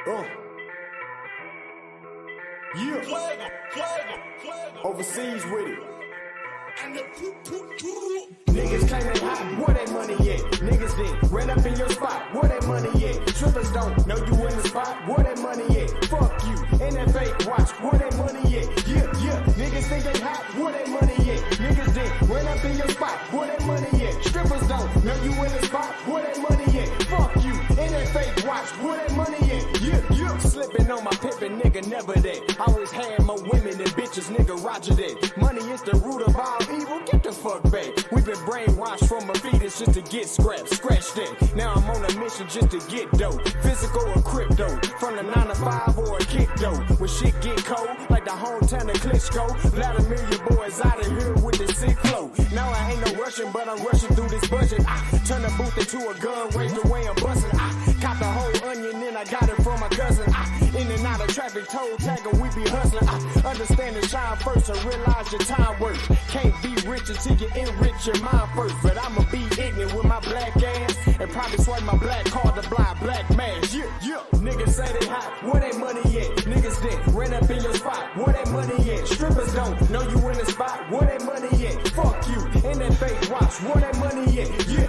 Yeah. Overseas with it. Niggas claim they hot, where that money at? Niggas then ran up in your spot, where that money at? Strippers don't know you in the spot, where that money at? Fuck you, and that fake watch, where that money at? Yeah, niggas think they hot, where that money at? Niggas then ran up in your spot, where that money at? Strippers don't know you in the spot, where that money at? Fuck you, and that fake watch, where that money at? Yeah. Slipping on my pimpin', nigga, never that. Always had more women than bitches, nigga, roger that. Money is the root of all evil, get the fuck back. We've been brainwashed from a fetus just to get scraps, scratch that. Now I'm on a mission just to get dope. Physical or crypto, from the 9 to 5 or a kick dope. When shit get cold, like the hometown of Klitschko. Vladimir, your boys out of here with the sick flow. Now I ain't no rushing, but I'm rushing through this budget. I turn the booth into a gun, wave the way I'm busting. I caught the whole onion and I got it from my cousin. In and out of traffic, toll tagger, we be hustling. I understand and shine first and realize your time worth. Can't be rich until you enrich your mind first. But I'ma be ignorant with my black ass and probably swipe my black card to blind black mask. Yeah. Niggas say they hot, where that money at? Niggas then ran up in your spot, where that money at? Strippers don't know you in the spot, where that money at? Fuck you, and that fake watch, where that money at? Yeah.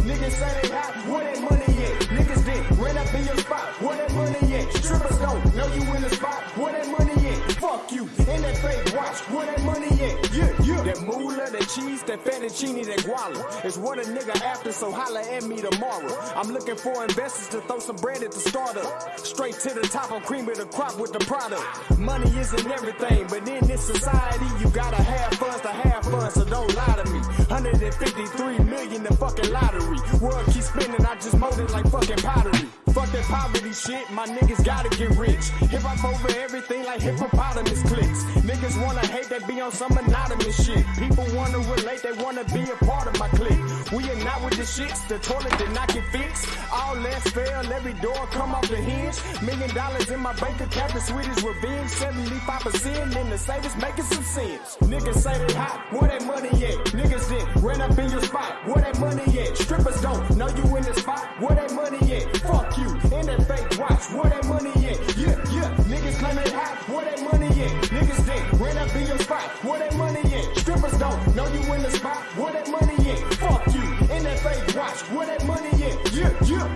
Niggas say they hot, where that money at? Niggas then ran up in your spot, where that money at? Strippers don't know you in the spot, where that money at? Fuck you, and that fake watch, where that money at? Yeah. That moolah, that cheese, that fettuccine, that guala is what a nigga after, so holla at me tomorrow. I'm looking for investors to throw some bread at the startup. Straight to the top, I'm cream of the crop with the product. Money isn't everything, but in this society, you gotta have funds to have fun, so don't lie to me. 153 million the fucking lottery. World keeps spinning, I just mold it like fucking pottery. Fuck that poverty shit, my niggas gotta get rich. Hip hop over everything like hippopotamus clicks. Niggas wanna hate, that be on some anonymous shit. People wanna relate, they wanna be a part of my clique. We are not with the shits, the toilet did not get fixed. All less fail, every door come off the hinge. $1 million in my bank account, the sweetest revenge. 75% in the savings, making some sense. Niggas say they hot, where that money at? Niggas then ran up in your spot, where that money at? Strippers don't know you in the spot, where that money at? Fuck you, and that fake watch, where that money at? Yeah. Niggas claim they hot, where that money at? Niggas then ran up in your spot, where that money at? Strippers don't know you in the spot, where that money at? Fuck you, and that fake watch, where that money at? Yeah.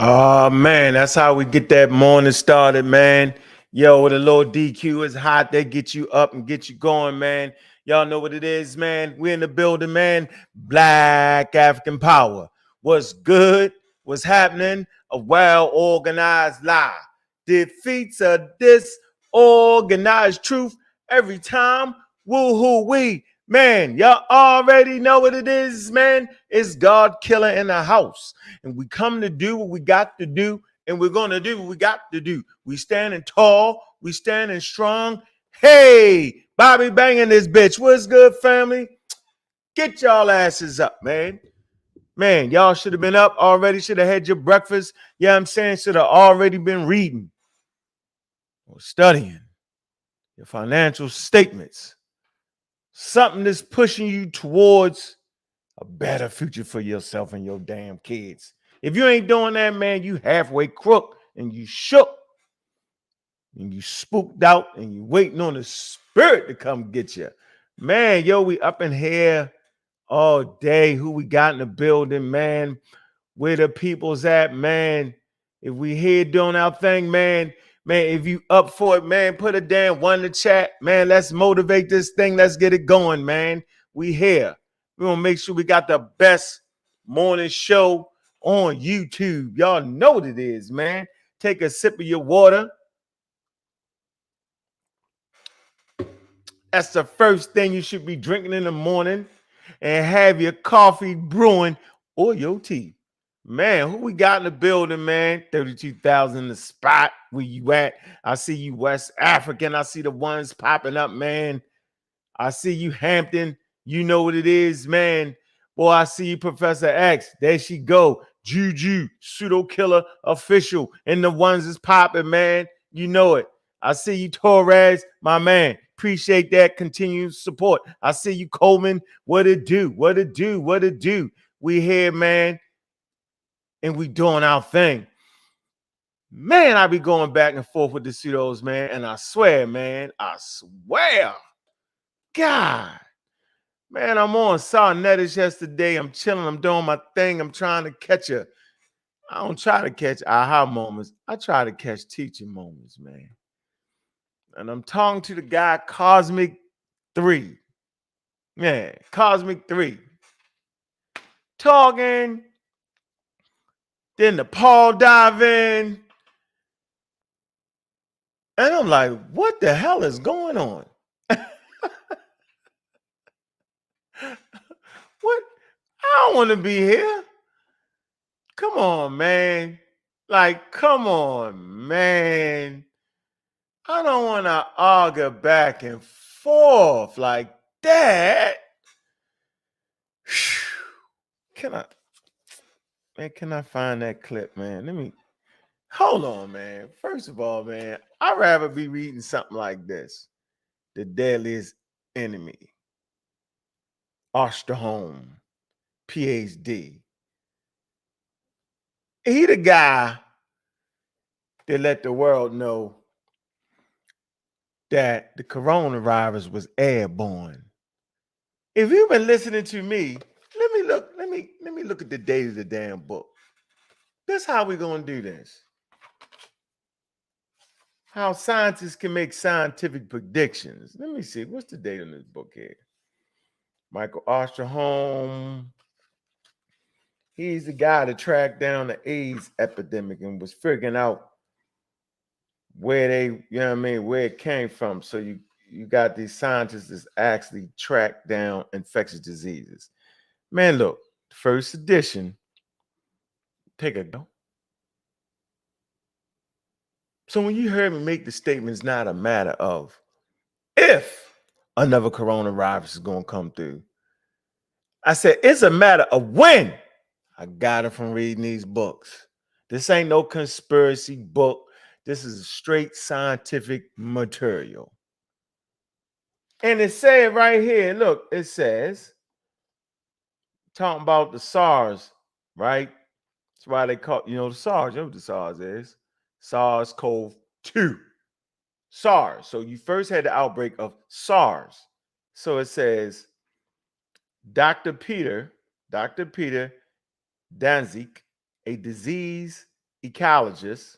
Oh, man, that's how we get that morning started, man. Yo, with a little DQ is hot. They get you up and get you going, man. Y'all know what it is, man. We in the building, man. Black African power. What's good? What's happening? A well-organized lie defeats a disorganized truth every time. Woo-hoo-wee. Man, y'all already know what it is, man. It's God killer in the house. And we come to do what we got to do, and we're going to do what we got to do. We standing tall. We standing strong. Hey, Bobby banging this bitch. What's good, family? Get y'all asses up, man. Man, y'all should have been up already. Should have had your breakfast. Yeah, I'm saying should have already been reading or studying your financial statements. Something that's pushing you towards a better future for yourself and your damn kids. If you ain't doing that, man, you halfway crook and you shook and you spooked out and you waiting on the spirit to come get you. Man, yo, we up in here all day. Who we got in the building, man? Where the people's at, man? If we here doing our thing, man, if you up for it, man, put a damn one in the chat. Man, let's motivate this thing. Let's get it going, man. We here. We're going to make sure we got the best morning show on YouTube. Y'all know what it is, man. Take a sip of your water. That's the first thing you should be drinking in the morning. And have your coffee brewing or your tea. Man, who we got in the building, man? 32,000 the spot. Where you at? I see you West African. I see the ones popping up, man. I see you Hampton. You know what it is, man. Boy, I see you Professor X. There she go. Juju, pseudo killer official. And the ones is popping, man. You know it. I see you, Torres, my man. Appreciate that continued support. I see you, Coleman. What it do? What it do? What it do? We here, man, and we doing our thing. Man, I be going back and forth with the pseudos, man, and I swear, man, I swear, God, man, I'm on Sarnetish yesterday. I'm chilling. I'm doing my thing. I'm trying to catch a. I don't try to catch aha moments. I try to catch teaching moments, man. And I'm talking to the guy Cosmic 3. Yeah, Cosmic 3. Talking. Then the Paul dive in. And I'm like, what the hell is going on? What? I don't want to be here. Come on, man. Like, come on, man. I don't want to argue back and forth like that. Can I find that clip, man? Let me hold on, man. First of all, man, I'd rather be reading something like this. The Deadliest Enemy. Osterholm, PhD. He the guy that let the world know that the coronavirus was airborne. If you've been listening to me, let me look at the date of the damn book. That's how we're gonna do this. How scientists can make scientific predictions. Let me see. What's the date on this book here? Michael Osterholm. He's the guy that tracked down the AIDS epidemic and was figuring out where they, you know what I mean, where it came from. So you got these scientists that actually track down infectious diseases. Man, look, first edition. Take a go. So when you heard me make the statement, it's not a matter of if another coronavirus is going to come through. I said, it's a matter of when. I got it from reading these books. This ain't no conspiracy book. This is straight scientific material. And it said right here, look, it says, talking about the SARS, right? That's why they call, the SARS. You know what the SARS is? SARS-CoV-2. SARS. So you first had the outbreak of SARS. So it says, Dr. Peter Danzig, a disease ecologist.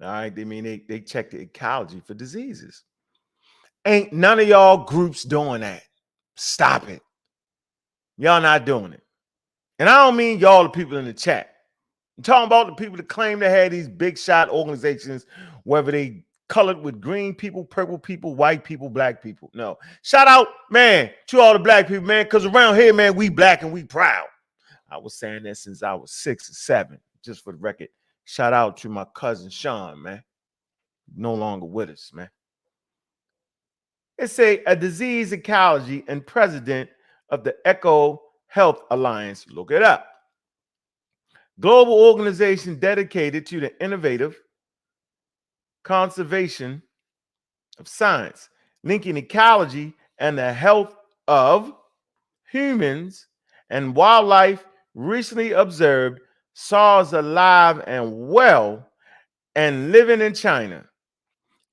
All right, they check the ecology for diseases. Ain't none of y'all groups doing that. Stop it. Y'all not doing it. And I don't mean y'all, the people in the chat. I'm talking about the people that claim they had these big shot organizations, whether they colored with green people, purple people, white people, black people. No. Shout out, man, to all the black people, man, because around here, man, we black and we proud. I was saying that since I was 6 or 7, just for the record. Shout out to my cousin Sean, man. No longer with us, man. It's a disease ecology and president of the Eco Health Alliance. Look it up. Global organization dedicated to the innovative conservation of science, linking ecology and the health of humans and wildlife. Recently observed SARS alive and well and living in China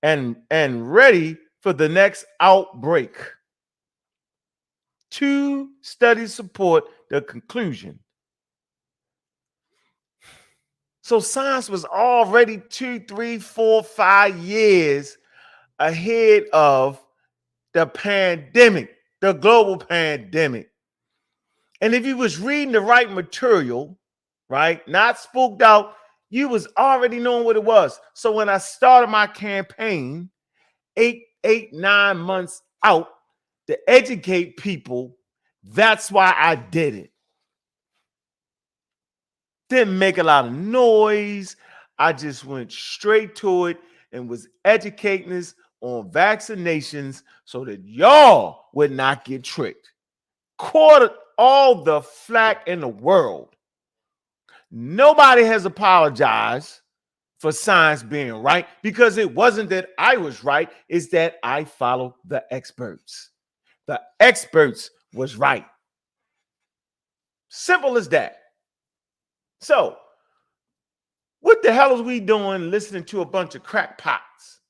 and ready for the next outbreak. 2 studies support the conclusion. So science was already 2, 3, 4, 5 years ahead of the pandemic, the global pandemic. And if you was reading the right material, right, not spooked out, you was already knowing what it was. So when I started my campaign 9 months out to educate people, that's why I did it. Didn't make a lot of noise. I just went straight to it and was educating us on vaccinations so that y'all would not get tricked. Caught all the flack in the world. Nobody has apologized for science being right, because it wasn't that I was right, it's that I followed the experts. The experts was right. Simple as that. So, what the hell is we doing listening to a bunch of crackpots,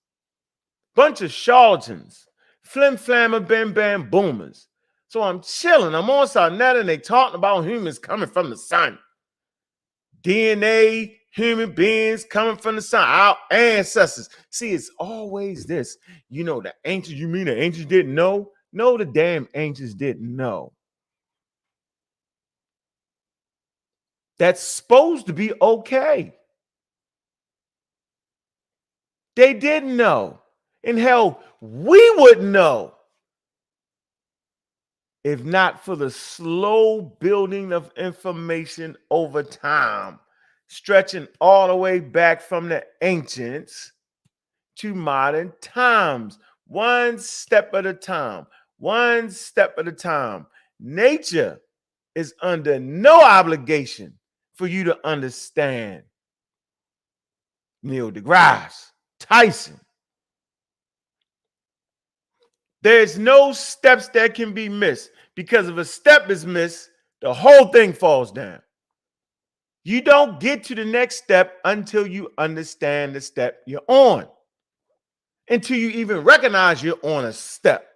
bunch of charlatans, flim flammer, bam bam boomers? So I'm chilling. I'm on Sarnet and they talking about humans coming from the sun. DNA, human beings coming from the sun, our ancestors. See, it's always this. You know, the ancients, you mean the ancients didn't know? No, the damn ancients didn't know. That's supposed to be okay. They didn't know. And hell, we wouldn't know if not for the slow building of information over time, stretching all the way back from the ancients to modern times, one step at a time, one step at a time. Nature is under no obligation for you to understand. Neil deGrasse Tyson. There's no steps that can be missed, because if a step is missed, the whole thing falls down. You don't get to the next step until you understand the step you're on, until you even recognize you're on a step.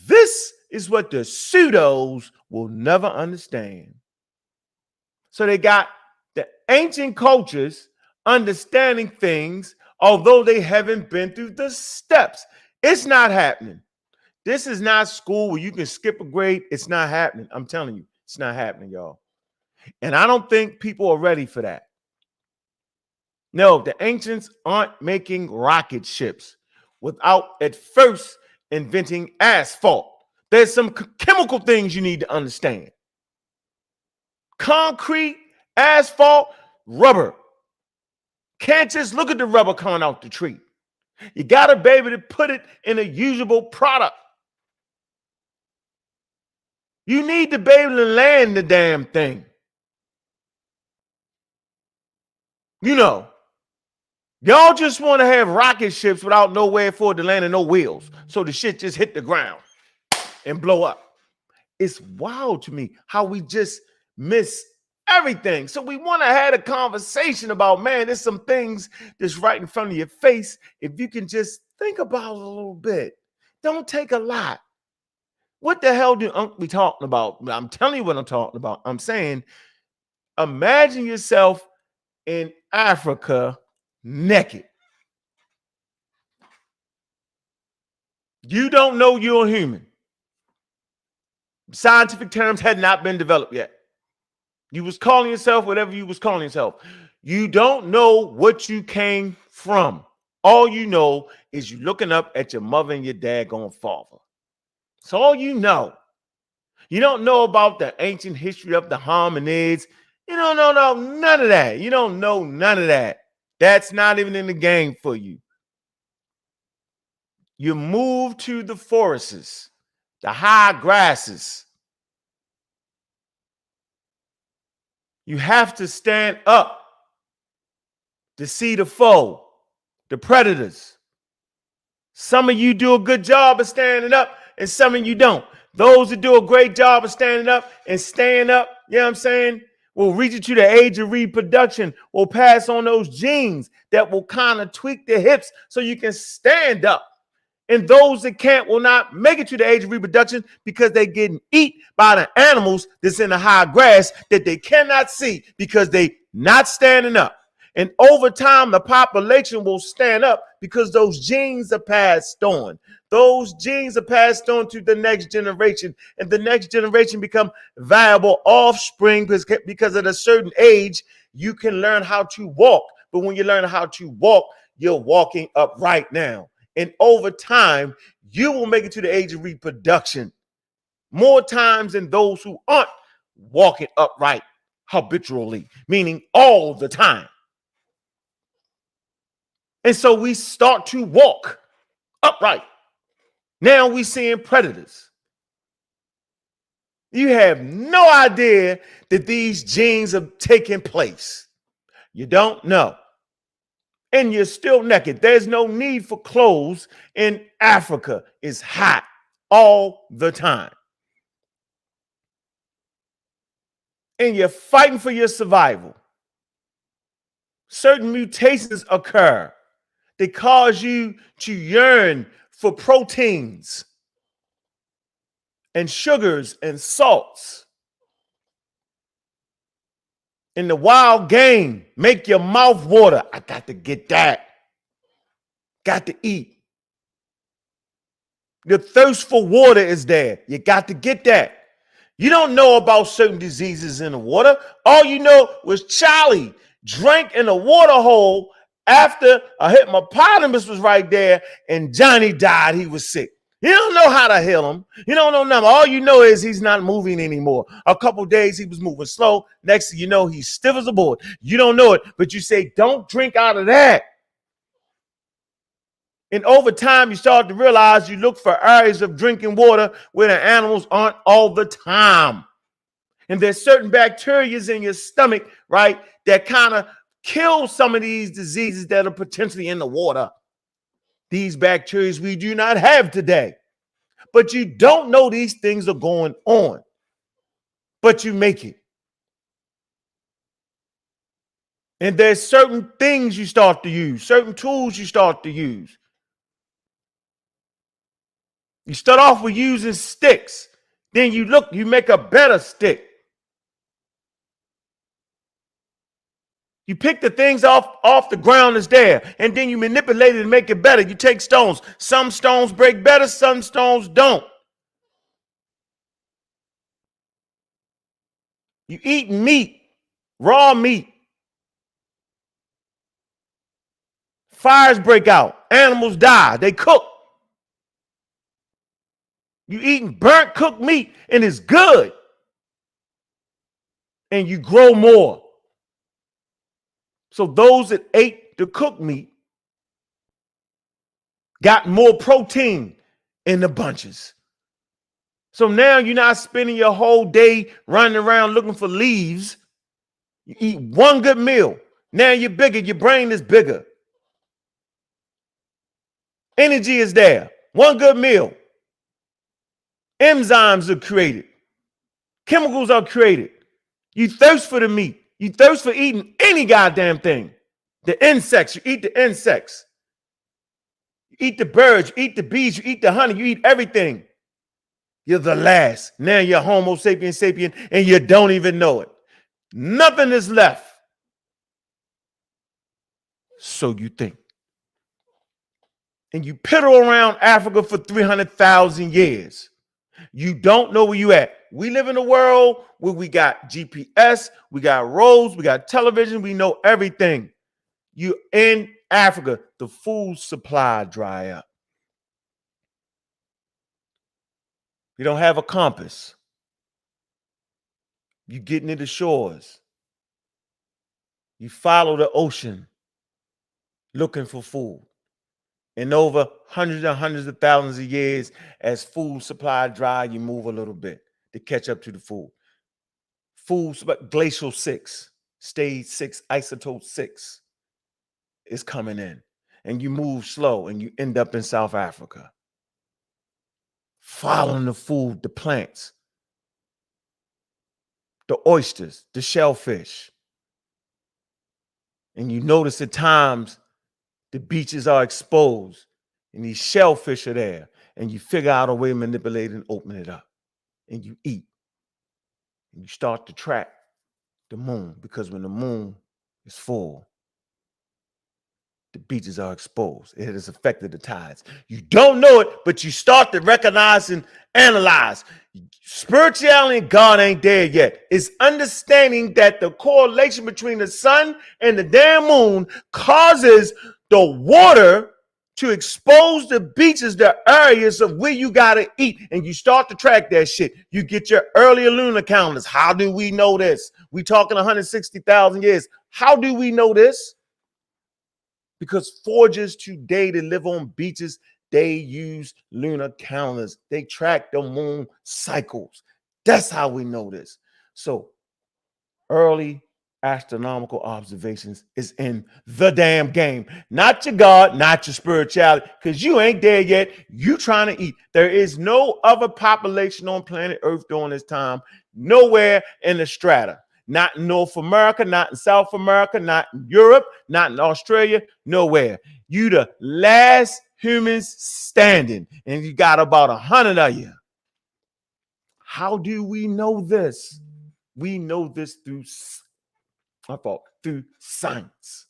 This is what the pseudos will never understand. So they got the ancient cultures understanding things, although they haven't been through the steps. It's not happening. This is not school where you can skip a grade. It's not happening. I'm telling you, it's not happening, y'all. And I don't think people are ready for that. No, the ancients aren't making rocket ships without at first inventing asphalt. There's some chemical things you need to understand. Concrete, asphalt, rubber. Can't just look at the rubber coming out the tree. You got to be able to put it in a usable product. You need to be able to land the damn thing. You know, y'all just want to have rocket ships without nowhere for it to land and no wheels. So the shit just hit the ground and blow up. It's wild to me how we just miss everything. So we want to have a conversation about, man, there's some things that's right in front of your face. If you can just think about it a little bit. Don't take a lot. What the hell do Unc be talking about? I'm telling you what I'm talking about. I'm saying, imagine yourself in Africa naked. You don't know you're a human. Scientific terms had not been developed yet. You was calling yourself whatever you was calling yourself. You don't know what you came from. All you know is you looking up at your mother and your daggone father. That's all you know. You don't know about the ancient history of the hominids. You don't know none of that. You don't know none of that. That's not even in the game for you. You move to the forests, the high grasses. You have to stand up to see the foe, the predators. Some of you do a good job of standing up, and some of you don't. Those that do a great job of standing up and staying up, you know what I'm saying, will reach you to the age of reproduction, will pass on those genes that will kind of tweak the hips so you can stand up. And those that can't will not make it to the age of reproduction because they're getting eat by the animals that's in the high grass that they cannot see because they not standing up. And over time, the population will stand up because those genes are passed on. Those genes are passed on to the next generation, and the next generation become viable offspring because at a certain age, you can learn how to walk. But when you learn how to walk, you're walking upright now. And over time, you will make it to the age of reproduction more times than those who aren't walking upright habitually, meaning all the time. And so we start to walk upright. Now we're seeing predators. You have no idea that these genes are taking place. You don't know. and you're still naked. There's no need for clothes in Africa. It's hot all the time. And you're fighting for your survival. Certain mutations occur. They cause you to yearn for proteins and sugars and salts. In the wild game, make your mouth water. I got to get that. Got to eat. The thirst for water is there. You got to get that. You don't know about certain diseases in the water. All you know was Charlie drank in a water hole after a hippopotamus was right there and Johnny died. He was sick. You don't know how to heal him. You don't know nothing. All you know is he's not moving anymore. A couple days he was moving slow. Next thing you know, he's stiff as a board. You don't know it, but you say, don't drink out of that. And over time, you start to realize you look for areas of drinking water where the animals aren't all the time. And there's certain bacteria in your stomach, right, that kind of kill some of these diseases that are potentially in the water. These bacteria we do not have today. But you don't know these things are going on. But you make it. And there's certain things you start to use, certain tools you start to use. You start off with using sticks. Then you make a better stick. You pick the things off the ground that's there, and then you manipulate it and make it better. You take stones. Some stones break better, some stones don't. You eat meat, raw meat. Fires break out. Animals die. They cook. You eating burnt cooked meat, and it's good. And you grow more. So those that ate the cooked meat got more protein in the bunches. So now you're not spending your whole day running around looking for leaves. You eat one good meal. Now you're bigger. Your brain is bigger. Energy is there. One good meal. Enzymes are created. Chemicals are created. You thirst for the meat. You thirst for eating any goddamn thing. The insects, you eat the insects. You eat the birds, you eat the bees, you eat the honey, you eat everything. You're the last. Now you're Homo sapien sapien and you don't even know it. Nothing is left. So you think. And you piddle around Africa for 300,000 years. You don't know where you at. We live in a world where we got GPS, we got roads, we got television, we know everything. You in Africa, the food supply dry up. You don't have a compass. You getting into shores. You follow the ocean looking for food. And over hundreds and hundreds of thousands of years, as food supply dry, you move a little bit to catch up to the food. Food, glacial 6, stage 6, isotope 6 is coming in. And you move slow and you end up in South Africa. Following the food, the plants, the oysters, the shellfish. And you notice at times the beaches are exposed and these shellfish are there. And you figure out a way to manipulate and open it up. And you eat. And you start to track the moon, because when the moon is full, the beaches are exposed. It has affected the tides. You don't know it, but you start to recognize and analyze. Spirituality and God ain't there yet. It's understanding that the correlation between the sun and the damn moon causes the water to expose the beaches, the areas of where you got to eat. And you start to track that shit. You get your earlier lunar calendars. How do we know this? We talking 160,000 years. How do we know this? Because foragers today that live on beaches, they use lunar calendars. They track the moon cycles. That's how we know this. So early astronomical observations is in the damn game. Not your God, not your spirituality, because you ain't there yet. You trying to eat. There is no other population on planet Earth during this time, nowhere in the strata. Not in North America, not in South America, not in Europe, not in Australia, nowhere. You the last humans standing, and you got about 100 of you. How do we know this? We know this through science.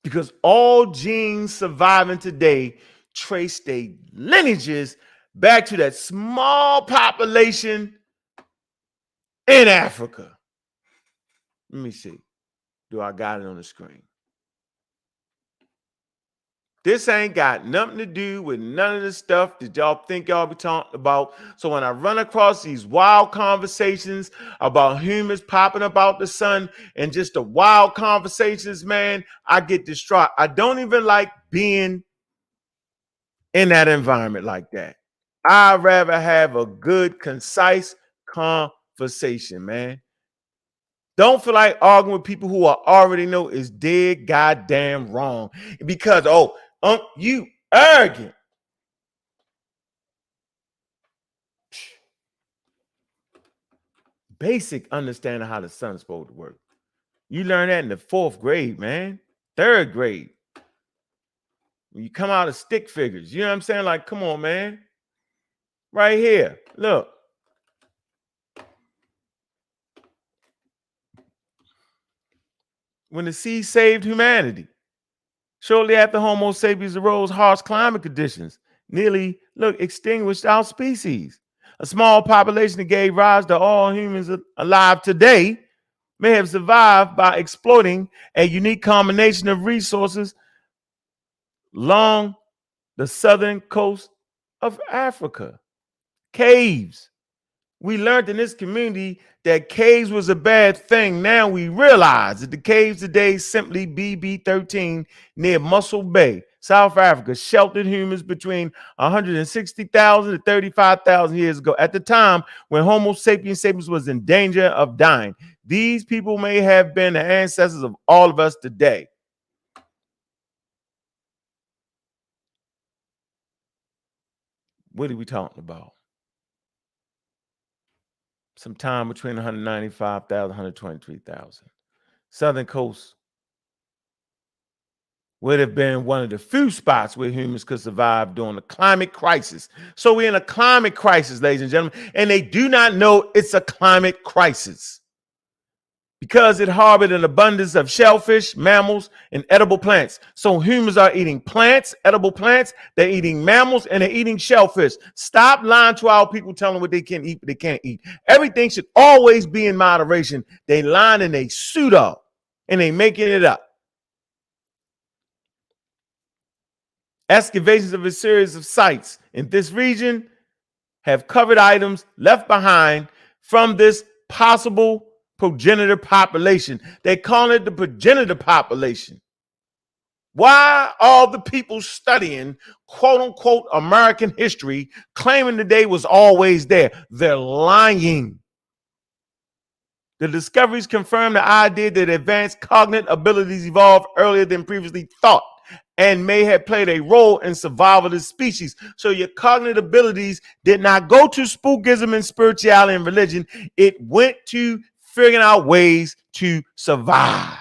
Because all genes surviving today trace their lineages back to that small population in Africa. Let me see. Do I got it on the screen? This ain't got nothing to do with none of the stuff that y'all think y'all be talking about. So when I run across these wild conversations about humans popping up out the sun and just the wild conversations, man, I get distraught. I don't even like being in that environment like that. I'd rather have a good, concise conversation, man. Don't feel like arguing with people who I already know is dead goddamn wrong because, you arrogant. Basic understanding how the sun's supposed to work. You learn that in the 4th grade, man. 3rd grade. When you come out of stick figures, you know what I'm saying? Like, come on, man. Right here. Look. When the sea saved humanity. Shortly after Homo sapiens arose, harsh climate conditions nearly, extinguished our species. A small population that gave rise to all humans alive today may have survived by exploiting a unique combination of resources along the southern coast of Africa. Caves. We learned in this community that caves was a bad thing. Now we realize that the caves today simply BB13 near Mussel Bay, South Africa, sheltered humans between 160,000 to 35,000 years ago. At the time when Homo sapiens sapiens was in danger of dying, these people may have been the ancestors of all of us today. What are we talking about? Some time between 195,000 and 123,000. Southern coast would have been one of the few spots where humans could survive during a climate crisis. So we're in a climate crisis, ladies and gentlemen, and they do not know it's a climate crisis because it harbored an abundance of shellfish, mammals, and edible plants. So humans are eating plants, edible plants, they're eating mammals, and they're eating shellfish. Stop lying to our people telling them what they can eat, but they can't eat. Everything should always be in moderation. They lying and they pseudo, and they making it up. Excavations of a series of sites in this region have covered items left behind from this possible progenitor population. They call it the progenitor population. Why all the people studying quote unquote American history claiming the day was always there? They're lying. The discoveries confirm the idea that advanced cognitive abilities evolved earlier than previously thought and may have played a role in survival of the species. So your cognitive abilities did not go to spookism and spirituality and religion. It went to figuring out ways to survive.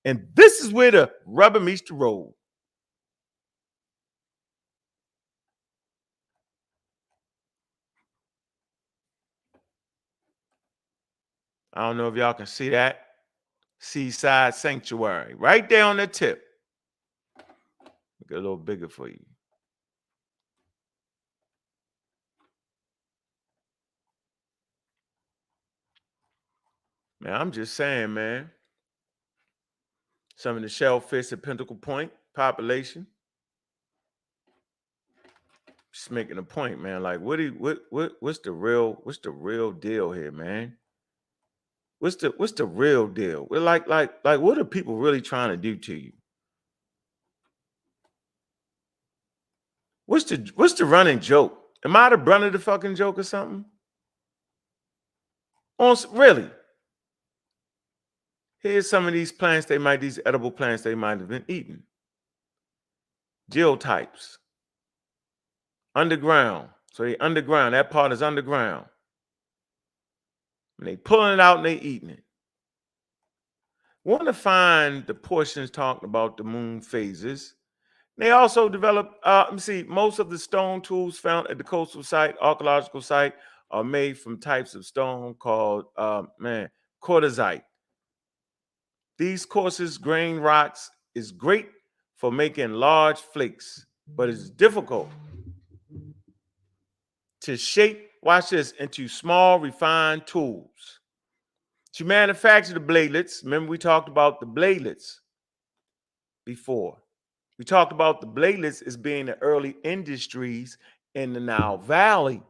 And this is where the rubber meets the road. I don't know if y'all can see that. Seaside Sanctuary, right there on the tip. Make it a little bigger for you. Man, I'm just saying, man. Some of the shellfish at Pinnacle Point population. Just making a point, man. Like, what's the real deal here, man? What's the real deal? We're like, what are people really trying to do to you? What's the running joke? Am I the brunt of the fucking joke or something? Really, here's some of these plants these edible plants they might have been eating. Geotypes. Underground. So they underground. That part is underground. And they pulling it out and they eating it. Want to find the portions talking about the moon phases. They also developed, let me see, most of the stone tools found at the coastal site, archaeological site, are made from types of stone called, quartzite. These coarse grain rocks is great for making large flakes, but it's difficult to shape, watch this, into small refined tools. To manufacture the bladelets, remember we talked about the bladelets before. We talked about the bladelets as being the early industries in the Nile Valley.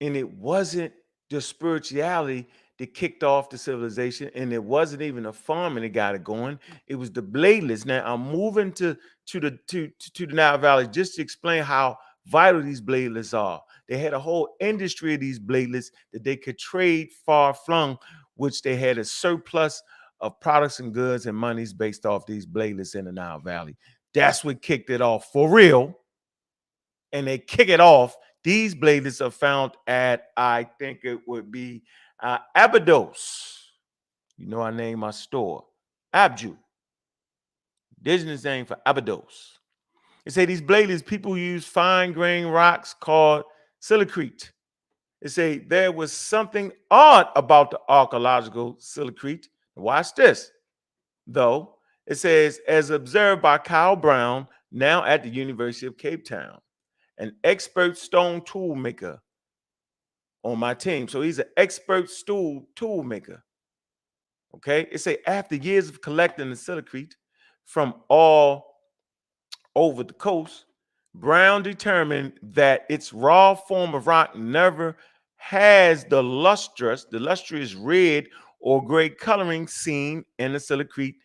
And it wasn't the spirituality that kicked off the civilization, and it wasn't even a farming that got it going. It was the bladelets. Now I'm moving to the Nile Valley just to explain how vital these bladelets are. They had a whole industry of these bladelets that they could trade far flung, which they had a surplus of products and goods and monies based off these bladelets in the Nile Valley. That's what kicked it off for real. And they kick it off. These bladelets are found at, I think it would be Abydos. You know, I named my store Abju. Indigenous name for Abydos. They say these bladelets, people use fine grain rocks called silicrete. They say there was something odd about the archaeological silicrete. Watch this, though. It says, as observed by Kyle Brown, now at the University of Cape Town, an expert stone tool maker on my team. So he's an expert tool maker. Okay. It say after years of collecting the silicrete from all over the coast, Brown determined that its raw form of rock never has the lustrous red or gray coloring seen in the silicrete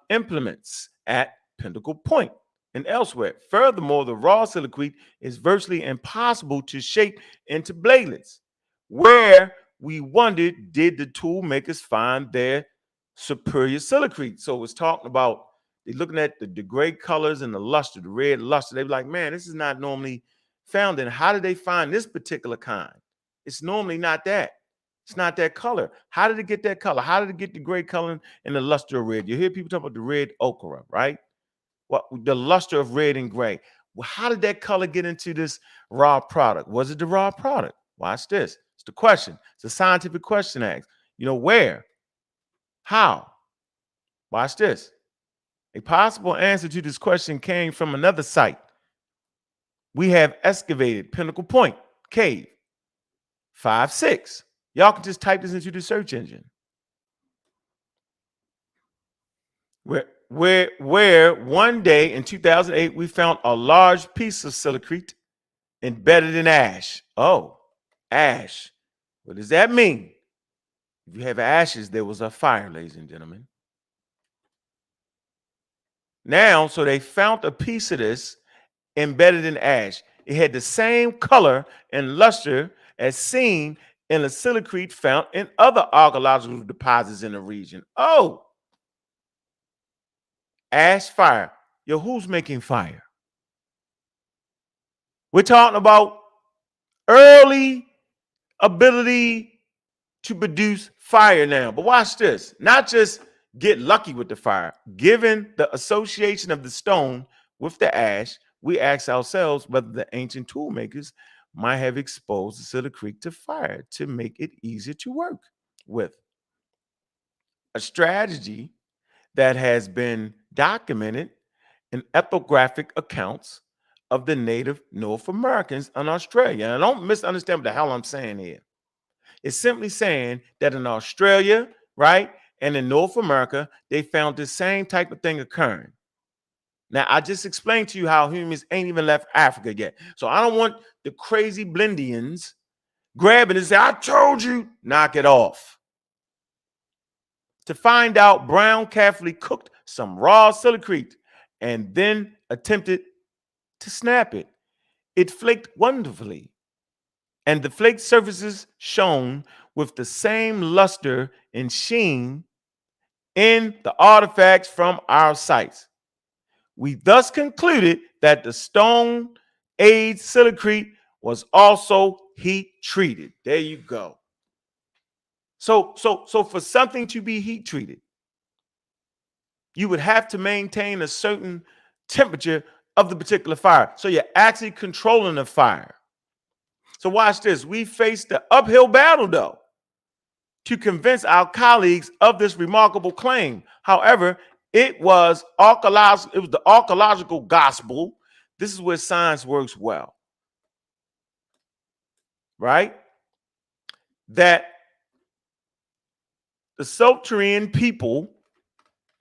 implements at Pinnacle Point and elsewhere. Furthermore, the raw silicrete is virtually impossible to shape into bladelets. Where we wondered, did the tool makers find their superior silicrete? So it's talking about, they're looking at the gray colors and the luster, the red luster. They were like, man, this is not normally found. And how did they find this particular kind? It's normally not that. It's not that color. How did it get that color? How did it get the gray color and the luster of red? You hear people talk about the red ochre, right? What the luster of red and gray. Well, how did that color get into this raw product? Was it the raw product? Watch this. It's the question. It's a scientific question asked. You know, where? How? Watch this. A possible answer to this question came from another site. We have excavated Pinnacle Point Cave 5-6. Y'all can just type this into the search engine. Where one day in 2008 we found a large piece of silicrete embedded in ash. Oh, ash. What does that mean? If you have ashes, there was a fire, ladies and gentlemen. Now, so they found a piece of this embedded in ash. It had the same color and luster as seen in the silicrete found in other archaeological deposits in the region. Oh, ash fire. Yo, who's making fire? We're talking about early ability to produce fire now. But watch this. Not just get lucky with the fire. Given the association of the stone with the ash, we ask ourselves whether the ancient tool makers might have exposed the silicrete to fire to make it easier to work with. A strategy that has been documented in ethnographic accounts of the native North Americans in Australia. And I don't misunderstand what the hell I'm saying here. It's simply saying that in Australia, right, and in North America, they found the same type of thing occurring. Now, I just explained to you how humans ain't even left Africa yet. So I don't want the crazy Blindians grabbing and say, I told you, knock it off. To find out, Brown carefully cooked some raw silicrete and then attempted to snap it. It flaked wonderfully. and the flake surfaces shone with the same luster and sheen in the artifacts from our sites. We thus concluded that the Stone Age silicrete was also heat treated. There you go. So for something to be heat treated, you would have to maintain a certain temperature of the particular fire. So you're actually controlling the fire. So watch this. We faced the uphill battle, though, to convince our colleagues of this remarkable claim. However, it was the archaeological gospel. This is where science works well, right? That the Celturian people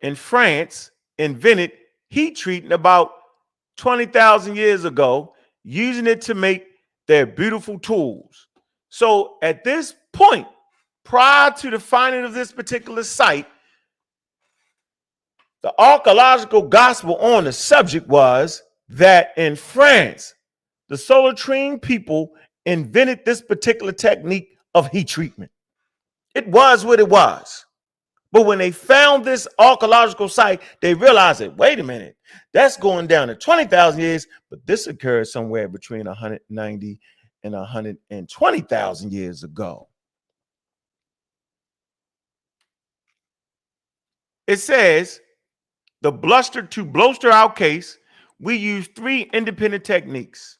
in France invented heat treating about 20,000 years ago, using it to make their beautiful tools. So at this point, prior to the finding of this particular site, the archaeological gospel on the subject was that in France, the Celturian people invented this particular technique of heat treatment. It was what it was. But when they found this archaeological site, they realized that, wait a minute, that's going down to 20,000 years, but this occurred somewhere between 190 and 120,000 years ago. It says, to bolster our case, we use 3 independent techniques.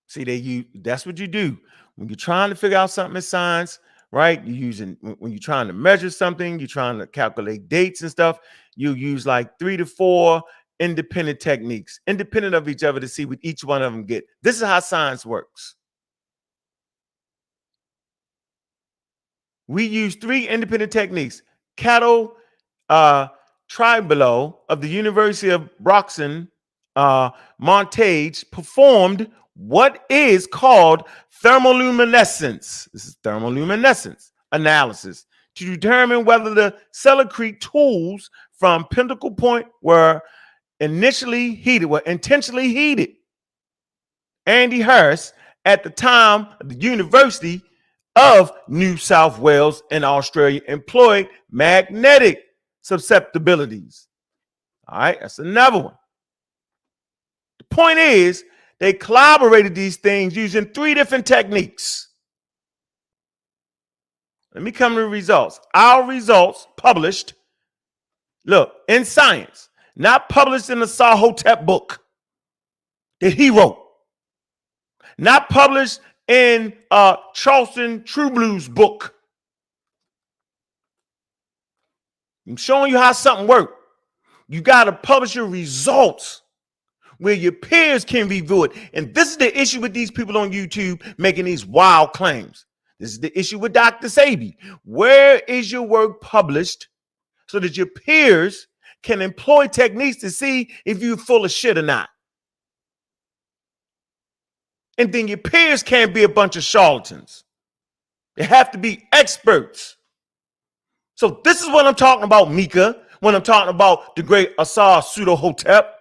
See, that's what you do. When you're trying to figure out something in science, right? When you're trying to measure something, you're trying to calculate dates and stuff, you use like 3 to 4 independent techniques, independent of each other, to see what each one of them get. This is how science works. We use 3 independent techniques. Cato Tribolo of the University of Broxton, Montage, performed what is called thermoluminescence. This is thermoluminescence analysis to determine whether the silicrete tools from Pinnacle Point were intentionally heated. Andy Harris, at the time of the University of New South Wales in Australia, employed magnetic susceptibilities. All right, that's another one. The point is, they collaborated these things using 3 different techniques. Let me come to the results. Our results published, look, in Science, not published in the Sahotep book that he wrote, not published in Charleston Trueblue's book. I'm showing you how something works. You got to publish your results where your peers can review it. And this is the issue with these people on YouTube making these wild claims. This is the issue with Dr. Sabi. Where is your work published so that your peers can employ techniques to see if you're full of shit or not? And then your peers can't be a bunch of charlatans. They have to be experts. So this is what I'm talking about, Mika, when I'm talking about the great Asar Pseudo-Hotep.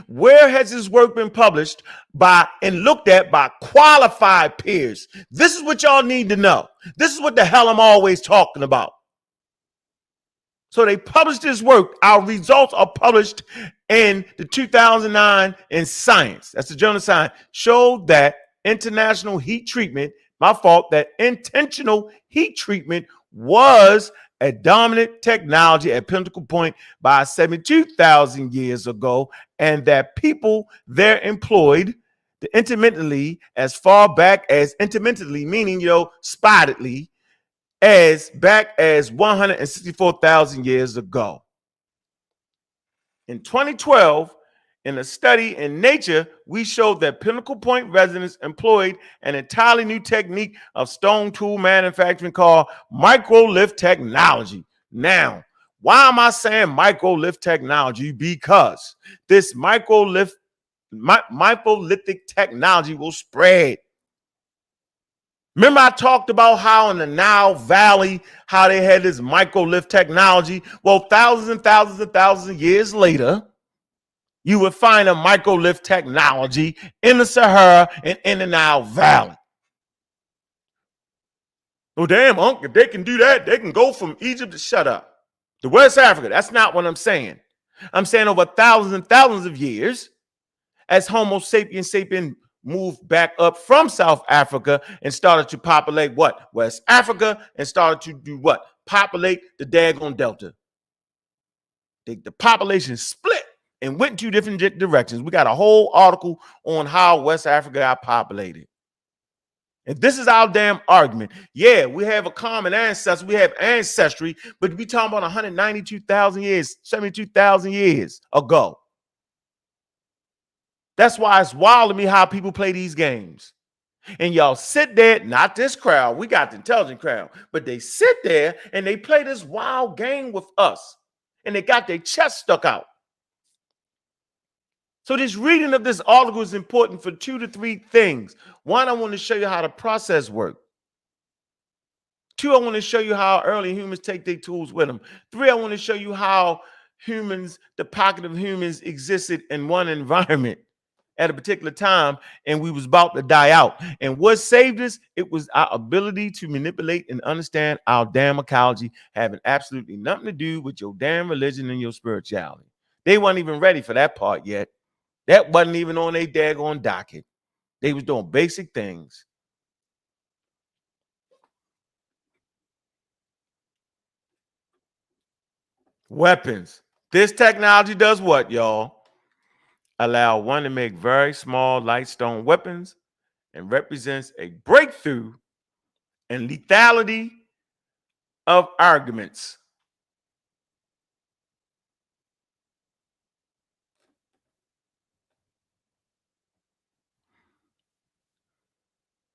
Where has his work been published by and looked at by qualified peers? This is what y'all need to know. This is what the hell I'm always talking about. So they published his work. Our results are published in the 2009 in Science. That's the journal of Science. Showed that international heat treatment, that intentional heat treatment was a dominant technology at Pinnacle Point by 72,000 years ago, and that people there employed the intermittently as far back as intermittently, meaning, spottedly, as back as 164,000 years ago. In 2012, in a study in Nature, we showed that Pinnacle Point residents employed an entirely new technique of stone tool manufacturing called microlith technology. Now, why am I saying microlith technology? Because this microlithic technology will spread. Remember I talked about how in the Nile Valley, how they had this microlith technology? Well, thousands and thousands and thousands of years later, you would find a microlith technology in the Sahara and in the Nile Valley. Oh, damn, Unc, if they can do that, they can go from Egypt to shut up. To West Africa. That's not what I'm saying. I'm saying over thousands and thousands of years, as Homo sapiens sapien moved back up from South Africa and started to populate what? West Africa, and started to do what? Populate the daggone Delta. The population split and went in two different directions. We got a whole article on how West Africa got populated. And this is our damn argument. Yeah, we have a common ancestor. We have ancestry, but we talking about 192,000 years, 72,000 years ago. That's why it's wild to me how people play these games. And y'all sit there, not this crowd, we got the intelligent crowd, but they sit there and they play this wild game with us. And they got their chest stuck out. So this reading of this article is important for 2 to 3 things. 1, I want to show you how the process works. 2, I want to show you how early humans take their tools with them. 3, I want to show you how humans, the pocket of humans existed in one environment at a particular time, and we was about to die out. And what saved us? It was our ability to manipulate and understand our damn ecology, having absolutely nothing to do with your damn religion and your spirituality. They weren't even ready for that part yet. That wasn't even on their daggone docket. They was doing basic things. Weapons. This technology does what, y'all? Allow one to make very small light stone weapons and represents a breakthrough in lethality of arguments.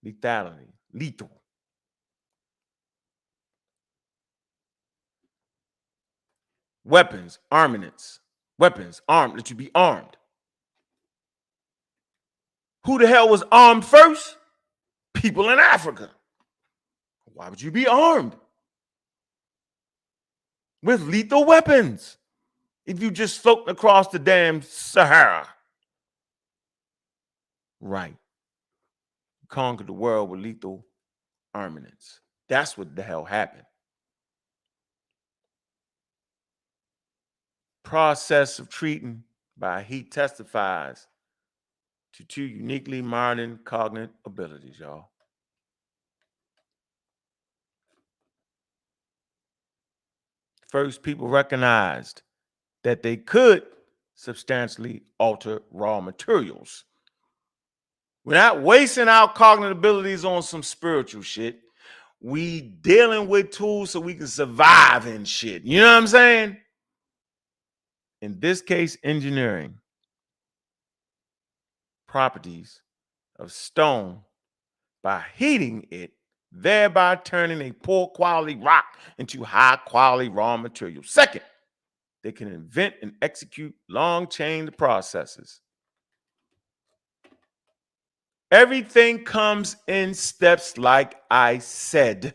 Lethality. Lethal. Weapons, armaments. Weapons, armed, that you be armed. Who the hell was armed first? People in Africa. Why would you be armed with lethal weapons if you just floating across the damn Sahara? Right. Conquered the world with lethal armaments. That's what the hell happened. Process of treating by heat testifies to 2 uniquely modern cognitive abilities, y'all. First, people recognized that they could substantially alter raw materials. We're not wasting our cognitive abilities on some spiritual shit. We dealing with tools so we can survive in shit. You know what I'm saying? In this case, engineering properties of stone by heating it, thereby turning a poor quality rock into high quality raw material. Second, they can invent and execute long chain processes. Everything comes in steps, like I said.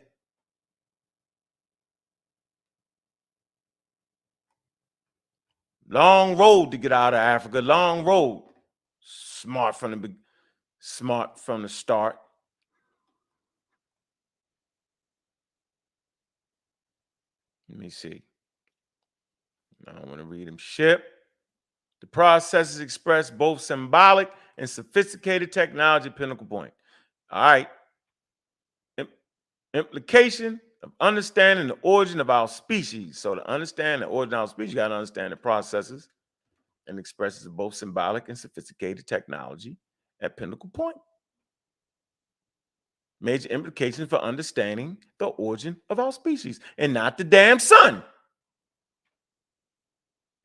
Long road to get out of Africa. Long road. Smart from the start. Let me see. Now I want to read them ship. The processes express both symbolic and sophisticated technology at pinnacle point. All right. Implication of understanding the origin of our species. So to understand the origin of our species, you got to understand the processes and expresses of both symbolic and sophisticated technology at pinnacle point. Major implications for understanding the origin of our species and not the damn sun.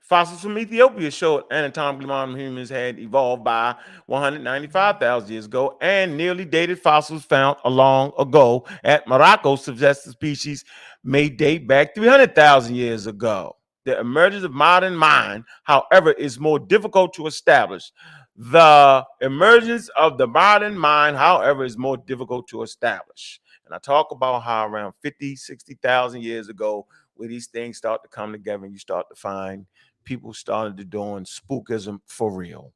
Fossils from Ethiopia showed anatomically modern humans had evolved by 195,000 years ago, and nearly dated fossils found long ago at Morocco suggest the species may date back 300,000 years ago. The emergence of modern mind, however, is more difficult to establish. The emergence of the modern mind, however, is more difficult to establish. And I talk about how around 50, 60,000 years ago, where these things start to come together and you start to find people started to doing spookism for real.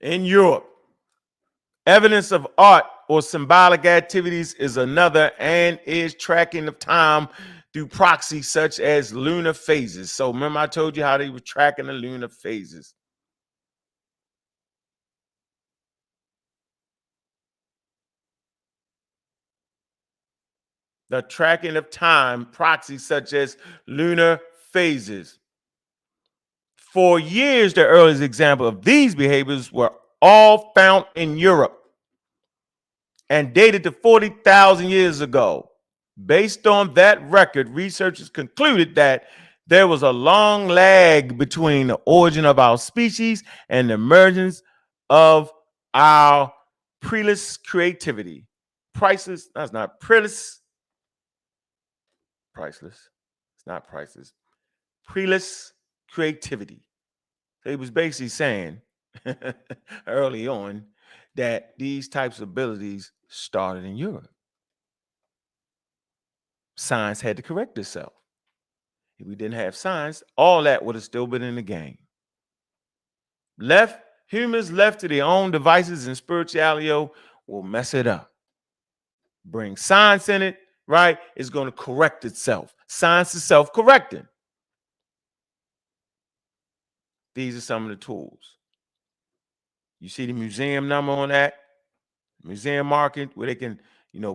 In Europe, Evidence of art or symbolic activities is another, and is tracking of time through proxies such as lunar phases. So remember I told you how they were tracking the lunar phases. The tracking of time, proxies such as lunar phases. For years, the earliest example of these behaviors were all found in Europe and dated to 40,000 years ago. Based on that record, researchers concluded that there was a long lag between the origin of our species and the emergence of our priceless creativity. Priceless, that's not priceless. Priceless. It's not priceless. Priceless creativity. So he was basically saying early on that these types of abilities started in Europe. Science had to correct itself. If we didn't have science, all that would have still been in the game. Humans left to their own devices and spirituality will mess it up. Bring science in it, right? It's going to correct itself. Science is self-correcting. These are some of the tools. You see the museum number on that? Museum market where they can,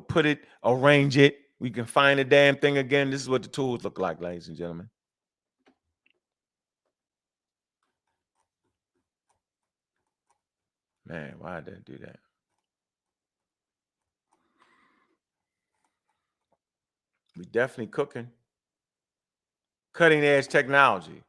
put it, arrange it. We can find the damn thing again. This is what the tools look like, ladies and gentlemen. Man, why did they do that? We definitely cooking. Cutting edge technology.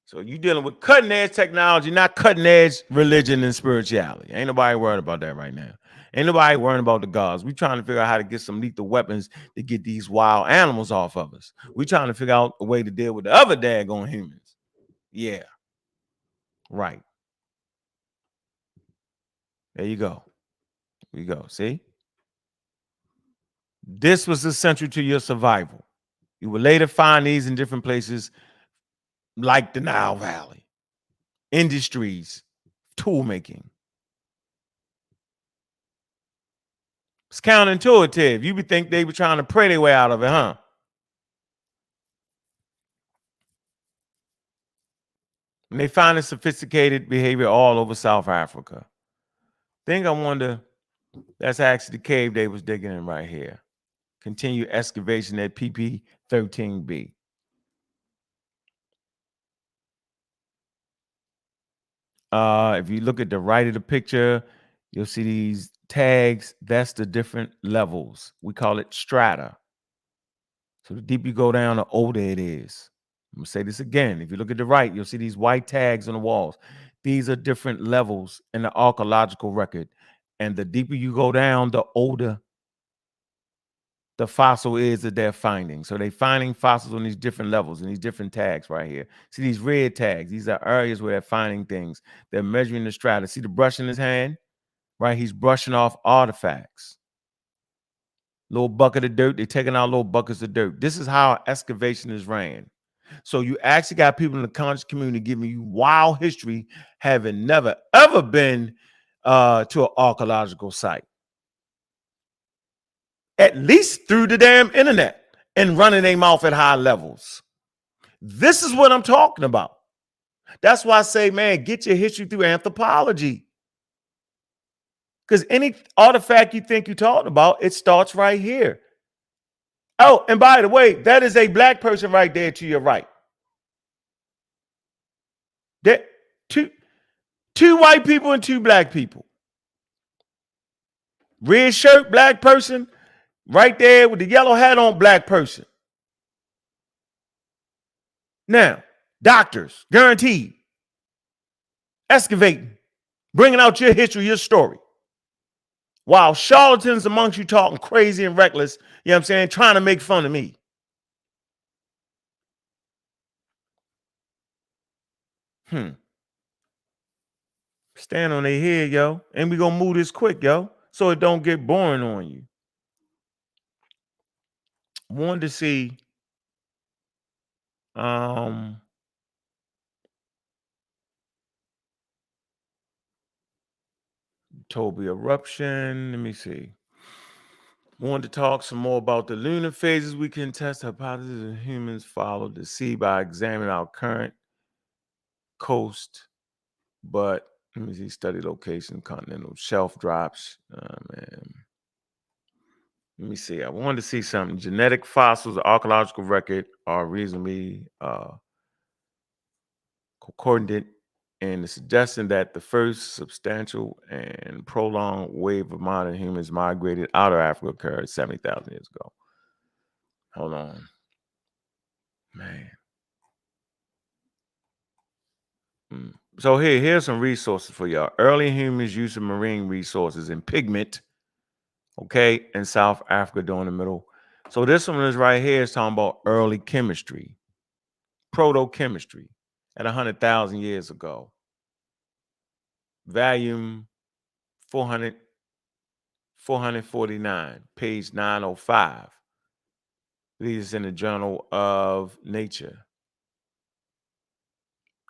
So you dealing with cutting edge technology, not cutting edge religion and spirituality. Ain't nobody worried about that right now. Ain't nobody worrying about the gods. We trying to figure out how to get some lethal weapons to get these wild animals off of us. We trying to figure out a way to deal with the other daggone humans. Yeah. Right. There you go. There you go. See? This was essential to your survival. You will later find these in different places like the Nile Valley, industries, tool making. It's counterintuitive. You would think they were trying to pray their way out of it, huh? And they find a sophisticated behavior all over South Africa. I wonder, that's actually the cave they was digging in right here. Continue excavation at PP13B. If you look at the right of the picture, you'll see these tags. That's the different levels. We call it strata. So the deeper you go down, the older it is. I'm gonna say this again. If you look at the right, you'll see these white tags on the walls. These are different levels in the archaeological record. And the deeper you go down, the older the fossil is that they're finding. So they're finding fossils on these different levels and these different tags right here. See these red tags? These are areas where they're finding things. They're measuring the strata. See the brush in his hand? Right? He's brushing off artifacts. Little bucket of dirt. They're taking out little buckets of dirt. This is how excavation is ran. So you actually got people in the conscious community giving you wild history, having never, ever been to an archaeological site. At least through the damn internet and running their mouth at high levels. This is what I'm talking about. That's why I say, man, get your history through anthropology. Because any artifact you think you're talking about, it starts right here. Oh, and by the way, that is a black person right there to your right. That two white people and two black people. Red shirt, black person, right there with the yellow hat on, black person. Now, doctors, guaranteed, excavating, bringing out your history, your story. While charlatans amongst you talking crazy and reckless, you know what I'm saying, trying to make fun of me. Stand on their head, yo. And we gonna move this quick, yo, so it don't get boring on you. Wanted to see Toby eruption. Let me see. Want to talk some more about the lunar phases? We can test the hypothesis of humans follow the sea by examining our current coast. But let me see. Study location, continental shelf drops. Man. Let me see. I wanted to see something. Genetic fossils, archaeological record are reasonably concordant in the suggestion that the first substantial and prolonged wave of modern humans migrated out of Africa occurred 70,000 years ago. Hold on. Man. So here's some resources for y'all. Early humans used marine resources and pigment, okay, in South Africa during the middle. So this one is right here is talking about early chemistry, proto-chemistry at 100,000 years ago. Volume 449, page 905. These in the Journal of Nature.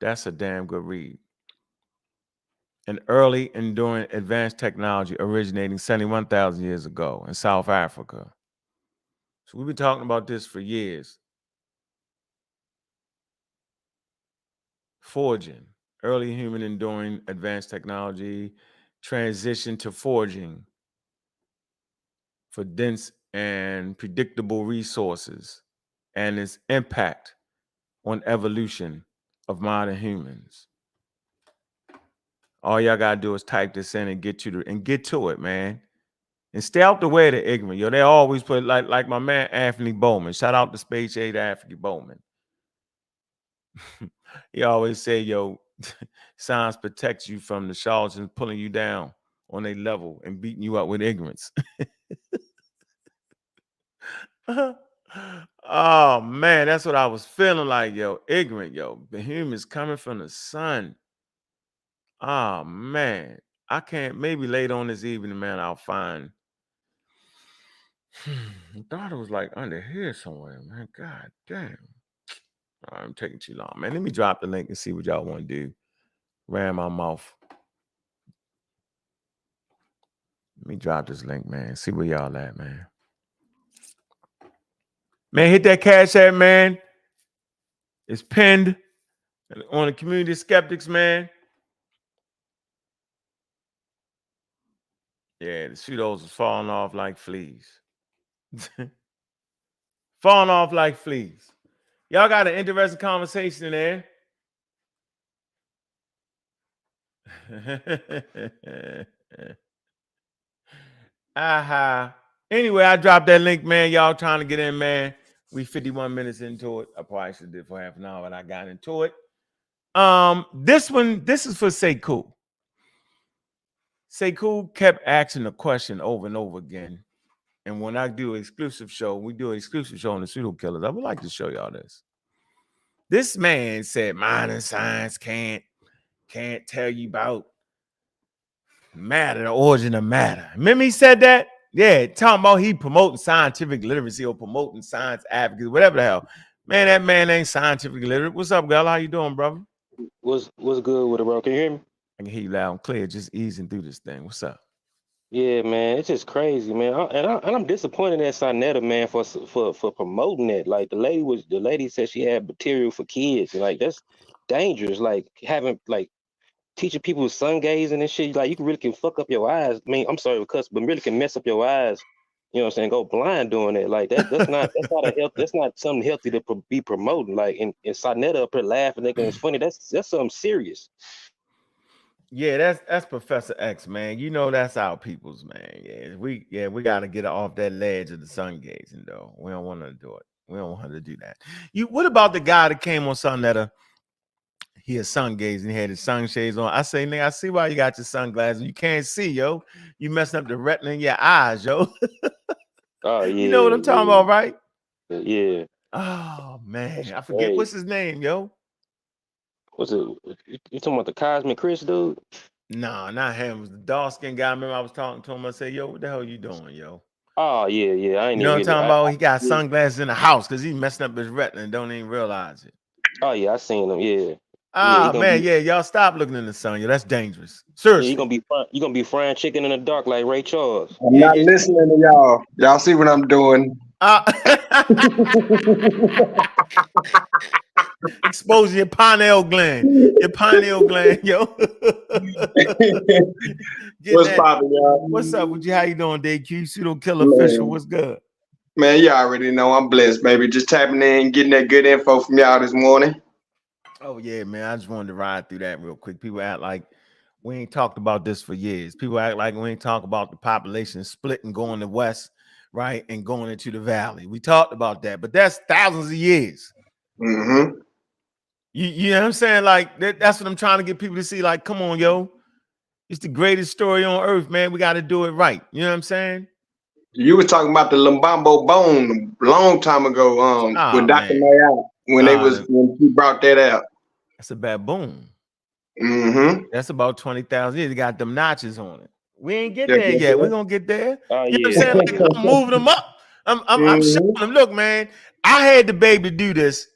That's a damn good read. An early enduring advanced technology originating 71,000 years ago in South Africa. So we've been talking about this for years. Forging, early human enduring advanced technology, transition to forging for dense and predictable resources and its impact on evolution of modern humans. All y'all gotta do is type this in and get to it, man. And stay out the way of the ignorant. Yo, they always put like my man Anthony Bowman. Shout out to Space Age Anthony Bowman. He always say, yo, science protects you from the charlatans pulling you down on a level and beating you up with ignorance. Oh man, that's what I was feeling like, yo. Ignorant, yo. The humans coming from the sun. Oh man, I can't. Maybe later on this evening, man, I'll find. I thought it was like under here somewhere, man. God damn. All right, I'm taking too long, man. Let me drop the link and see what y'all want to do. Ran my mouth. Let me drop this link, man. See where y'all at, man. Man, hit that Cash App, man. It's pinned on the Community of Skeptics, man. Yeah, the pseudos is falling off like fleas. Falling off like fleas. Y'all got an interesting conversation there. Aha. Anyway, I dropped that link, man. Y'all trying to get in, man. We 51 minutes into it. I probably should do it for half an hour, but I got into it. This is for Sekou. Sekou kept asking the question over and over again. And when I do an exclusive show, we do an exclusive show on the pseudo killers. I would like to show y'all this. This man said modern science can't tell you about matter, the origin of matter. Remember he said that? Yeah, talking about he promoting scientific literacy or promoting science advocacy, whatever the hell. Man, that man ain't scientific literate. What's up, girl? How you doing, brother? What's good with it, bro? Can you hear me? I can hear you loud and clear, just easing through this thing. What's up? Yeah, man, it's just crazy, man. I'm disappointed at Sinetta, man, for promoting that. Like the lady said she had material for kids, and like that's dangerous. Like having teaching people sun gazing and shit. Like you really can fuck up your eyes. I mean, I'm sorry because, but really can mess up your eyes. You know what I'm saying? Go blind doing that. Like that's not that's not something healthy to be promoting. Like and Sinetta up here laughing, thinking it's funny. That's something serious. Yeah, that's Professor X, man. You know that's our people's, man. Yeah, we gotta get off that ledge of the sun gazing, though. We don't want to do it. We don't want her to do that. What about the guy that came on Sunetta? He a sun gazing, he had his sunshades on. I say, nigga, I see why you got your sunglasses. You can't see, yo. You messing up the retina in your eyes, yo. Oh yeah, you know what I'm talking about, right? Yeah. Oh man, I forget what's his name, yo. What's it? You talking about the Cosmic Chris dude? Nah, not him. It was the dark skinned guy. I remember I was talking to him. I said, yo, what the hell you doing, yo? Oh yeah. I ain't You know what I'm talking about? He got sunglasses sunglasses in the house because he's messing up his retina and don't even realize it. Oh yeah, I seen him. Yeah. Man, yeah, y'all stop looking in the sun. Yeah, that's dangerous. Yeah, Seriously. you gonna be frying chicken in the dark like Ray Charles. I'm not listening to y'all. Y'all see what I'm doing? Exposing your pineal gland. Your pineal gland, yo. What's poppin', y'all? What's up with you? How you doing, DQ? Pseudo Killer Official. Man. What's good? Man, you already know I'm blessed, baby. Just tapping in, getting that good info from y'all this morning. Oh, yeah, man. I just wanted to ride through that real quick. People act like we ain't talked about this for years. People act like we ain't talked about the population splitting, going to west, right, and going into the valley. We talked about that, but that's thousands of years. Mm-hmm. You know what I'm saying? Like, that's what I'm trying to get people to see. Like, come on, yo. It's the greatest story on earth, man. We got to do it right. You know what I'm saying? You was talking about the Lumbambo bone a long time ago, with Dr. Man. Mayat when he brought that out. That's a baboon. Mm-hmm. That's about 20,000 years. It got them notches on it. We ain't get there yet. We're gonna get there. You know what I'm saying? Like, I'm moving them up. I'm showing them. Look, man, I had the baby do this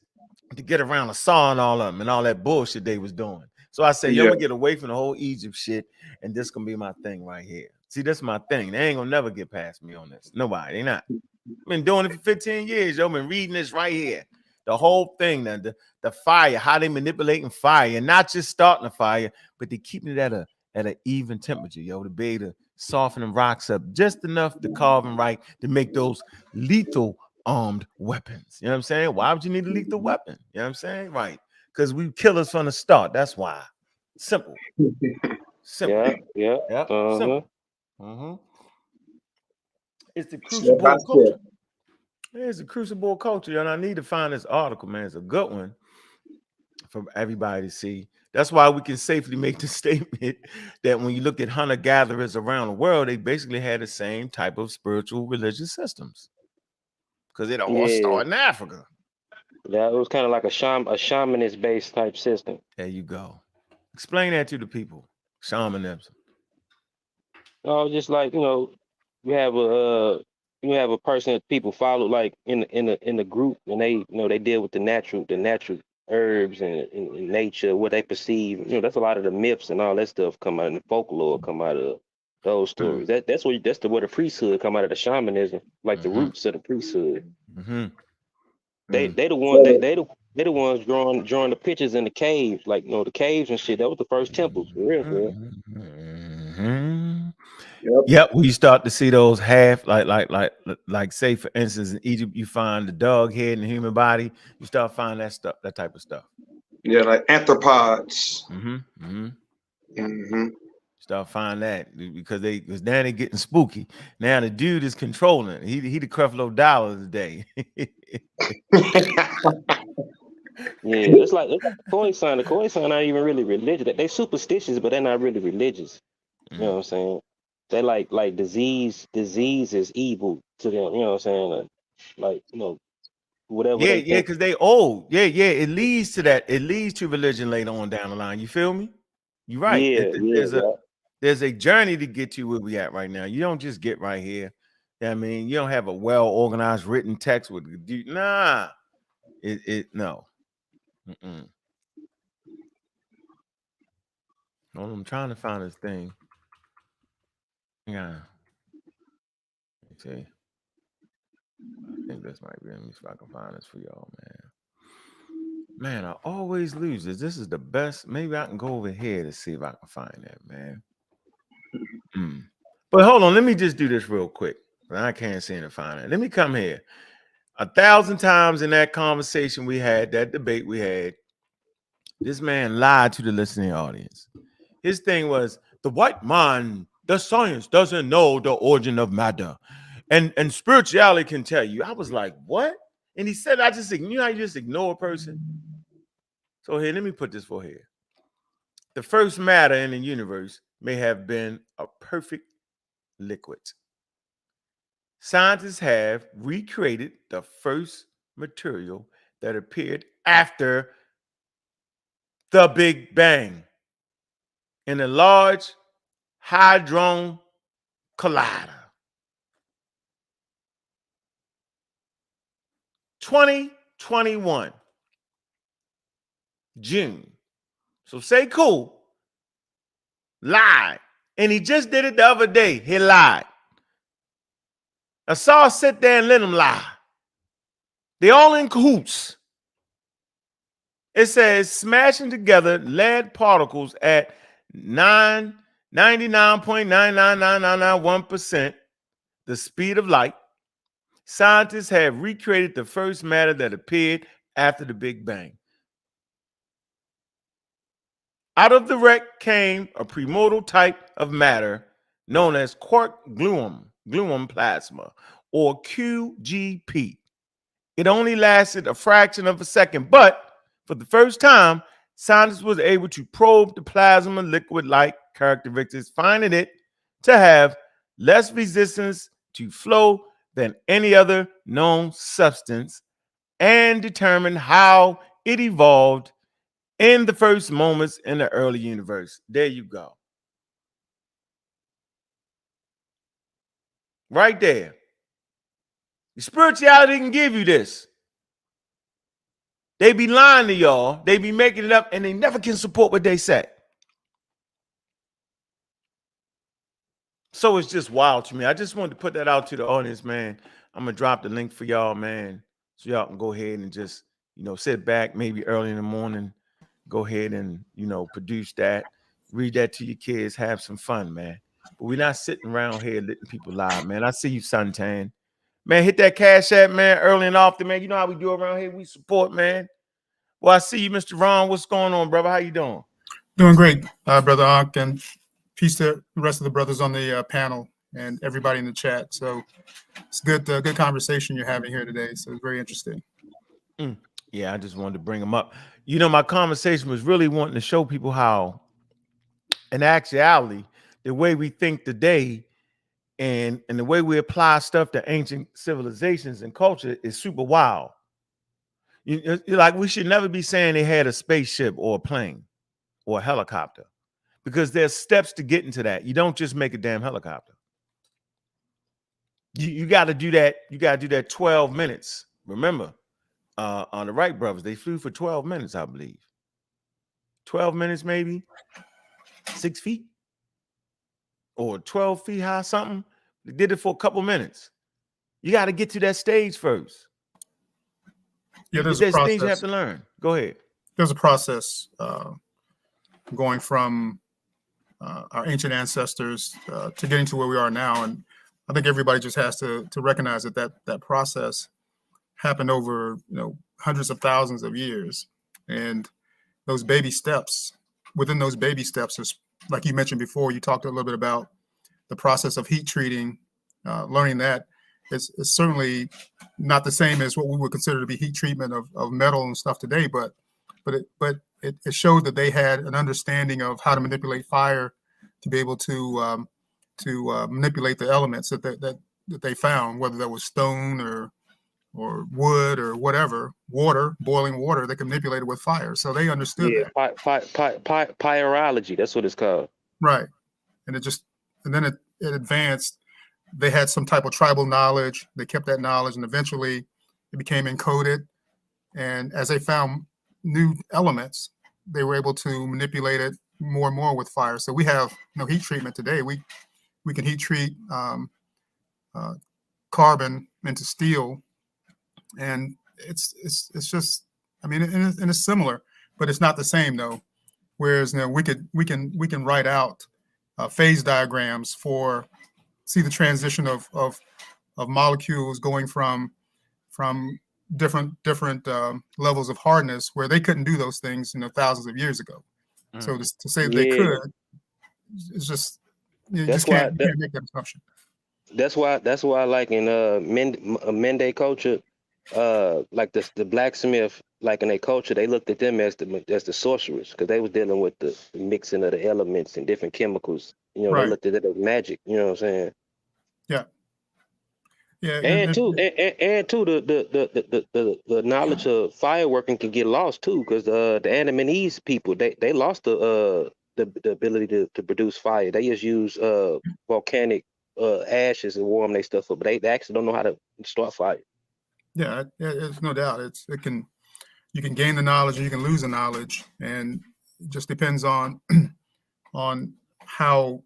to get around the saw and all of them and all that bullshit they was doing. So I said, yo, I'm gonna get away from the whole Egypt shit, and this gonna be my thing right here. See, this is my thing. They ain't gonna never get past me on this. Nobody, they not. I've been doing it for 15 years, yo. Been reading this right here. The whole thing, the fire, how they manipulating fire, and not just starting a fire, but they keeping it at an even temperature, yo, to be able to soften them rocks up just enough to carve them right to make those lethal armed weapons. You know what I'm saying? Why would you need a lethal weapon? You know what I'm saying? Right. Because we kill us from the start. That's why. Simple. Simple. Yeah. Simple. Mm-hmm. It's the crucible culture. It's a crucible culture, and I need to find this article, man. It's a good one for everybody to see. That's why we can safely make the statement that when you look at hunter-gatherers around the world, they basically had the same type of spiritual religious systems because it all started in Africa. Yeah, it was kind of like a shamanist-based type system. There you go. Explain that to the people. Shamanism. Oh, just like, you have a person that people follow, like in the group, and they deal with the natural herbs and nature, what they perceive. That's a lot of the myths and all that stuff come out, and the folklore come out of those stories. That's where the priesthood come out of, the shamanism, like the roots of the priesthood. They the ones drawing the pictures in the caves, like the caves and shit. That was the first temples, for real. Yep, we start to see those half like say for instance in Egypt you find the dog head in the human body. You start finding that type of stuff. Yeah, like arthropods. Start finding that because now they're getting spooky. Now the dude is controlling. He the Creflo Dollar today. Yeah, it's like the koi sign. The koi sign not even really religious. They superstitious, but they're not really religious. You know what I'm saying? They like disease is evil to them. You know what I'm saying? Whatever. Yeah, because they old. Yeah. It leads to that. It leads to religion later on down the line. You feel me? You're right. There's a journey to get to where we at right now. You don't just get right here. I mean, you don't have a well organized written text with no. I'm trying to find this thing. Yeah. Let me see. I think this might be. Let me see if I can find this for y'all, man. Man, I always lose this. This is the best. Maybe I can go over here to see if I can find that, man. But hold on, let me just do this real quick. I can't seem to find it. Let me come here. 1,000 times in that conversation we had, that debate we had, this man lied to the listening audience. His thing was the white man, the science doesn't know the origin of matter. And spirituality can tell you. I was like, what? And he said, how you just ignore a person? So here, let me put this for here. The first matter in the universe may have been a perfect liquid. Scientists have recreated the first material that appeared after the Big Bang in a large hadron collider. 2021, June. So Sekou lied. And he just did it the other day. He lied. Assad sit there and let him lie. They all in cahoots. It says smashing together lead particles at 99.9999991%, the speed of light. Scientists have recreated the first matter that appeared after the Big Bang. Out of the wreck came a primordial type of matter known as quark gluon plasma, or QGP. It only lasted a fraction of a second, but for the first time, scientists was able to probe the plasma liquid-like characteristics, finding it to have less resistance to flow than any other known substance, and determine how it evolved in the first moments in the early universe. There you go. Right there. Spirituality can give you this. They be lying to y'all. They be making it up, and they never can support what they say. So it's just wild to me. I just wanted to put that out to the audience, man. I'm going to drop the link for y'all, man, so y'all can go ahead and just, sit back maybe early in the morning, go ahead and, produce that, read that to your kids, have some fun, man. But we're not sitting around here letting people lie, man. I see you, Suntan. Man, hit that Cash App, man, early and often, man. You know how we do around here. We support, man. Well, I see you, Mr. Ron. What's going on, brother? How you doing? Doing great, Brother Ankh, and peace to the rest of the brothers on the panel and everybody in the chat. So it's good conversation you're having here today. So it's very interesting. Yeah, I just wanted to bring them up. My conversation was really wanting to show people how, in actuality, the way we think today and the way we apply stuff to ancient civilizations and culture is super wild. Like, we should never be saying they had a spaceship or a plane or a helicopter, because there's steps to get into that. You don't just make a damn helicopter. You got to do that. You got to do that 12 minutes. Remember, on the Wright brothers, they flew for 12 minutes, I believe. 12 minutes, maybe 6 feet or 12 feet high, something. They did it for a couple minutes. You got to get to that stage first. Yeah, there's a process. Things you have to learn. Go ahead. There's a process going from our ancient ancestors to getting to where we are now, and I think everybody just has to recognize that process happened over hundreds of thousands of years, and those baby steps. Within those baby steps, is like you mentioned before. You talked a little bit about the process of heat treating. Learning that is certainly not the same as what we would consider to be heat treatment of metal and stuff today, but it showed that they had an understanding of how to manipulate fire to be able to manipulate the elements that they found, whether that was stone or wood or whatever, boiling water. They could manipulate it with fire, so they understood that. Pyrology, that's what it's called. Right, and then it advanced. They had some type of tribal knowledge. They kept that knowledge, and eventually it became encoded. And as they found new elements, they were able to manipulate it more and more with fire. So we have heat treatment today. We can heat treat carbon into steel, and it's just, I mean, and it's similar, but it's not the same though. Whereas we can write out phase diagrams for see the transition of molecules going from different levels of hardness, where they couldn't do those things thousands of years ago. So to say they could, it's just you just can't make that assumption. That's why like in Mende culture, like the blacksmith, like in their culture, they looked at them as the sorcerers, because they was dealing with the mixing of the elements and different chemicals. Right. They looked at it as magic. You know what I'm saying? Yeah. Yeah. And the knowledge of fireworking can get lost too, because the Andamanese people, they lost the ability to produce fire. They just use volcanic ashes and warm their stuff up, but they actually don't know how to start fire. Yeah, it's no doubt. You can gain the knowledge or you can lose the knowledge, and it just depends on on how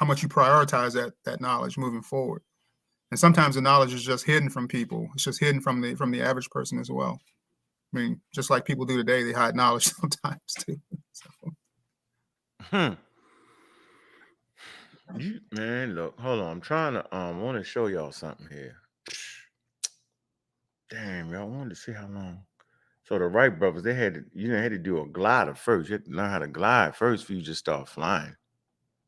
much you prioritize that knowledge moving forward. And sometimes the knowledge is just hidden from people. It's just hidden from the average person as well. I mean, just like people do today, they hide knowledge sometimes too. So. Man, look, hold on. I'm trying to want to show y'all something here. Damn, y'all wanted to see how long. So the Wright brothers, they had to, had to do a glider first. You had to learn how to glide first before you just start flying.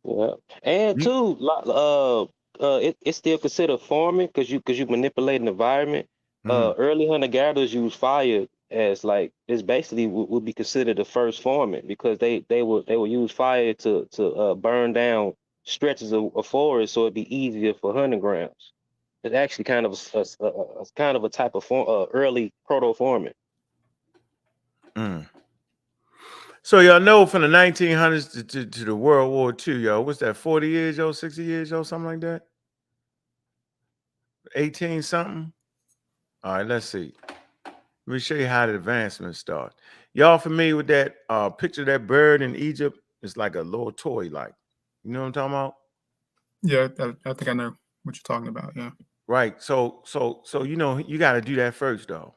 Yeah, and too, it's still considered farming because you manipulate an environment. Early hunter gatherers use fire as like it's basically would be considered the first farming because they will use fire to burn down stretches of forest so it'd be easier for hunting grounds. It's actually kind of a type of early proto farming. So y'all know from the 1900s to the World War II, yo, what's that, 40 years, yo, 60 years, yo, something like that? 18 something? All right, let's see. Let me show you how the advancements start. Y'all familiar with that picture of that bird in Egypt? It's like a little toy, like. You know what I'm talking about? Yeah, I think I know what you're talking about, yeah. Right. So you got to do that first, though.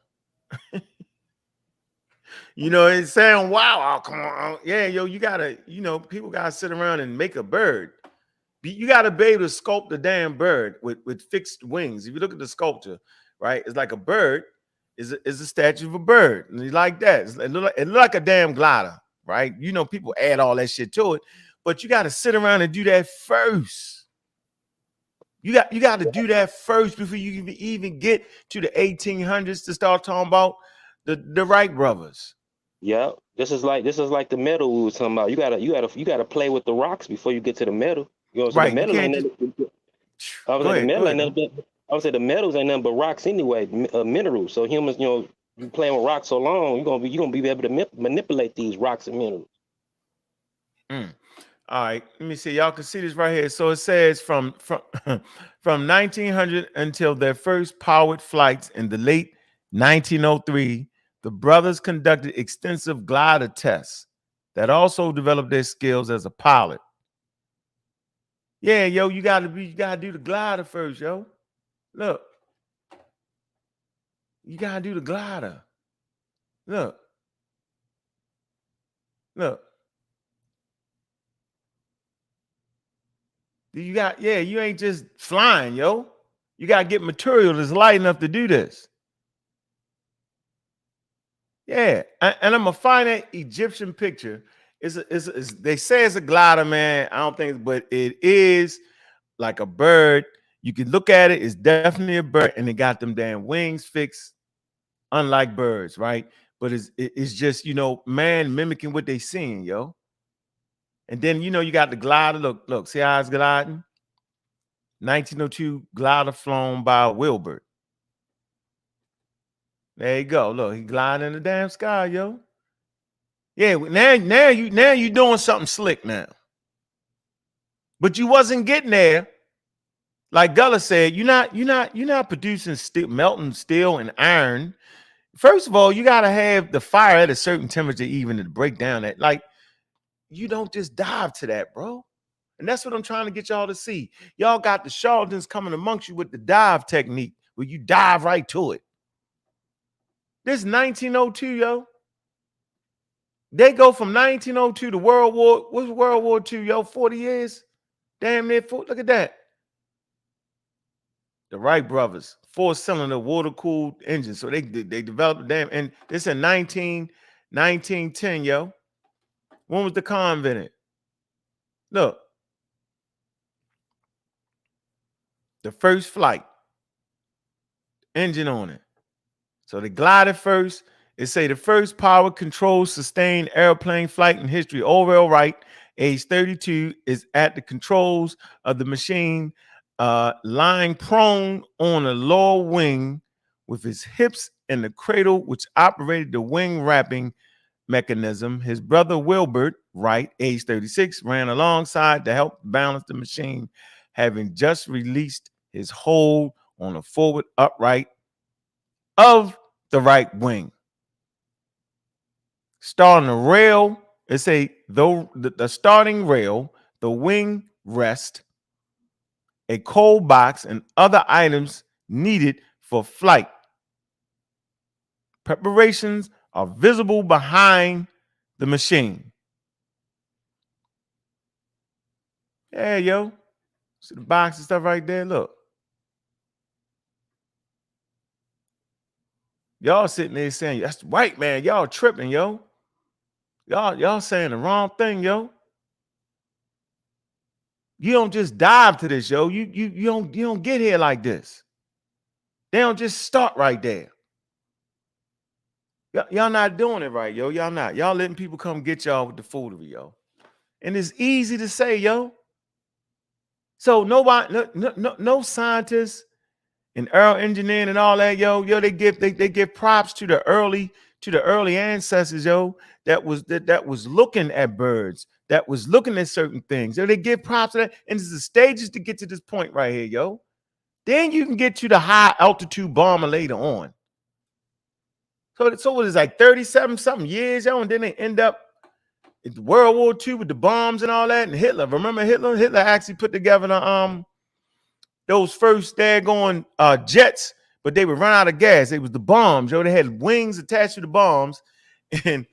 It's saying, wow, oh, come on. Yeah, yo, you got to, people got to sit around and make a bird. You got to be able to sculpt the damn bird with fixed wings. If you look at the sculpture, right, it's like a bird is a statue of a bird. And you like that. It look like a damn glider, right? People add all that shit to it, but you got to sit around and do that first. You got to do that first before you can even get to the 1800s to start talking about the Wright brothers. Yeah, this is like the metal we were talking about. You gotta play with the rocks before you get to the metal. So Right. the metal ain't I would say the metals ain't nothing but rocks anyway, minerals. So humans, you playing with rocks so long, you're gonna be able to manipulate these rocks and minerals. All right, let me see. Y'all can see this right here. So it says from 1900 until their first powered flights in the late 1903, the brothers conducted extensive glider tests that also developed their skills as a pilot. Yeah, yo, you gotta do the glider first, yo. Look, you gotta do the glider. Look. You ain't just flying, yo. You got to get material that's light enough to do this. Yeah, and I'm going to find that Egyptian picture. They say it's a glider, man. I don't think, but it is like a bird. You can look at it. It's definitely a bird, and it got them damn wings fixed, unlike birds, right? But it's just, man mimicking what they seeing, yo. And then, you got the glider. Look, see how it's gliding? 1902 glider flown by Wilbert. There you go. Look, he gliding in the damn sky, yo. Yeah, now you doing something slick now. But you wasn't getting there. Like Gullah said, you're not producing melting steel and iron. First of all, you gotta have the fire at a certain temperature even to break down that. Like, you don't just dive to that, bro. And that's what I'm trying to get y'all to see. Y'all got the charlatans coming amongst you with the dive technique where you dive right to it. This 1902, yo. They go from 1902 to World War II, yo? 40 years? Damn near. Look at that. The Wright brothers, 4-cylinder water-cooled engine. So they developed damn, and this in 1910, yo. When was the car invented? Look. The first flight. Engine on it. So they glided first. It say the first power control sustained airplane flight in history. Orville Wright, age 32, is at the controls of the machine, lying prone on a lower wing with his hips in the cradle, which operated the wing wrapping mechanism. His brother Wilbert Wright, age 36, ran alongside to help balance the machine, having just released his hold on a forward upright of the right wing. Starting to rail It say though the starting rail, the wing rest, a cold box, and other items needed for flight. Preparations are visible behind the machine. Yeah, yo. See the box and stuff right there? Look. Y'all sitting there saying, that's right, man. Y'all tripping, yo. Y'all saying the wrong thing, yo. You don't just dive to this, yo. You don't get here like this. They don't just start right there. Y'all not doing it right, yo. Y'all not. Y'all letting people come get y'all with the foolery, yo. And it's easy to say, yo. So nobody, no scientists and aero engineering and all that, yo. They give props to the early ancestors, yo. That was looking at birds, that was looking at certain things. So they give props to that, and it's the stages to get to this point right here, yo. Then you can get to the high altitude bomber later on. So it is like 37 something years, yo, and then they end up in World War II with the bombs and all that. And Hitler, remember Hitler? Hitler actually put together those first daggone jets, but they would run out of gas. It was the bombs, yo. They had wings attached to the bombs, and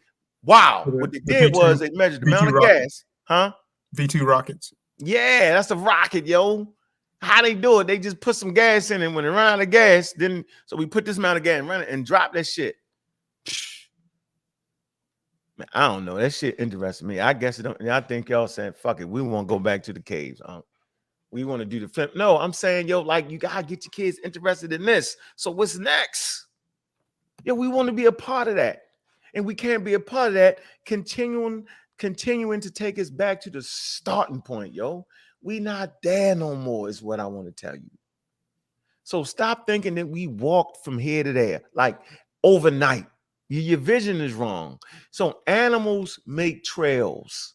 wow, what they did was they measured the amount of gas, huh? V2 rockets. Yeah, that's a rocket, yo. How they do it? They just put some gas in it. When they run out of gas, then so we put this amount of gas and run it and drop that shit. Man, I don't know. That shit interests me. I guess it don't. I think y'all saying fuck it. We want to go back to the caves. We want to do the flip. No, I'm saying, yo, like you gotta get your kids interested in this. So what's next? Yeah, we want to be a part of that, and we can't be a part of that. Continuing to take us back to the starting point, yo. We not there no more, is what I want to tell you. So stop thinking that we walked from here to there like overnight. Your vision is wrong. So animals make trails.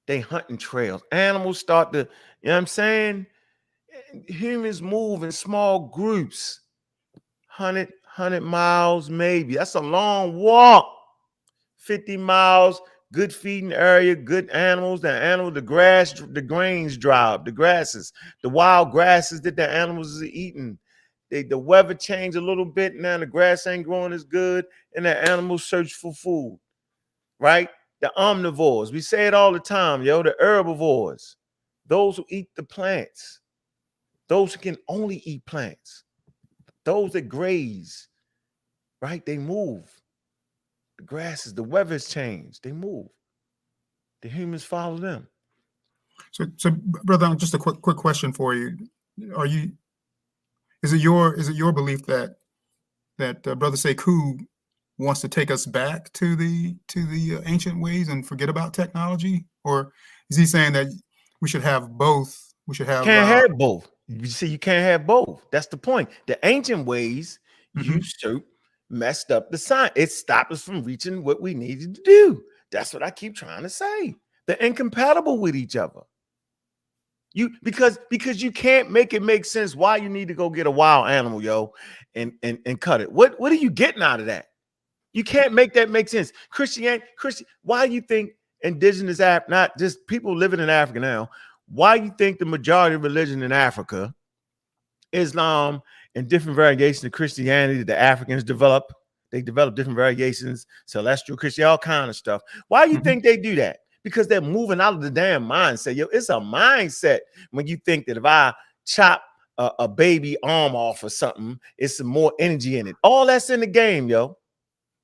They hunting trails. Animals start to, you know what I'm saying? Humans move in small groups. 100 miles maybe. That's a long walk. 50 miles, good feeding area, good animals. The grass, the grains drop, the grasses, the wild grasses that the animals are eating. The weather changed a little bit. Now the grass ain't growing as good, and the animals search for food, right? The omnivores, we say it all the time, yo. The herbivores, those who eat the plants, those who can only eat plants, those that graze, right? They move. The grasses, the weather's changed. They move. The humans follow them. So brother, just a quick question for you. Is it your belief that Brother Sekou wants to take us back to the ancient ways and forget about technology, or is he saying that we should have both? We should have have both. You see, you can't have both. That's the point. The ancient ways usurped, messed up the science. It stopped us from reaching what we needed to do. That's what I keep trying to say. They're incompatible with each other. Because you can't make it make sense why you need to go get a wild animal, yo, and cut it. What are you getting out of that? You can't make that make sense. Why do you think indigenous not just people living in Africa now, why do you think the majority of religion in Africa, Islam, and different variations of Christianity that the Africans develop? They develop different variations, celestial Christianity, all kind of stuff. Why do you think they do that? Because they're moving out of the damn mindset. Yo, it's a mindset when you think that if I chop a baby arm off or something, it's some more energy in it. All that's in the game, yo.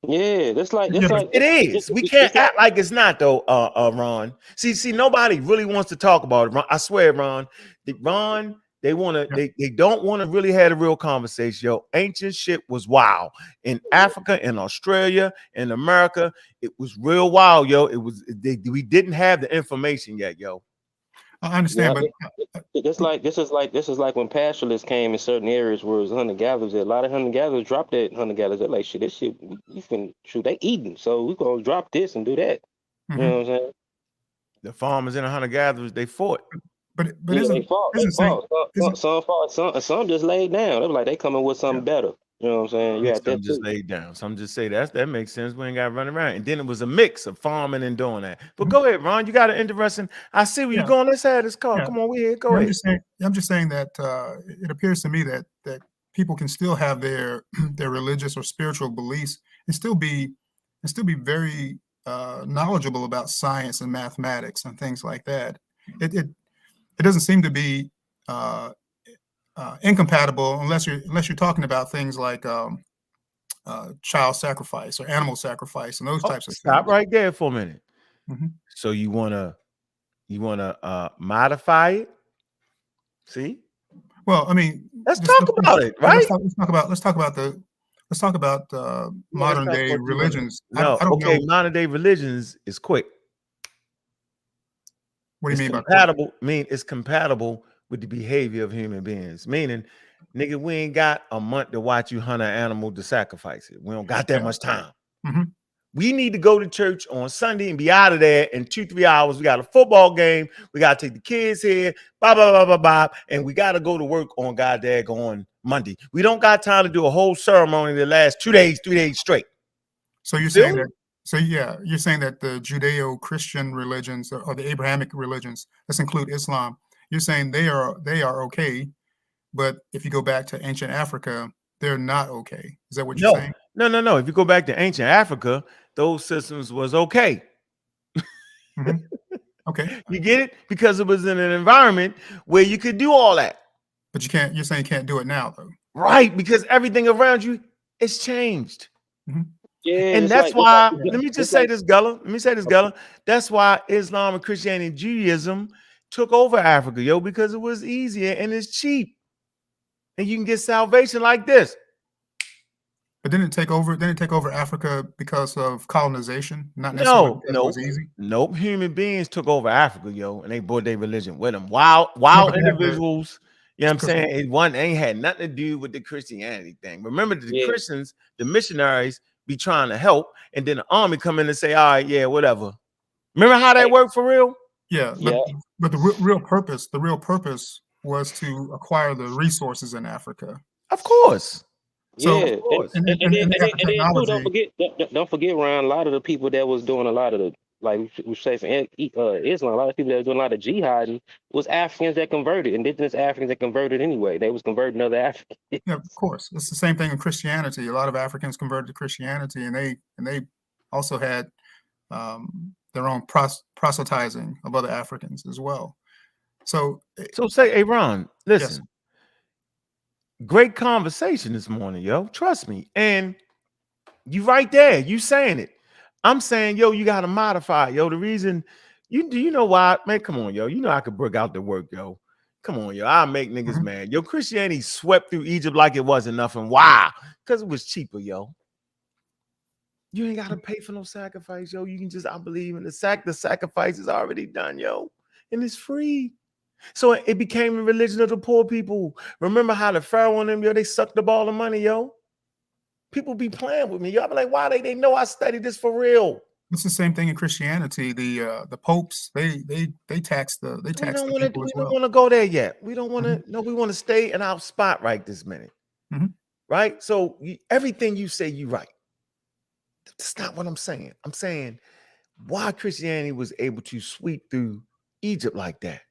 Yeah, It is. We can't act like it's not, though, Ron. See, nobody really wants to talk about it, Ron. I swear, Ron. They don't want to really have a real conversation, yo. Ancient shit was wild. In Africa, in Australia, in America, it was real wild, yo. We didn't have the information yet, yo. I understand, but this is like when pastoralists came in certain areas where it was hunter-gatherers. A lot of hunter-gatherers dropped that hunter-gatherers. They're like, shit, this shit, we can shoot, they eating, so we're gonna drop this and do that. You know what I'm saying? The farmers and the hunter-gatherers, they fought. But they fought. Some just laid down. They were like, they coming with something better. You know what I'm saying? You had Some that just too. laid down. Some just say that makes sense. We ain't got to run around. And then it was a mix of farming and doing that. But Mhm. go ahead, Ron. You got an interesting. I see where Yeah. you're going. Let's have this call. Yeah. Come on, we here. Go Yeah, ahead. I'm just saying that it appears to me that people can still have their their religious or spiritual beliefs and still be very knowledgeable about science and mathematics and things like that. It doesn't seem to be incompatible unless you're talking about things like child sacrifice or animal sacrifice and those Oh, types of stop things. right there for a minute. Mhm. So you wanna modify it? See? Well, I mean, Let's talk about it, yeah, right? let's talk about Yeah, let's modern talk day about you wanna. religions. I No, don't okay. know. Modern day religions is quick. What do you It's mean by quick? compatible. It's compatible with the behavior of human beings. Meaning, nigga, we ain't got a month to watch you hunt an animal to sacrifice it. We don't got that Yeah. much time. Hmm. We need to go to church on Sunday and be out of there in 2-3 hours. We got a football game. We got to take the kids here, and we got to go to work on on Monday. We don't got time to do a whole ceremony that lasts 2 days, 3 days straight. So you're Feel saying me? that. So yeah, you're saying that the Judeo-Christian religions or the Abrahamic religions, let's include Islam. You're saying they are okay, but if you go back to ancient Africa, they're not okay. Is that what you're saying? No. If you go back to ancient Africa, those systems was okay. Hmm. Okay, You get it? Because it was in an environment where you could do all that. but you can't. You're saying you can't do it now, though. Right, because everything around you is changed. Hmm. Yeah, And it's that's like why, Yeah. let me just it's say like this, Gullah. Let me say this, Gullah. That's why Islam and Christianity and Judaism took over Africa, yo, because it was easier and it's cheap. And you can get salvation like this. But didn't it take over? Didn't it take over Africa because of colonization, not necessarily No, because it was easy? nope. Human beings took over Africa, yo, and they brought their religion with them. Yeah, Wild but they have the individuals, you know what I'm because saying? It ain't had nothing to do with the Christianity thing. Remember, the yeah, Christians, the missionaries be trying to help, and then the army come in and say, all right, yeah, whatever. Remember how that hey, worked for real? yeah, yeah, but the real purpose was to acquire the resources in Africa. Of course. So Of yeah, course. and then and they and then, have the and then too, technology. don't forget, Ryan, a lot of the people that was doing a lot of the, like we say for Islam, a lot of people that was doing a lot of jihading was Africans that converted, indigenous Africans that converted anyway. They was converting other Africans. Yeah, of course, it's the same thing in Christianity. A lot of Africans converted to Christianity, and they also had their own proselytizing of other Africans as well. So So say, hey, Ron, yes, listen, great conversation this morning, yo. Trust me. And you right there, you saying it. I'm saying, yo, you got to modify, yo. The reason you know why, man? Come on, yo. You know I could break out the work, yo. Come on, yo. I'll make niggas Mhm. mad. Yo, Christianity swept through Egypt like it wasn't nothing. Why? Because it was cheaper, yo. You ain't got to pay for no sacrifice, yo. You can just, I believe in the sacrifice is already done, yo. And it's free. So it became the religion of the poor people. Remember how the Pharaoh and them, yo, they sucked up all the money, yo. People be playing with me. Y'all be like, why they know I studied this for real? it's the same thing in Christianity. The popes they tax the We don't want to. people We as don't well. want to go there yet. We don't want to. Mhm. No, we want to stay in our spot right this minute. Mhm. Right. So everything you say, you right. That's not what I'm saying. I'm saying why Christianity was able to sweep through Egypt like that.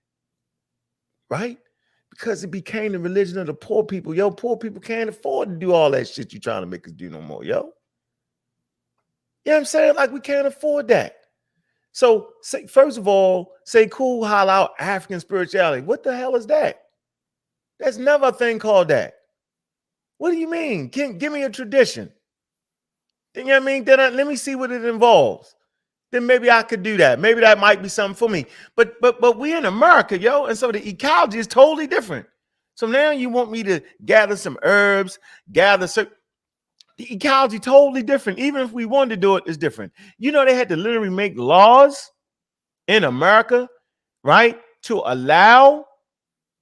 Right. Because it became the religion of the poor people. Yo, poor people can't afford to do all that shit you trying to make us do no more. Yo. You know what I'm saying? Like we can't afford that. So say, first of all, say cool, holla out African spirituality. What the hell is that? There's never a thing called that. What do you mean? Give me a tradition. You know what I mean? Then let me see what it involves. Then maybe I could do that. Maybe that might be something for me. But we in America, yo, and so the ecology is totally different. So now you want me to gather some herbs, the ecology totally different. Even if we wanted to do it, it's different. You know, they had to literally make laws in America, right, to allow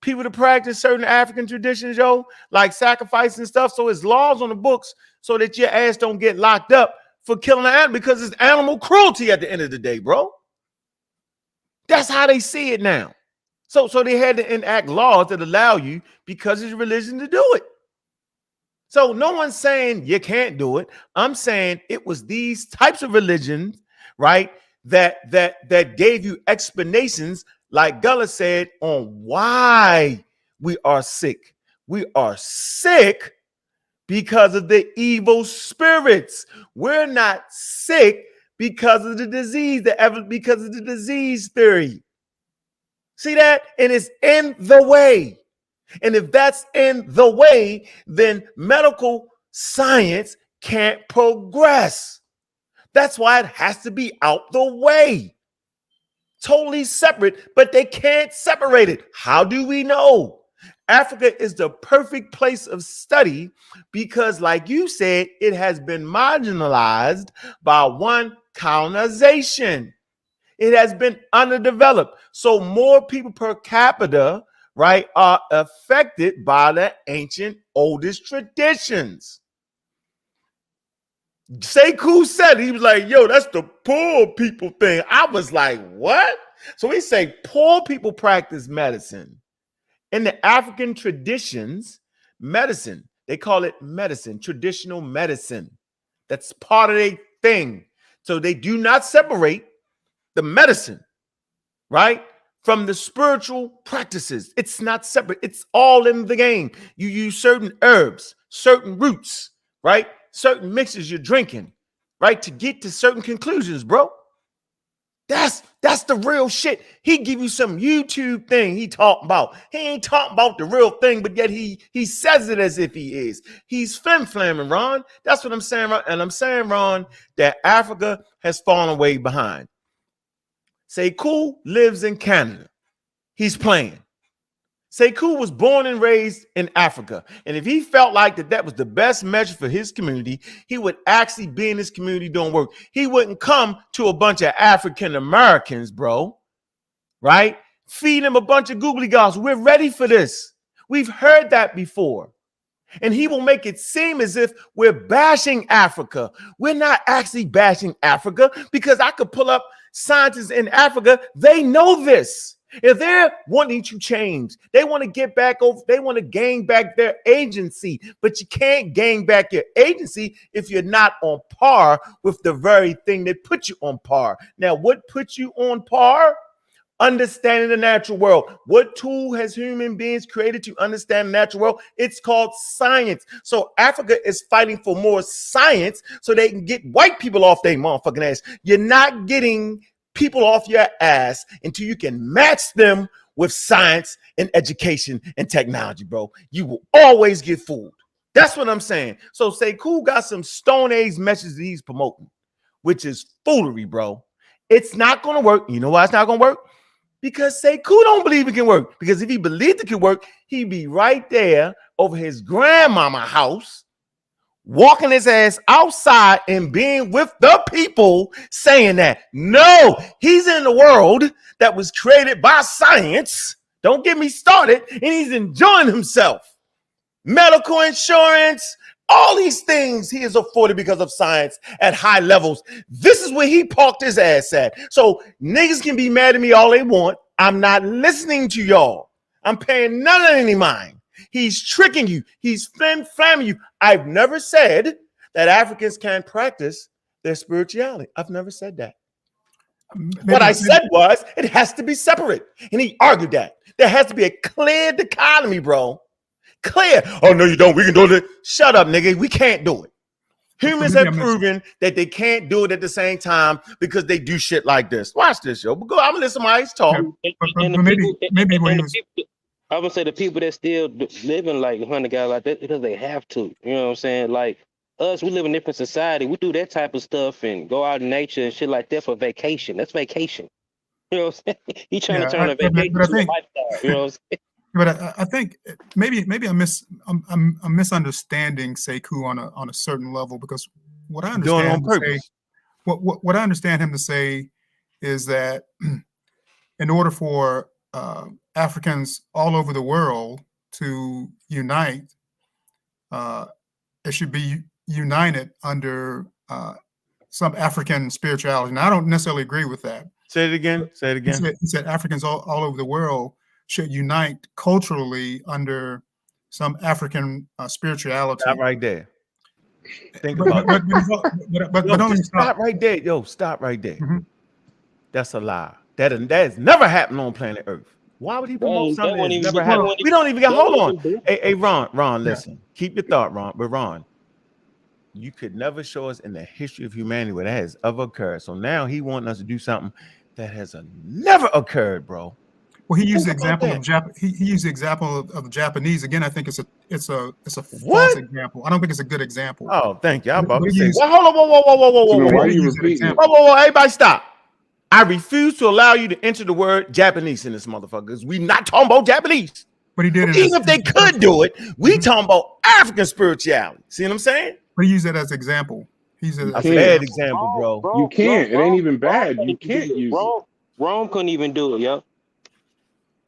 people to practice certain African traditions, yo, like sacrifice and stuff. So it's laws on the books so that your ass don't get locked up for killing an animal because it's animal cruelty at the end of the day, bro. That's how they see it now. So they had to enact laws that allow you, because it's religion, to do it. So no one's saying you can't do it. I'm saying it was these types of religions, right, that gave you explanations, like Gullah said, on why we are sick. We are sick because of the evil spirits. We're not sick because of the disease, because of the disease theory. See that? And it's in the way. And if that's in the way, then medical science can't progress. That's why it has to be out the way. Totally separate, but they can't separate it. How do we know? Africa is the perfect place of study because, like you said, it has been marginalized by one, colonization. It has been underdeveloped. So more people per capita, right, are affected by the ancient oldest traditions. Sekou said, he was like, yo, that's the poor people thing. I was like, what? So we say poor people practice medicine. In the African traditions, medicine, they call it medicine, traditional medicine. That's part of their thing. So they do not separate the medicine, right, from the spiritual practices. It's not separate. It's all in the game. You use certain herbs, certain roots, right, certain mixes you're drinking, right, to get to certain conclusions, bro. That's the real shit. He give you some YouTube thing he talking about. He ain't talking about the real thing, but yet he says it as if he is. He's flim-flamming, Ron. That's what I'm saying, Ron. And I'm saying, Ron, that Africa has fallen way behind. Sekou lives in Canada. He's playing. Sekou was born and raised in Africa. And if he felt like that was the best measure for his community, he would actually be in his community doing work. He wouldn't come to a bunch of African Americans, bro, right? Feed him a bunch of googly gobbs. We're ready for this. We've heard that before. And he will make it seem as if we're bashing Africa. We're not actually bashing Africa, because I could pull up scientists in Africa. They know this. If they're wanting to change, they want to get back over, they want to gain back their agency, but you can't gain back your agency if you're not on par with the very thing that put you on par. Now, what puts you on par? Understanding the natural world. What tool has human beings created to understand the natural world? It's called science. So Africa is fighting for more science so they can get white people off their motherfucking ass. You're not getting people off your ass until you can match them with science and education and technology, bro. You will always get fooled. That's what I'm saying. So Sekou got some Stone Age messages that he's promoting, which is foolery, bro. It's not going to work. You know why it's not going to work? Because Sekou don't believe it can work. Because if he believed it could work, he'd be right there over his grandmama's house, walking his ass outside and being with the people saying that. No, he's in the world that was created by science. Don't get me started. And he's enjoying himself. Medical insurance, all these things he is afforded because of science at high levels. This is where he parked his ass at. So niggas can be mad at me all they want. I'm not listening to y'all. I'm paying none of any mind. He's tricking you. He's flamming you. I've never said that Africans can't practice their spirituality. I've never said that. What I said was it has to be separate. And he argued that. There has to be a clear dichotomy, bro. Clear. Oh, no, you don't. We can do it. Shut up, nigga. We can't do it. Humans have proven that they can't do it at the same time because they do shit like this. Watch this, yo. I'm going to listen to my eyes talk. Maybe when he was... I would say the people that still living like 100 guys like that because they have to. You know what I'm saying? Like us, we live in a different society. We do that type of stuff and go out in nature and shit like that for vacation. That's vacation. You know what I'm saying? You trying to turn a vacation to a lifestyle. You know what I'm saying? But I think maybe I'm misunderstanding Sekou on a certain level, because what I understand him to say, what I understand him to say is that in order for Africans all over the world to unite, it should be united under some African spirituality. And I don't necessarily agree with that. Say it again. Say it again. He said Africans all over the world should unite culturally under some African spirituality. Stop right there. Think But about but only stop right there. Yo, stop right there. Mhm. That's a lie. That has never happened on planet Earth. Why would he promote That something won't that's even never be- happened? that We don't even get. that Hold won't on. even be- Hey, Ron, listen. Keep your thought, Ron. But Ron, you could never show us in the history of humanity where that has ever occurred. So now he wants us to do something that has never occurred, bro. Well, he used the Think about example of he used the example of the Japanese. Again, I think it's a false What? example. I don't think it's a good example. Oh, thank you. I'm about But to he say, used- well, hold on, whoa, So whoa, why whoa, you use that repeating it? example. whoa, everybody stop. I refuse to allow you to enter the word Japanese in this motherfucker because we not talking about Japanese. But he did it. Even if they could do it, we Mhm. talking about African spirituality. See what I'm saying? But he used that as example. He's You A can't. bad example, bro. You can't. It ain't even bad. You can't use it. Rome couldn't even do it, yo.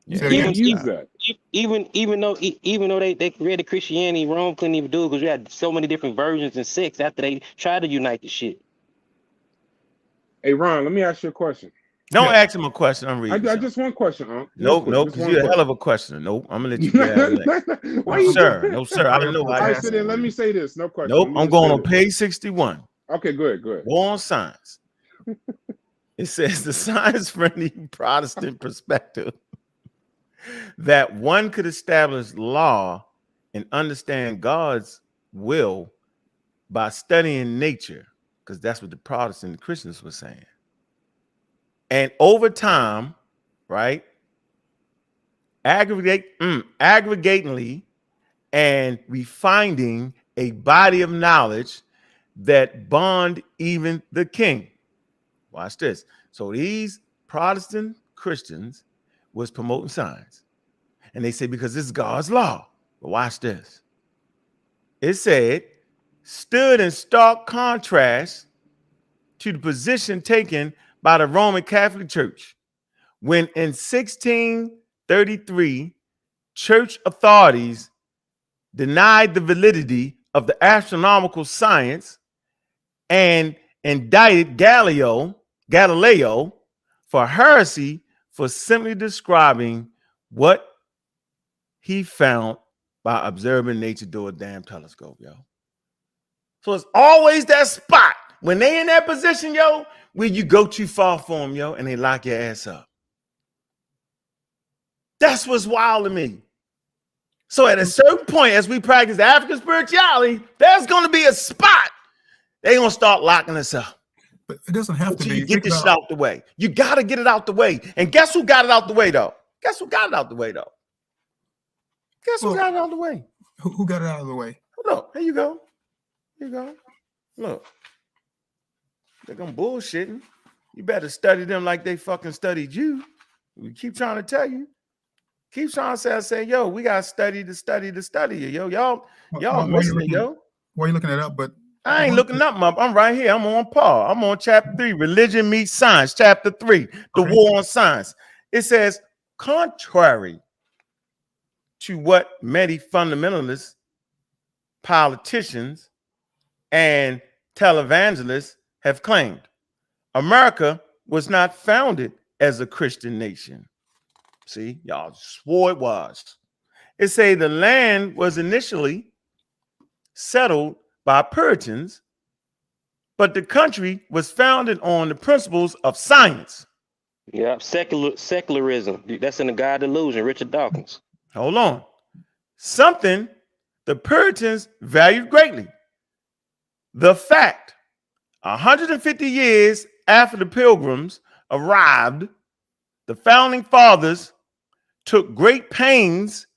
Say it You again. can't use that. Even though they created Christianity, Rome couldn't even do it because we had so many different versions and sects after they tried to unite the shit. Hey, Ron, let me ask you a question. Don't Yeah. ask him a question. I'm reading. I just one question, Unc. Nope, Just because one you're a hell question. of a questioner. Nope, I'm gonna let you get out of that. Why No, you sir. doing- No, sir. I know. All right, so then let me say this. No question. Nope, Let me I'm just going say on this. page 61. Okay, good. War on Science. It says the science-friendly Protestant perspective that one could establish law and understand God's will by studying nature, because that's what the Protestant Christians were saying. And over time, right, aggregatingly and refining a body of knowledge that bond even the king. Watch this. So these Protestant Christians was promoting science. And they say, because this is God's law. But watch this. It said, stood in stark contrast to the position taken by the Roman Catholic Church when in 1633, church authorities denied the validity of the astronomical science and indicted Galileo for heresy for simply describing what he found by observing nature through a damn telescope, yo. So it's always that spot when they in that position, yo, where you go too far for them, yo, and they lock your ass up. That's what's wild to me. So at a certain point, as we practice African spirituality, there's going to be a spot they're going to start locking us up. But it doesn't have to Until be. you get this shit out the way. You got to get it out the way. And guess who got it out the way, though? Guess who got it out the way, though? Guess who got it out the way? Who got it out of the way? Look, here you go. Here you go. Look. They're going bullshitting. You better study them like they fucking studied you. We keep trying to tell you. Keep trying to say, yo, we got to study to study to study. Yo, y'all missing it, yo. Why are you looking it up? But I ain't looking up, I'm right here. I'm on Paul. I'm on chapter 3, Religion Meets Science, chapter 3, the War on Science. It says, contrary to what many fundamentalists, politicians, and televangelists have claimed, America was not founded as a Christian nation. See, y'all swore it was. It say the land was initially settled by Puritans, but the country was founded on the principles of science. Yeah, secularism. That's in The God Delusion, Richard Dawkins. Hold on. Something the Puritans valued greatly. The fact, 150 years after the Pilgrims arrived, the founding fathers took great pains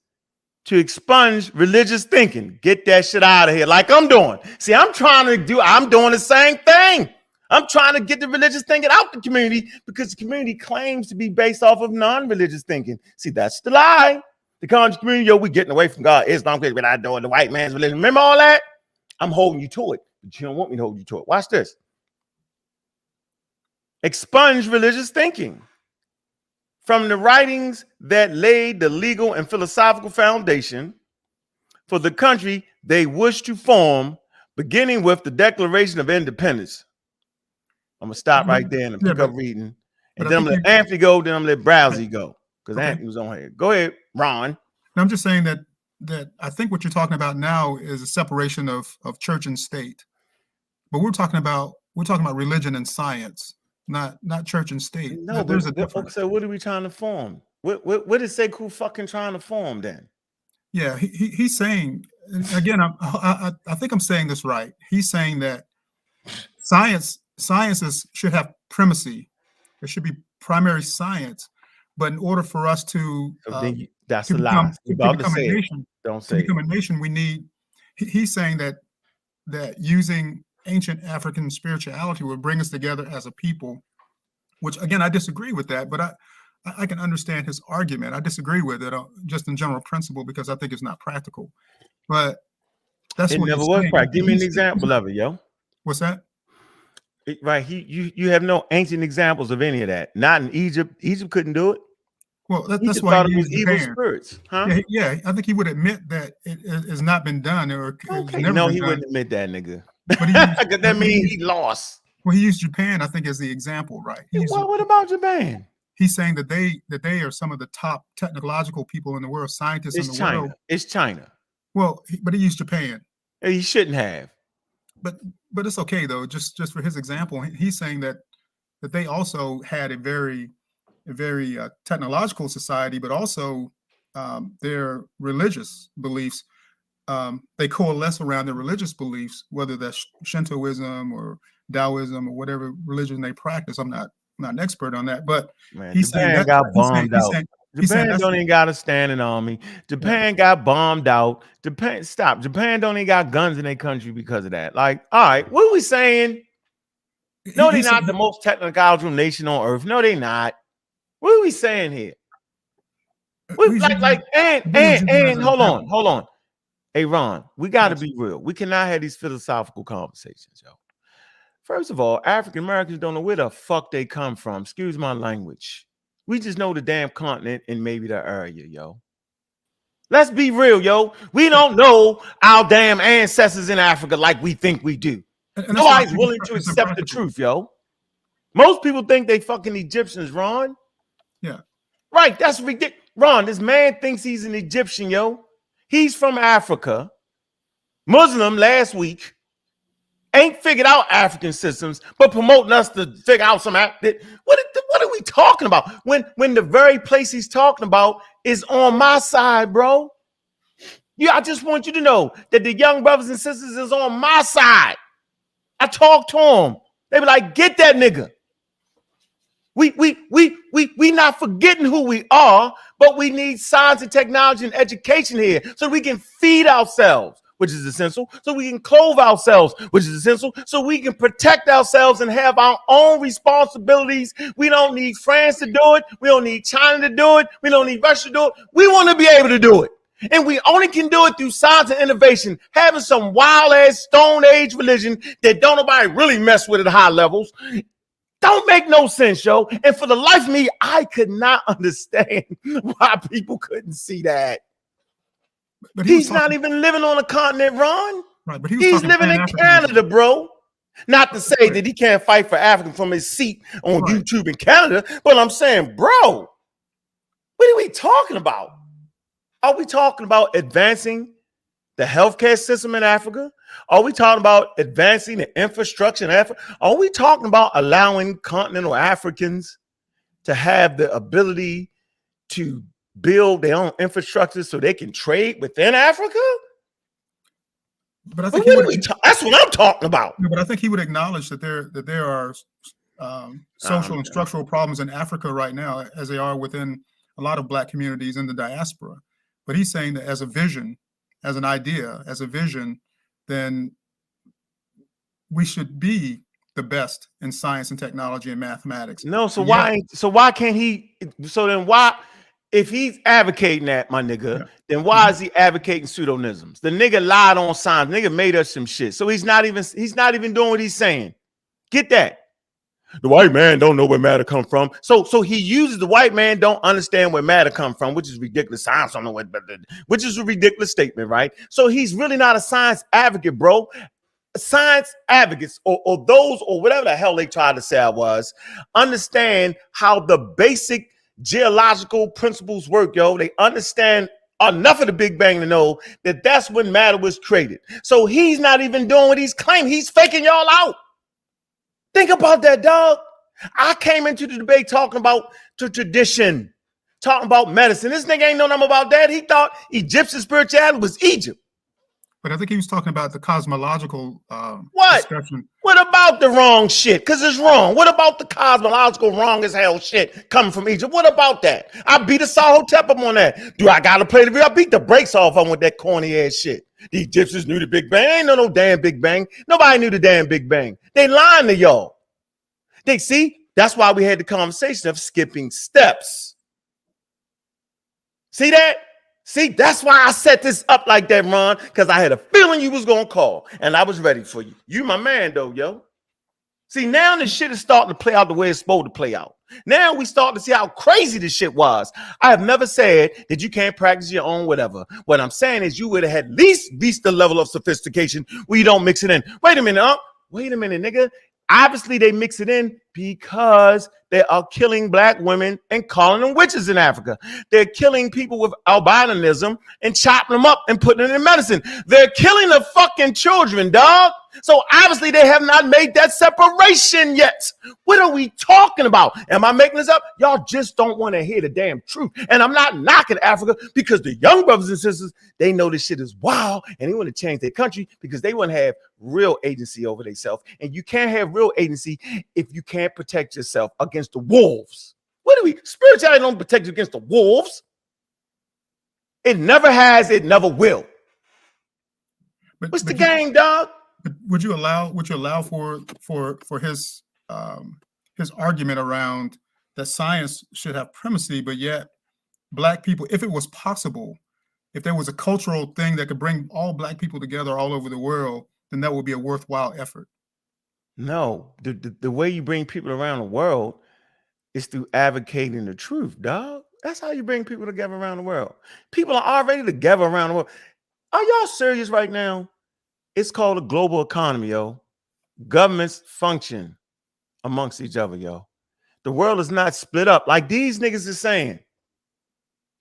to expunge religious thinking. Get that shit out of here like I'm doing. See, I'm doing the same thing. I'm trying to get the religious thinking out the community because the community claims to be based off of non-religious thinking. See, that's the lie. The conscious community, yo, we getting away from God. Islam, we're not doing the white man's religion. Remember all that? I'm holding you to it, but you don't want me to hold you to it. Watch this. Expunge religious thinking from the writings that laid the legal and philosophical foundation for the country they wish to form, beginning with the Declaration of Independence. I'm going to stop right there and pick up reading. And then I'm going to let Anthony go, then I'm going to let Browsy go. Because Anthony was on here. Go ahead, Ron. I'm just saying that I think what you're talking about now is a separation of church and state. But we're talking about religion and science, not church and state. No, There's a but difference. so what are we trying to form? What is Sekou fucking trying to form then? Yeah, he's saying, again, I think I'm saying this right. He's saying that sciences should have primacy. There should be primary science, but in order for us to that's a lie. to become a nation, Don't say a nation, we need. He's saying that using ancient African spirituality would bring us together as a people. Which again, I disagree with that, but I can understand his argument. I disagree with it just in general principle because I think it's not practical. But that's what never he's was saying. practical. Give me an example of it, yo. What's that? Right, you have no ancient examples of any of that. Not in Egypt. Egypt couldn't do it. Well, that's Egypt why thought he it was used evil Japan. spirits, huh? Yeah, I think he would admit that it has not been done, or Okay. never No, been he done. wouldn't admit that, nigga. But that means he lost. Well, he used Japan, I think, as the example, right? What about Japan? He's saying that they are some of the top technological people in the world, scientists in the world. It's China. Well, but he used Japan. He shouldn't have. But it's okay though. Just for his example, he's saying that they also had a very technological society, but also their religious beliefs. They coalesce around their religious beliefs, whether that's Shintoism or Taoism or whatever religion they practice. I'm not an expert on that, but he's Japan saying that got bombed out. Japan don't even got a standing army. Japan got bombed out. Japan don't even got guns in their country because of that. Like, all right, what are we saying? No, they're not the most technological nation on earth. No, they're not. What are we saying here? And hold on. Hey, Ron, we got to be real. We cannot have these philosophical conversations, yo. First of all, African Americans don't know where the fuck they come from. Excuse my language. We just know the damn continent and maybe the area, yo. Let's be real, yo. We don't know our damn ancestors in Africa like we think we do. Nobody's willing to accept the truth, yo. Most people think they fucking Egyptians, Ron. Yeah. Right, that's ridiculous. Ron, this man thinks he's an Egyptian, yo. He's from Africa. Muslim last week. Ain't figured out African systems, but promoting us to figure out some. What are we talking about? When the very place he's talking about is on my side, bro. Yeah, I just want you to know that the young brothers and sisters is on my side. I talk to them. They be like, get that nigga. We not forgetting who we are, but we need science and technology and education here so we can feed ourselves, which is essential, so we can clothe ourselves, which is essential, so we can protect ourselves and have our own responsibilities. We don't need France to do it. We don't need China to do it. We don't need Russia to do it. We want to be able to do it. And we only can do it through science and innovation, having some wild-ass Stone Age religion that don't nobody really mess with at high levels. Don't make no sense, yo. And for the life of me, I could not understand why people couldn't see that. But he's not even living on a continent, Ron. Right, but he's living in Canada, bro. Not to say that he can't fight for Africa from his seat on YouTube in Canada, but I'm saying, bro, what are we talking about? Are we talking about advancing the healthcare system in Africa? Are we talking about advancing the infrastructure in Africa? Are we talking about allowing continental Africans to have the ability to build their own infrastructure so they can trade within Africa? But I think that's what I'm talking about. But I think he would acknowledge that there are social and structural problems in Africa right now, as they are within a lot of Black communities in the diaspora. But he's saying that as a vision, as an idea, as a vision, then we should be the best in science and technology and mathematics. No, so why can't he? So then why, if he's advocating that, my nigga, then why is he advocating pseudonisms? The nigga lied on science. Nigga made us some shit. So he's not even doing what he's saying. Get that? The white man don't know where matter come from. So he uses the white man don't understand where matter come from, which is ridiculous. Science don't know which is a ridiculous statement, right? So he's really not a science advocate, bro. Science advocates or those or whatever the hell they tried to say I was, understand how the basic geological principles work, yo. They understand enough of the Big Bang to know that that's when matter was created. So he's not even doing what he's claiming. He's faking y'all out. Think about that, dog. I came into the debate talking about the tradition, talking about medicine. This nigga ain't know nothing about that. He thought Egyptian spirituality was Egypt. But I think he was talking about the cosmological What? discussion. What about the wrong shit? Because it's wrong. What about the cosmological wrong as hell shit coming from Egypt? What about that? I beat a Sahotep on that. Do I gotta play the video? I beat the brakes off on with that corny ass shit. The Egyptians knew the Big Bang. Ain't no damn Big Bang. Nobody knew the damn Big Bang. They lying to y'all. They see, that's why we had the conversation of skipping steps. See that? See, that's why I set this up like that, Ron, because I had a feeling you was going to call, and I was ready for you. You my man, though, yo. See, now this shit is starting to play out the way it's supposed to play out. Now we start to see how crazy this shit was. I have never said that you can't practice your own whatever. What I'm saying is you would have at least reached the level of sophistication where you don't mix it in. Wait a minute, wait a minute, nigga. Obviously, they mix it in because they are killing black women and calling them witches in Africa. They're killing people with albinism and chopping them up and putting it in medicine. They're killing the fucking children, dog. So obviously, they have not made that separation yet. What are we talking about? Am I making this up? Y'all just don't want to hear the damn truth. And I'm not knocking Africa because the young brothers and sisters, they know this shit is wild and they want to change their country because they want to have real agency over themselves. And you can't have real agency if you can't protect yourself against the wolves. What do we? Spirituality don't protect you against the wolves. It never has, it never will. What's the game, dog? Would you allow for his argument around that science should have primacy, but yet black people, if it was possible, if there was a cultural thing that could bring all black people together all over the world, then that would be a worthwhile effort? No, the way you bring people around the world is through advocating the truth, dog. That's how you bring people together around the world. People are already together around the world. Are y'all serious right now? It's called a global economy, yo. Governments function amongst each other, yo. The world is not split up like these niggas are saying.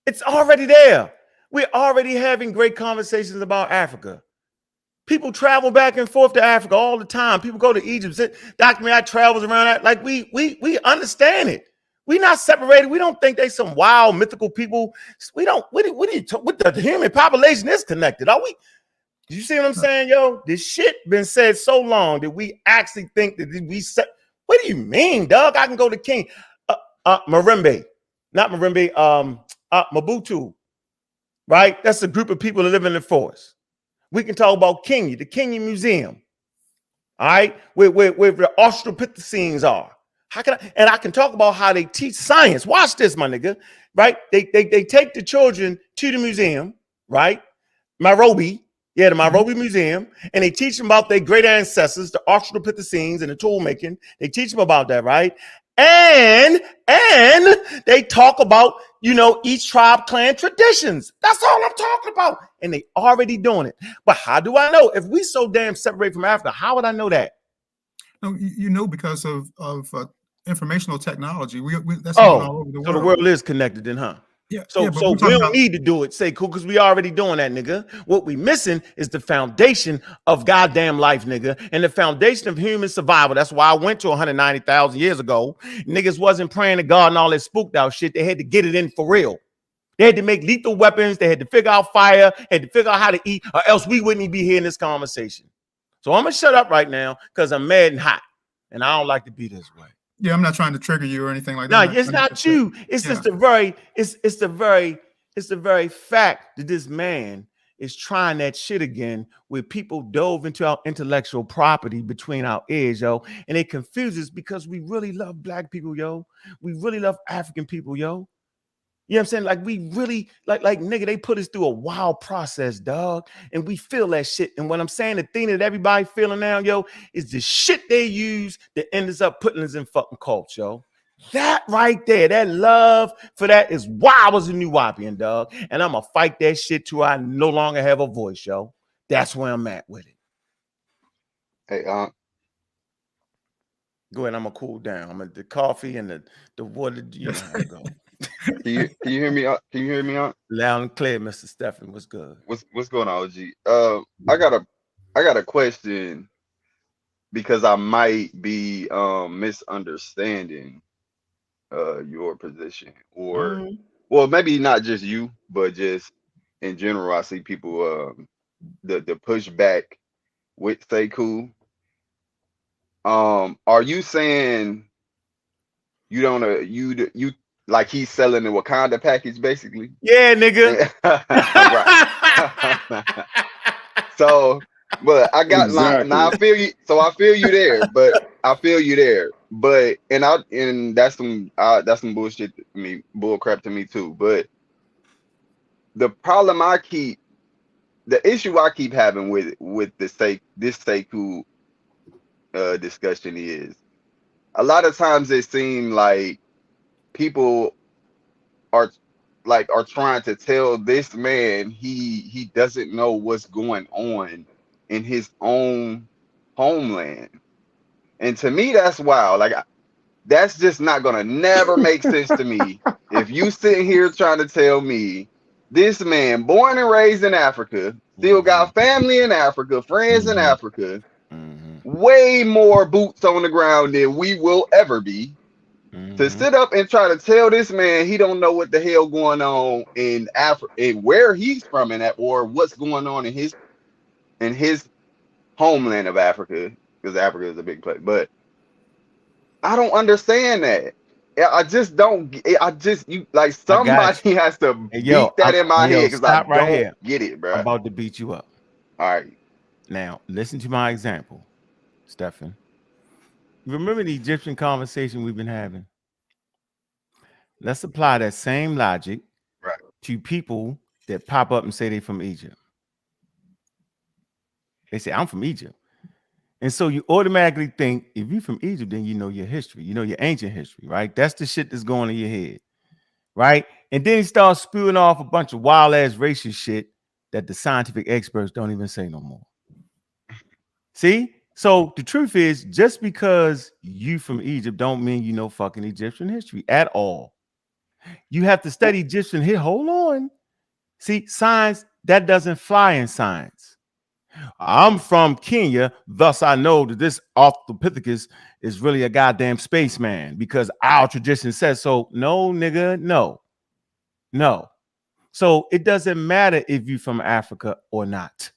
It's already there. We're already having great conversations about Africa. People travel back and forth to Africa all the time. People go to Egypt. Dr. May, I travels around that. Like we understand it. We're not separated. We don't think they some wild mythical people. We don't. What do you talk, with the human population is connected? Are we? You see what I'm saying, yo? This shit been said so long that we actually think that we set. What do you mean, dog? I can go to King Marimbe, not Marimbe. Mabutu, right? That's a group of people that live in the forest. We can talk about Kenya, the Kenya Museum, all right, where the Australopithecines are. How can I? And I can talk about how they teach science. Watch this, my nigga, right? They take the children to the museum, right? Nairobi, the Nairobi Museum, and they teach them about their great ancestors, the Australopithecines and the tool making. They teach them about that, right? And they talk about, each tribe, clan traditions. That's all I'm talking about. And they already doing it. But how do I know? If we so damn separate from Africa, how would I know that? No, because of informational technology. That's all over the world. So the world is connected then, huh? Yeah. So we don't need to do it, say cool, because we already doing that, nigga. What we missing is the foundation of goddamn life, nigga, and the foundation of human survival. That's why I went to 190,000 years ago. Niggas wasn't praying to God and all that spooked out shit. They had to get it in for real. They had to make lethal weapons. They had to figure out fire, had to figure out how to eat, or else we wouldn't even be here in this conversation. So I'm gonna shut up right now because I'm mad and hot, and I don't like to be this way. Yeah, I'm not trying to trigger you or anything like that. No, it's not you. It's just the very fact that this man is trying that shit again, where people dove into our intellectual property between our ears, yo, and it confuses because we really love black people, yo. We really love African people, yo. You know what I'm saying? Like we really like nigga, they put us through a wild process, dog. And we feel that shit. And what I'm saying, the thing that everybody feeling now, yo, is the shit they use that ends up putting us in fucking cult, yo. That right there, that love for that is why I was a New Wapian, dog. And I'm gonna fight that shit till I no longer have a voice, yo. That's where I'm at with it. Hey, go ahead, I'm gonna cool down. I'm gonna the coffee and the water, you know how to go. Can you hear me? Can you hear me out? Loud and clear, Mr. Stephen. What's good? What's going on, OG? I got a question because I might be misunderstanding your position, or well, maybe not just you, but just in general. I see people the pushback with Sekou. Are you saying you don't you like he's selling the Wakanda package basically? Yeah, nigga. Right. So, but I got now I feel you. So I feel you there, but I feel you there. But and that's some bullshit to me, bull crap to me too. But the problem the issue I keep having with this Sekou discussion is a lot of times it seems like people are trying to tell this man he doesn't know what's going on in his own homeland. And to me that's wild. Like that's just not gonna never make sense to me. If you sitting here trying to tell me this man born and raised in Africa, still got family in Africa, friends in Africa, way more boots on the ground than we will ever be, to sit up and try to tell this man he don't know what the hell going on in Africa and where he's from or what's going on in his homeland of Africa, because Africa is a big place. But I don't understand that. I just don't. Somebody has to beat that in my head because I don't get it, bro. I'm about to beat you up. All right. Now, listen to my example, Stephen. Remember the Egyptian conversation we've been having? Let's apply that same logic to people that pop up and say they're from Egypt. They say, I'm from Egypt. And so you automatically think if you're from Egypt, then you know your history, you know your ancient history, right? That's the shit that's going in your head, right? And then he starts spewing off a bunch of wild ass racist shit that the scientific experts don't even say no more. See? So the truth is, just because you from Egypt don't mean you know fucking Egyptian history at all. You have to study Egyptian here. Hold on. See, science, that doesn't fly in science. I'm from Kenya, thus I know that this Australopithecus is really a goddamn spaceman because our tradition says so. No, nigga, no. No. So it doesn't matter if you're from Africa or not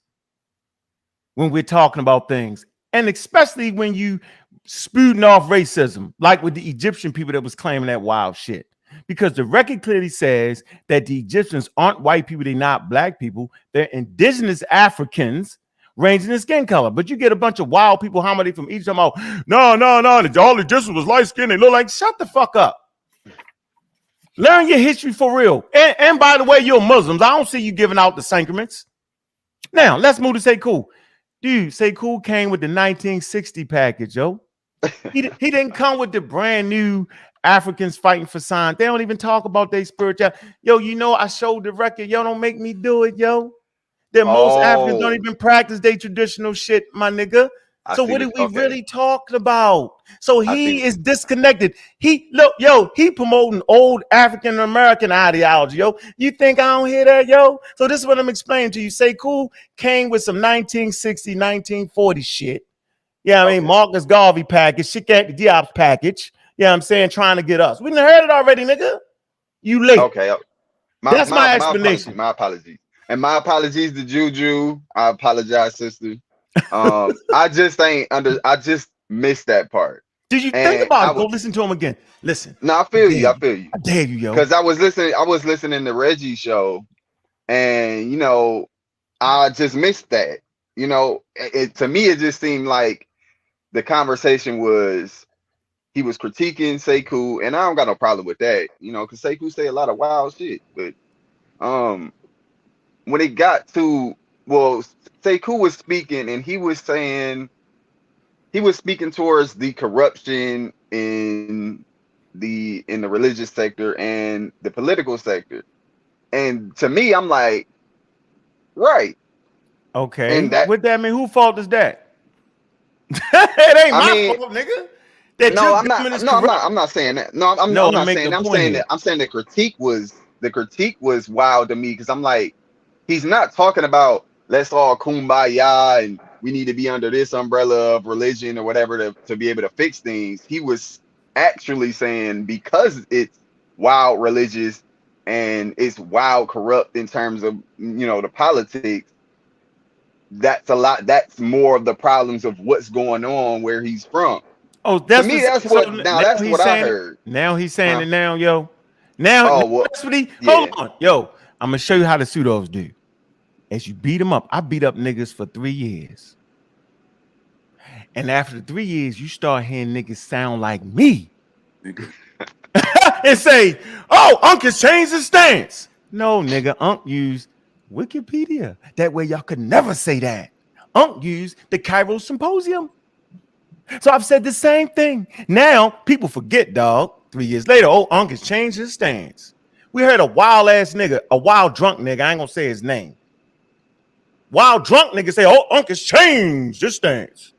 when we're talking about things. And especially when you spewing off racism, like with the Egyptian people that was claiming that wild shit. Because the record clearly says that the Egyptians aren't white people, they're not black people, they're indigenous Africans ranging in skin color. But you get a bunch of wild people, how many from Egypt? No, all the Egyptians was light skinned. They look like, shut the fuck up. Learn your history for real. And by the way, you're Muslims. I don't see you giving out the sacraments. Now, let's move to Sekou. Dude, Sekou came with the 1960 package, yo. He didn't come with the brand new Africans fighting for science. They don't even talk about their spirituality. Yo, you know, I showed the record. Yo, don't make me do it, yo. That most Africans don't even practice their traditional shit, my nigga. So what are we really talking about? So he is disconnected. He promoting old African American ideology, yo. You think I don't hear that, yo? So this is what I'm explaining to you. Sekou came with some 1960, 1940 shit. Yeah, I mean, Marcus Garvey package, Shikak Diop's package. Yeah, I'm saying, trying to get us. We done heard it already, nigga. You late. Okay. That's my explanation. My apologies. And my apologies to Juju. I apologize, sister. I just missed that part. Did you think about it? Go listen to him again. Listen. No, I feel you. I dare you, yo. Because I was listening to Reggie's show, and you know, I just missed that. You know, to me, it just seemed like the conversation was he was critiquing Sekou, and I don't got no problem with that, you know, because Sekou say a lot of wild shit. But when it got to, well, Sekou was speaking, and he was speaking towards the corruption in the religious sector and the political sector, and to me, I'm like, right. Okay. And what that mean? Who fault is that? It ain't my fault, nigga. That No, your I'm not. government is No, I'm corrupt. not. I'm not saying that. No, I'm No, I'm not making saying a that. I'm point saying here. that. I'm saying the critique was wild to me because I'm like, he's not talking about let's all kumbaya and we need to be under this umbrella of religion or whatever to be able to fix things. He was actually saying because it's wild religious and it's wild corrupt in terms of the politics. That's more of the problems of what's going on where he's from. Oh, To that's me, what. So now that's he's what I saying it. heard. Now he's saying Huh? it. Now, yo. Now Oh well, that's what he. Hold yeah. on, yo. I'm gonna show you how the pseudos do. As you beat them up, I beat up niggas for 3 years, and after the 3 years, you start hearing niggas sound like me and say, "Oh, Unc has changed his stance." No, nigga, Unc used Wikipedia. That way, y'all could never say that. Unc used the Cairo Symposium. So I've said the same thing. Now people forget, dog. 3 years later, oh, Unc has changed his stance. We heard a wild ass nigga, a wild drunk nigga. I ain't gonna say his name. Wild drunk nigga say, oh, Unc has changed his stance.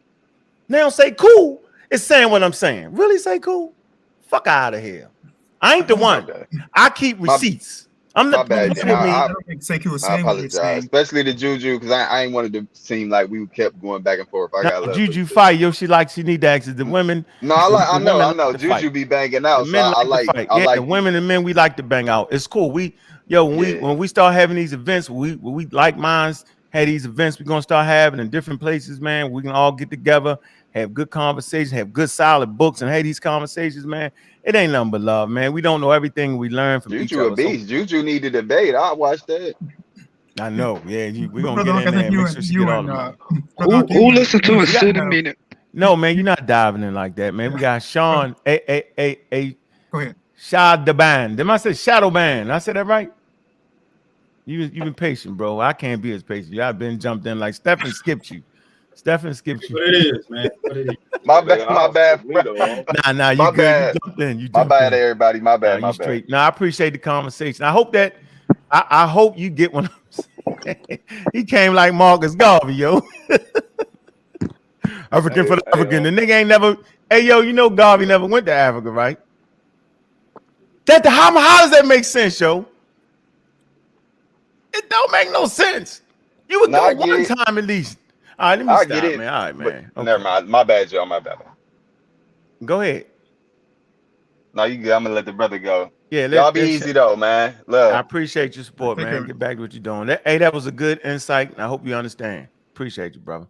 Now say cool. It's saying what I'm saying. Really say cool? Fuck out of here. I ain't the one. I keep receipts. I'm My not bad. bullshit me. I don't think Sekou was I saying what you're apologize, saying. especially the Juju, because I ain't wanted to seem like we kept going back and forth. I got love. Juju fight, yo. She need to ask the women. No, I know. Juju fight. be banging The out, so men I like to fight. I Yeah, like the women and men, we like to bang out. It's cool. When we start having these events, we like minds had these events we're gonna start having in different places, man. We can all get together, have good conversations, have good solid books, and have these conversations, man. It ain't nothing but love, man. We don't know everything we learn from each Juju other. a beast. Juju need to debate. I watched that. I know, yeah. We're gonna Brother get in Unc, I there think and you make and sure she you get all and the money. Brother Unc, you and- listen to you a and Jack city have- minute? No, man, you're not diving in like that, man. We got Sean, a Go ahead. Shadow Band. Did I say Shadow Band? I said that right? You've been patient, bro. I can't be as patient. Y'all been jumped in like Stephen skipped you. Stephen skipped you. What it is, man. What it is. My bad. Nah, you My good. bad. You jumped in. My bad, everybody. My bad. Nah, My you straight. bad. Nah, I appreciate the conversation. I hope that I hope you get one. He came like Marcus Garvey, yo. African for the African. The nigga ain't never. Hey, yo, you know Garvey never went to Africa, right? How does that make sense, yo? It don't make no sense. You would go one time at least. All right, let me stop, man. All right, man. Okay. Never mind. My bad, Joe. My bad. Go ahead. No, you good. I'm gonna let the brother go. Yeah, y'all be easy though, man. Love. I appreciate your support, man. Get back to what you're doing. That was a good insight, and I hope you understand. Appreciate you, brother.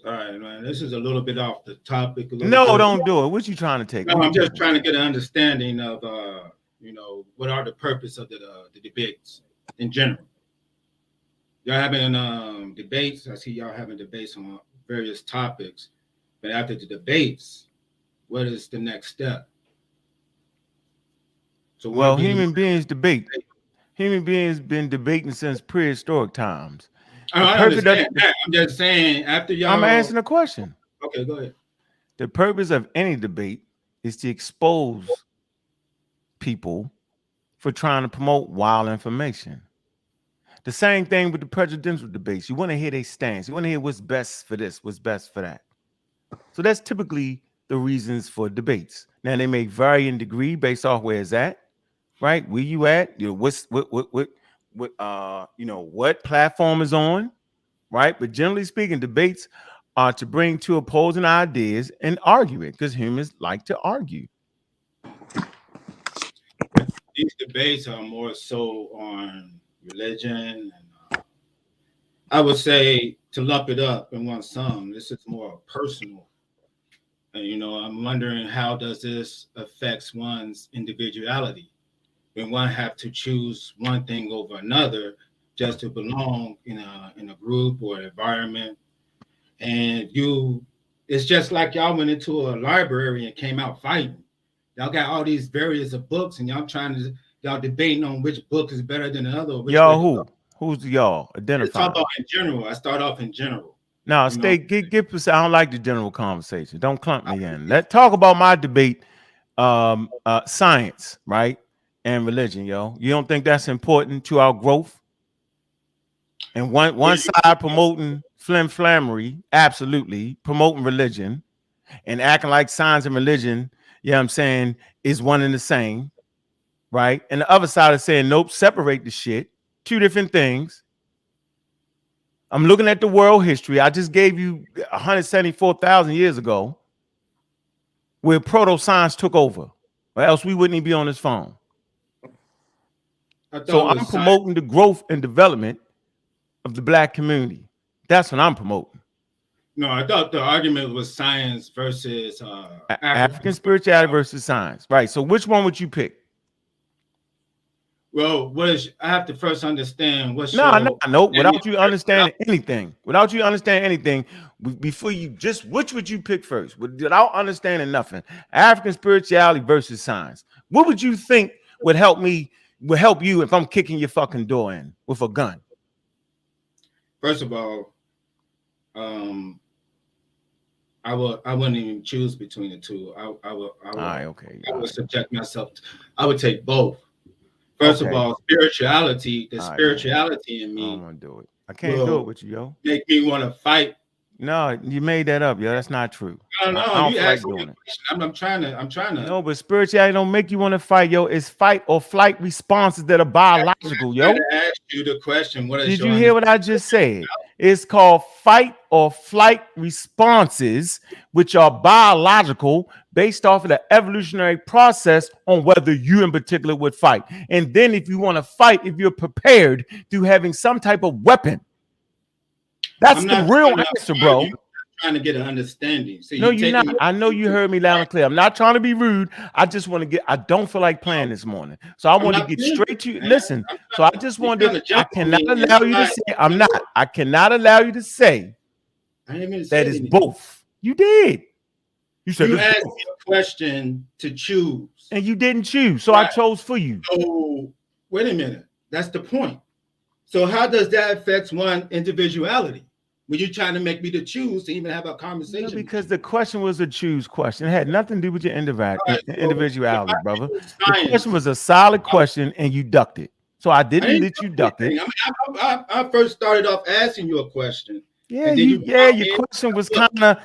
All right, man. This is a little bit off the topic. No, don't do it. What you trying to take? No, I'm just trying to get an understanding of, what are the purpose of the debates in general. Y'all having debates. I see y'all having debates on various topics. But after the debates, what is the next step? So well, human beings debate. Human beings been debating since prehistoric times. I understand that. I'm just saying after y'all. I'm answering a question. Okay, go ahead. The purpose of any debate is to expose people for trying to promote wild information. The same thing with the presidential debates. You want to hear their stance. You want to hear what's best for this, what's best for that. So that's typically the reasons for debates. Now they may vary in degree based off where it's at, right? Where you at? You know, what platform is on, right? But generally speaking, debates are to bring two opposing ideas and argue it because humans like to argue. These debates are more so on religion, and I would say to lump it up in one sum. This is more personal, and I'm wondering how does this affect one's individuality when one have to choose one thing over another just to belong in a group or an environment, and it's just like y'all went into a library and came out fighting. Y'all got all these various books, and y'all debating on which book is better than the other. Y'all who's the y'all? Identify. In general. I start off in general. No, get I don't like the general conversation. Don't clump me in. Let's talk about my debate, science, right? And religion, yo. You don't think that's important to our growth? And one side promoting flammery, absolutely, promoting religion, and acting like science and religion, you know what I'm saying, is one and the same, right? And the other side is saying, nope, separate the shit. Two different things. I'm looking at the world history. I just gave you 174,000 years ago where proto-science took over, or else we wouldn't even be on this phone. So I'm promoting the growth and development of the black community. That's what I'm promoting. No, I thought the argument was science versus African spirituality versus science. Right. So which one would you pick? Well, I have to first understand what's no. Without you understanding anything, before you just which would you pick first? Without understanding nothing, African spirituality versus science. What would you think would help you if I'm kicking your fucking door in with a gun? First of all, I wouldn't even choose between the two. I would subject myself. I would take both. First of all, spirituality, spirituality in me. I don't want to do it. I can't do it with you, yo. Make me want to fight. No, you made that up, yo. That's not true. No, you asked me a question. I'm trying to. No, but spirituality don't make you want to fight, yo. It's fight or flight responses that are biological, yo. I asked you the question. Did you hear what I just said? It's called fight or flight responses, which are biological based off of the evolutionary process on whether you in particular would fight. And then if you want to fight, if you're prepared through having some type of weapon. That's the real answer, bro. I'm trying to get an understanding. So no, you're not. I know you heard me loud and clear. I'm not trying to be rude. I just want to I don't feel like playing this morning. So I want to get straight to you. Listen. So I just wanted I cannot allow you to say, I cannot allow you to say that it's both. You did. You said you asked me a question to choose. And you didn't choose. So I chose for you. So wait a minute. That's the point. So how does that affect one individuality? When you're trying to make me to choose to even have a conversation? No, because the question was a choose question. It had nothing to do with your individuality, brother. The question was a solid question and you ducked it. So I didn't let you duck it. I first started off asking you a question. Yeah, your question was kind of,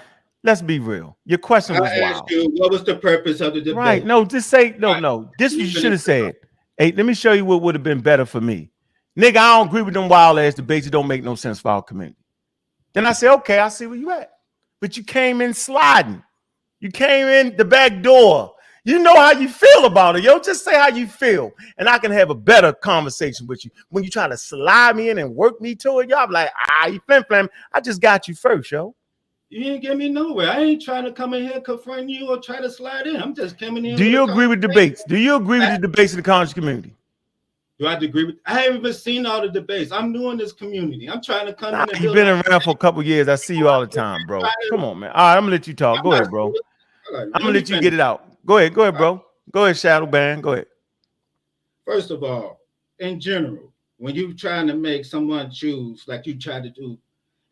let's be real. Your question was wild. You, what was the purpose of the debate? Right. No, just say, no. This you should have said. Hey, let me show you what would have been better for me. Nigga, I don't agree with them wild ass debates. It don't make no sense for our community. Then I say, okay, I see where you at. But you came in sliding. You came in the back door. You know how you feel about it, yo. Just say how you feel. And I can have a better conversation with you. When you try to slide me in and work me to it, y'all be like, you flim. I just got you first, yo. You ain't get me nowhere. I ain't trying to come in here confront you or try to slide in. I'm just coming in. Do you agree with debates? Do you agree with the debates in the conscious community? Do I agree with? I haven't even seen all the debates. I'm new in this community. I'm trying to come in. You've been around for a couple years. I see you all the time, bro. Come on, man. All right, I'm gonna let you talk. Go ahead, bro. I'm gonna let you get it out. Go ahead, bro. Go ahead, Shadow Band. Go ahead. First of all, in general, when you're trying to make someone choose, like you try to do,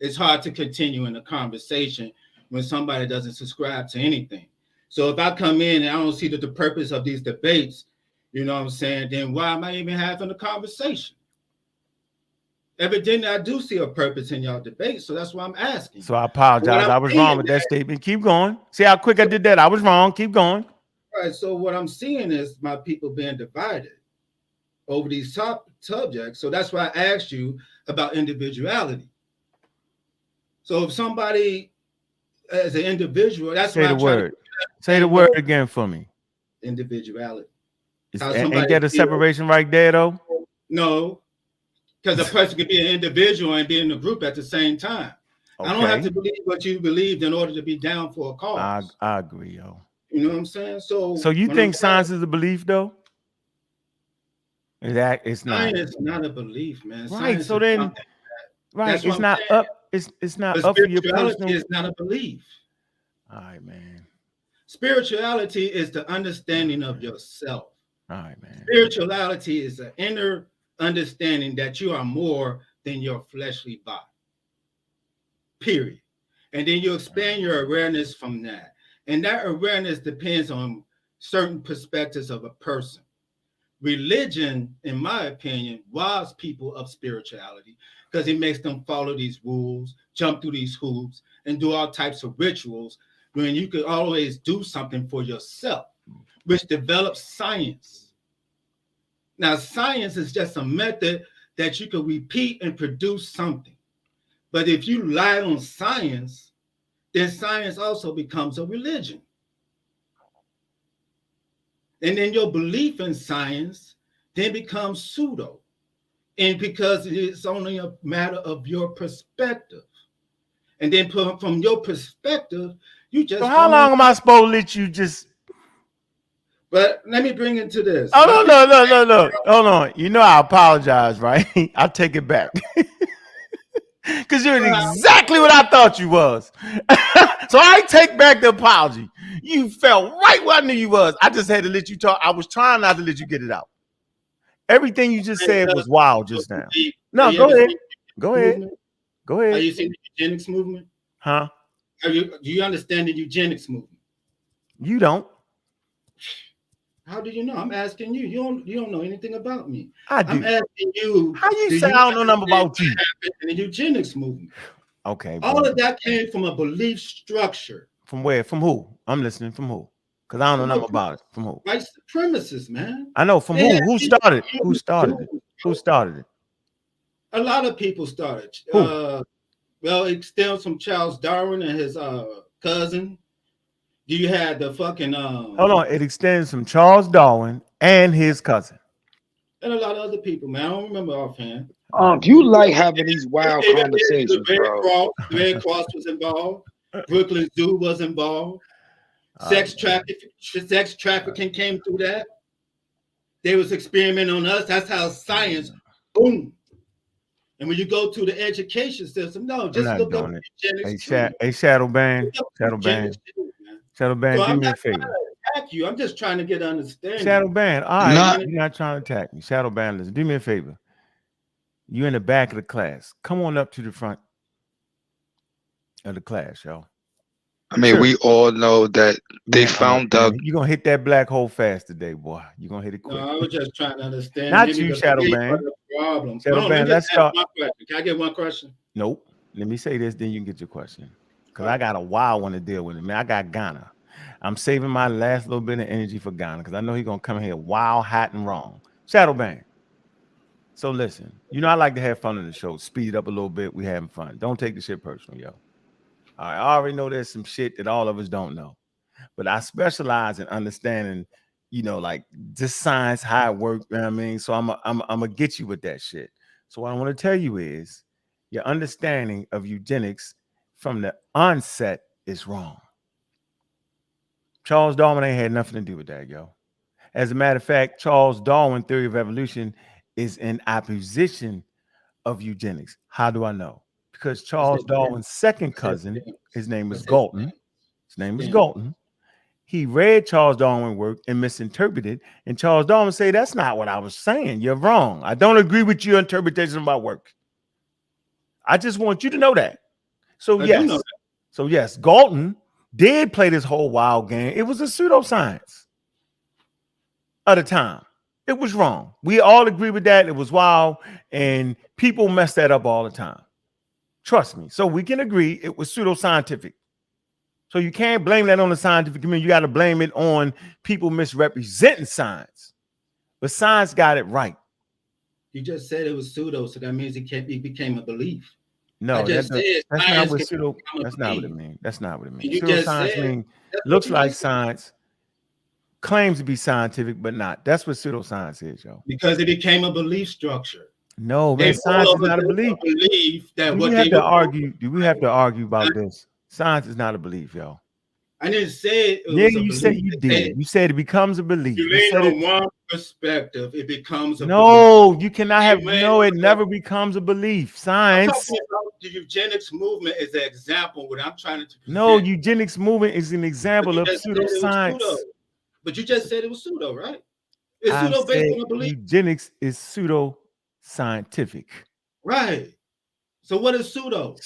it's hard to continue in a conversation when somebody doesn't subscribe to anything. So if I come in and I don't see the purpose of these debates, you know what I'm saying, then why am I even having a conversation? Evidently, I do see a purpose in y'all debate, so that's why I'm asking. So I apologize. I was wrong with that statement. Keep going. See how quick I did that? I was wrong. Keep going. All right, so what I'm seeing is my people being divided over these top subjects. So that's why I asked you about individuality. So if somebody as an individual, that's say the word. Say the word again for me. Individuality. Ain't that a separation right there, though? No, because a person could be an individual and be in a group at the same time. Okay. I don't have to believe what you believed in order to be down for a cause. I agree, yo. You know what I'm saying? So you think science is a belief, though? It's not. Science is not a belief, man. Right. Science so then, right? It's not up. It's not up for your personal. Is not a belief. All right, man. Spirituality is the understanding of yourself. All right, man. Spirituality is an inner understanding that you are more than your fleshly body. Period. And then you expand your awareness from that. And that awareness depends on certain perspectives of a person. Religion, in my opinion, robs people of spirituality because it makes them follow these rules, jump through these hoops, and do all types of rituals when you could always do something for yourself, which develops science. Now, science is just a method that you can repeat and produce something. But if you rely on science, then science also becomes a religion. And then your belief in science then becomes pseudo. And because it's only a matter of your perspective. And then from your perspective, you just... So how long am I supposed to let you just... But let me bring it to this. Oh, no. Hold on. You know I apologize, right? I'll take it back. Because you're exactly what I thought you was. So I take back the apology. You fell right where I knew you was. I just had to let you talk. I was trying not to let you get it out. Everything you just said was wild just now. No, go ahead. Go ahead. Go ahead. Are you seeing the eugenics movement? Huh? Do you understand the eugenics movement? You don't. How do you know? I'm asking you. You don't know anything about me. I do. I'm asking you. How you say I don't know nothing about you? In the eugenics movement. Okay. All of that came from a belief structure. From where? From who? I'm listening. From who? Because I don't know nothing about it. From who? White supremacists, man. I know. From who? Who started? Who started it? Who started it? A lot of people started. Who? Well, it stems from Charles Darwin and his cousin. You had the fucking hold on, it extends from Charles Darwin and his cousin. And a lot of other people, man. I don't remember offhand. You like having these wild conversations, bro. Red Cross was involved. Brooklyn Zoo was involved. Sex trafficking came through that. They was experimenting on us. That's how science, boom. And when you go to the education system, no, just look up eugenics. Hey, Shadow Band. Shadow Band, do me a favor. Attack you. I'm just trying to get understanding. Shadow Band, all right. You're not trying to attack me. Shadow Band, listen, do me a favor. You're in the back of the class. Come on up to the front of the class, yo. I mean, we all know that they found out. You're going to hit that black hole fast today, boy. You're going to hit it quick. No, I was just trying to understand. Not you, Shadow Band. Shadow Band, let's start. Can I get one question? Nope. Let me say this, then you can get your question. Because I got a wild one to deal with. Man, I got Ghana. I'm saving my last little bit of energy for Ghana because I know he's going to come here wild, hot, and wrong. Shadow Band. So listen, you know I like to have fun on the show. Speed it up a little bit. We having fun. Don't take the shit personal, yo. All right, I already know there's some shit that all of us don't know. But I specialize in understanding, you know, like this science, how it works, you know what I mean? So I'm gonna get you with that shit. So what I want to tell you is your understanding of eugenics from the onset is wrong. Charles Darwin ain't had nothing to do with that, yo. As a matter of fact, Charles Darwin theory of evolution is in opposition of eugenics. How do I know? Because Charles Darwin's second cousin, his name is Galton. His name is Galton. He read Charles Darwin's work and misinterpreted. And Charles Darwin said, that's not what I was saying. You're wrong. I don't agree with your interpretation of my work. I just want you to know that. So yes. So yes, Galton did play this whole wild game. It was a pseudoscience at the time. It was wrong. We all agree with that. It was wild. And people mess that up all the time. Trust me. So we can agree it was pseudoscientific. So you can't blame that on the scientific community. You got to blame it on people misrepresenting science. But science got it right. You just said it was pseudo, so that means it became a belief. No, that's not what pseudo. That's not what it means. That's not what it means. Pseudoscience means looks like science, claims to be scientific, but not. That's what pseudoscience is, yo. Because it became a belief structure. No, man, science is not a belief. Do we have to argue about this? Science is not a belief, yo. I didn't say it. You said you did. You said it becomes a belief. You lean on one perspective, it becomes a belief. You cannot have it never becomes a belief. Science. I'm talking about the eugenics movement is an example. What I'm trying to present. No, eugenics movement is an example of pseudoscience. But you just said it was pseudo, right? It's pseudo based on a belief. Eugenics is pseudo-scientific. Right. So what is pseudo?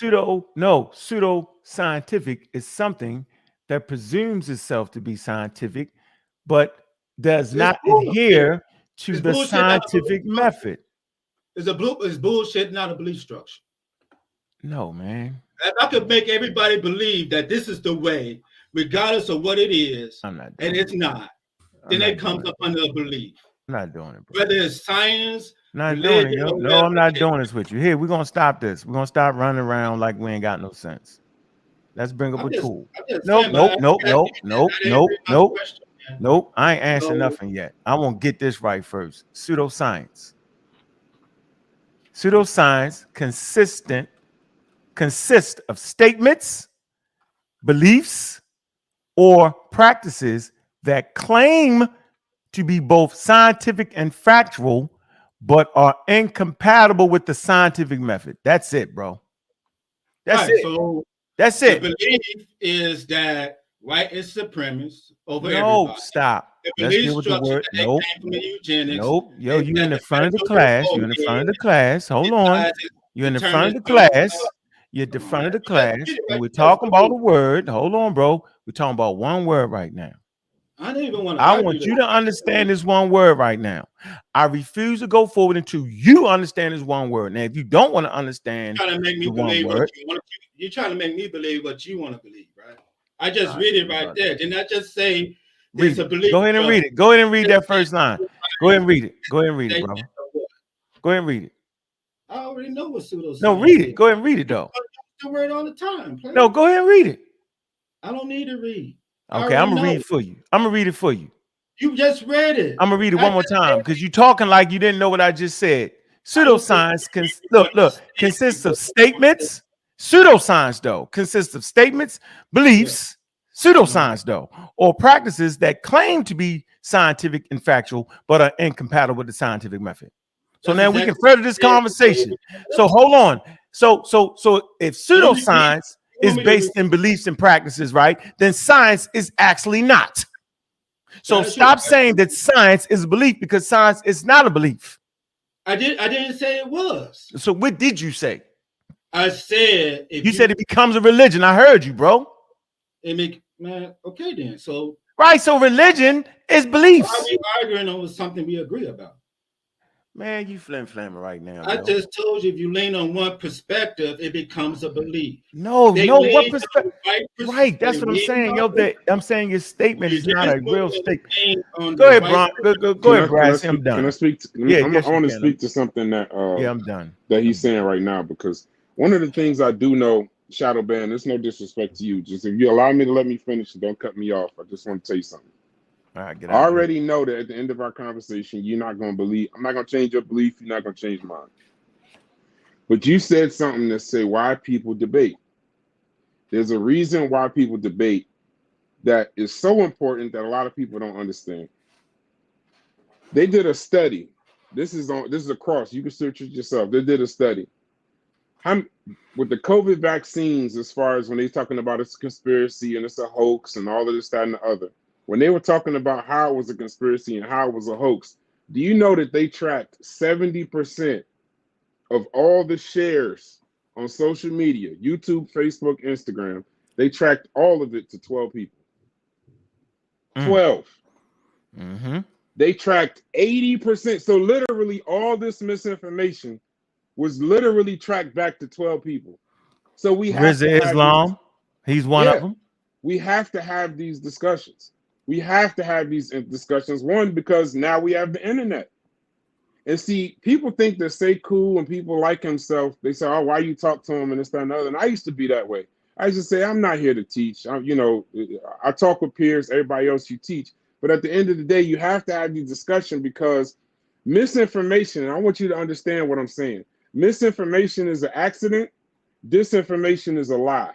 Pseudo-scientific is something that presumes itself to be scientific, but does not adhere to the scientific method. Is bullshit not a belief structure? No, man. If I could make everybody believe that this is the way, regardless of what it is, I'm not doing and it's not, then it comes up under a belief. I'm not doing it, bro. Whether it's science, Not religion, doing it, yo. or No, I'm not whatever. doing this with you. Here, we're gonna stop this. We're gonna stop running around like we ain't got no sense. Let's bring up a tool. Nope, nope, nope, nope, nope, nope, nope, nope. I ain't answering nothing yet. I want to get this right first. Pseudoscience. Pseudoscience consists of statements, beliefs, or practices that claim to be both scientific and factual, but are incompatible with the scientific method. That's it, bro. That's it. So that's it. The belief is that white is supremacist over no, everybody. Stop. Let's deal with the word. Nope. Nope. Yo, you in the front of the class. You're in the front of the class. Hold on. You're in the front of the class. You're at the front of the class. And we're talking about a word. Hold on, bro. We're talking about one word right now. I don't even want to. I want you to understand this one word right now. I refuse to go forward until you understand this one word. Now, if you don't want to understand, you're trying to make me believe what you want. You're trying to make me believe what you want to believe, right? I just read it right there. Didn't I just say there's a belief? Go ahead and read it. Go ahead and read that first line. Go ahead and read it. Go ahead and read it, bro. Go ahead and read it. I already know what pseudoscience. No, read it. Go ahead and read it though. I word all the time. Please. No, go ahead and read it. I don't need to read. Okay, I'm gonna read it for you. I'm gonna read it for you. You just read it. I'm gonna read it one more time because you're talking like you didn't know what I just said. Pseudoscience consists of statements. Pseudoscience, though, consists of statements, beliefs, pseudoscience, though, or practices that claim to be scientific and factual, but are incompatible with the scientific method. So now we can further this conversation. So hold on. So if pseudoscience is based in beliefs and practices, right, then science is actually not. So stop saying that science is a belief because science is not a belief. I didn't say it was. So what did you say? I said you said it becomes a religion. I heard you, bro. Man, okay then. So right, so religion is beliefs. Why are we arguing over something we agree about? Man, you flamming right now. I just told you if you lean on one perspective, it becomes a belief. No, what perspective? Right, that's what I'm saying. Yo, I'm saying your statement is not a real statement. Go ahead, Bron. Go ahead, Bryce. I'm done. Can I speak? I want to speak to something that I'm done. That he's saying right now, because one of the things I do know, Shadow Band, there's no disrespect to you. Just if you allow me to let me finish and don't cut me off, I just want to tell you something. All right, I already know that at the end of our conversation, you're not going to believe. I'm not going to change your belief. You're not going to change mine. But you said something that say why people debate. There's a reason why people debate that is so important that a lot of people don't understand. They did a study. This is across. You can search it yourself. They did a study. With the COVID vaccines, as far as when they're talking about it's a conspiracy and it's a hoax and all of this, that, and the other. When they were talking about how it was a conspiracy and how it was a hoax, do you know that they tracked 70% of all the shares on social media, YouTube, Facebook, Instagram? They tracked all of it to 12 people. 12. Mm-hmm. They tracked 80%. So literally all this misinformation was literally tracked back to 12 people. So we have to have Islam. He's one of them. We have to have these discussions. We have to have these discussions. One, because now we have the internet. And see, people think they're say cool and people like himself. They say, oh, why you talk to him and this, that, and other. And I used to be that way. I used to say, I'm not here to teach. I talk with peers, everybody else you teach. But at the end of the day, you have to have these discussions because misinformation, and I want you to understand what I'm saying. Misinformation is an accident. Disinformation is a lie.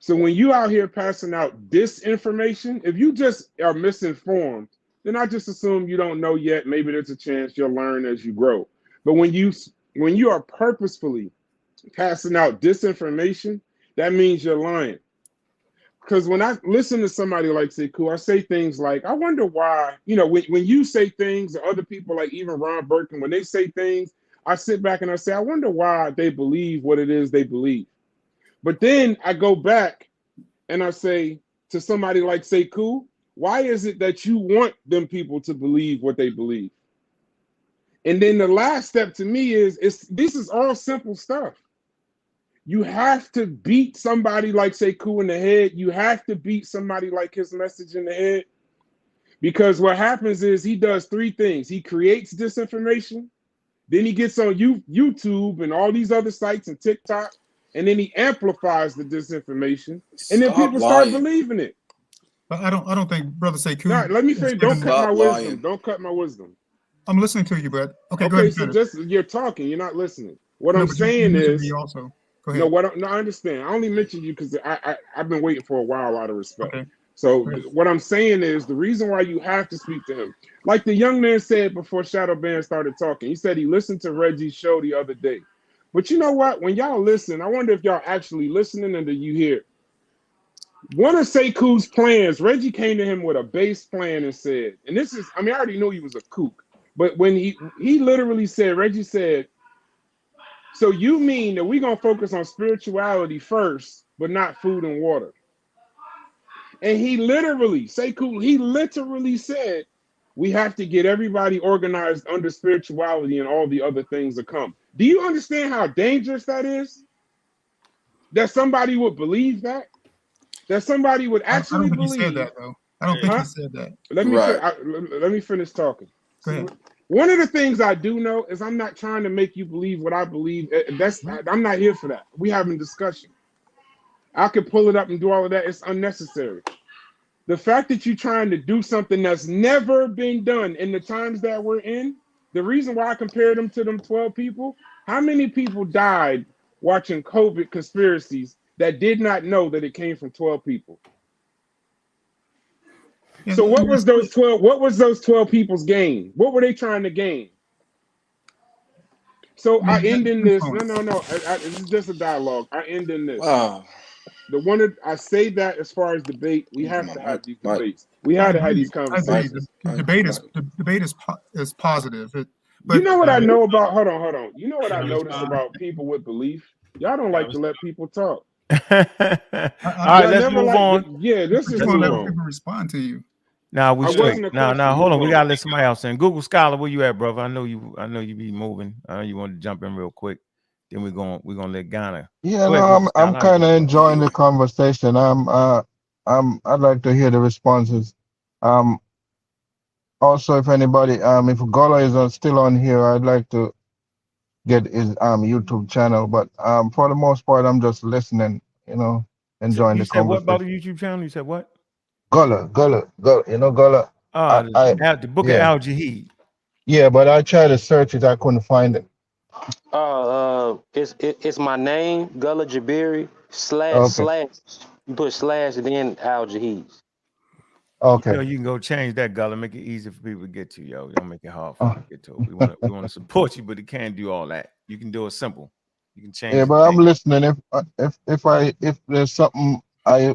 So when you out here passing out disinformation, if you just are misinformed, then I just assume you don't know yet. Maybe there's a chance you'll learn as you grow. But when you are purposefully passing out disinformation, that means you're lying. Because when I listen to somebody like Sekou, I say things like, I wonder why, when you say things, or other people like even Ron Burkin, when they say things, I sit back and I say, I wonder why they believe what it is they believe. But then I go back and I say to somebody like Sekou, why is it that you want them people to believe what they believe? And then the last step to me is this is all simple stuff. You have to beat somebody like Sekou in the head. You have to beat somebody like his message in the head. Because what happens is he does three things. He creates disinformation. Then he gets on YouTube and all these other sites and TikTok. And then he amplifies the disinformation. And then people start believing it. But I don't think Brother Sekou. No, let me finish. Don't cut my wisdom. Don't cut my wisdom. I'm listening to you, but okay, go ahead. So just you're talking, you're not listening. What I'm saying is, also. Go ahead. No, I understand. I only mentioned you because I've been waiting for a while out of respect. Okay. So what I'm saying is the reason why you have to speak to him, like the young man said before Shadow Band started talking. He said he listened to Reggie's show the other day. But you know what? When y'all listen, I wonder if y'all actually listening and do you hear. One of Sekou's plans, Reggie came to him with a base plan and said, and this is, I mean, I already knew he was a kook, but when he literally said, Reggie said, so you mean that we're going to focus on spirituality first, but not food and water? And he literally, Sekou, he literally said, we have to get everybody organized under spirituality and all the other things that come. Do you understand how dangerous that is? That somebody would believe that? That somebody would actually believe. He said that, though. I don't think he said that. Let me finish talking. Go ahead. One of the things I do know is I'm not trying to make you believe what I believe. I'm not here for that. We having discussion. I could pull it up and do all of that. It's unnecessary. The fact that you're trying to do something that's never been done in the times that we're in, the reason why I compared them to them 12 people, how many people died watching COVID conspiracies that did not know that it came from 12 people? So what was those 12 people's gain? What were they trying to gain? So I end in this. No. This is just a dialogue. I end in this. Wow. I say that as far as debate, we have to have these debates. We have to have these conversations. The debate is positive. But you know what I know about? Hold on. You know what I notice about people with belief? Y'all don't like to let people talk. All right, let's move on. Yeah, this is let people respond to you. Nah, we straight. Now, hold on. We gotta let somebody else in. Google Scholar, where you at, brother? I know you be moving. I know you want to jump in real quick. Then we're gonna let Ghana. Yeah, no, I'm kind of enjoying the conversation. I'd like to hear the responses. Also, if anybody, if Gola is still on here, I'd like to get his YouTube channel. But for the most part, I'm just listening. Enjoying the conversation. You said what about the YouTube channel? You said what? Gola. Gola. The book of Al Jahid. Yeah, but I tried to search it. I couldn't find it. It's my name, Gullah Jabiri / you put slash and then Al Jahid. Okay. You can go change that, Gullah. Make it easy for people to get to, yo. Don't make it hard for them to get to it. We want to support you, but it can't do all that. You can do it simple. You can change. Yeah, but I'm listening. If there's something I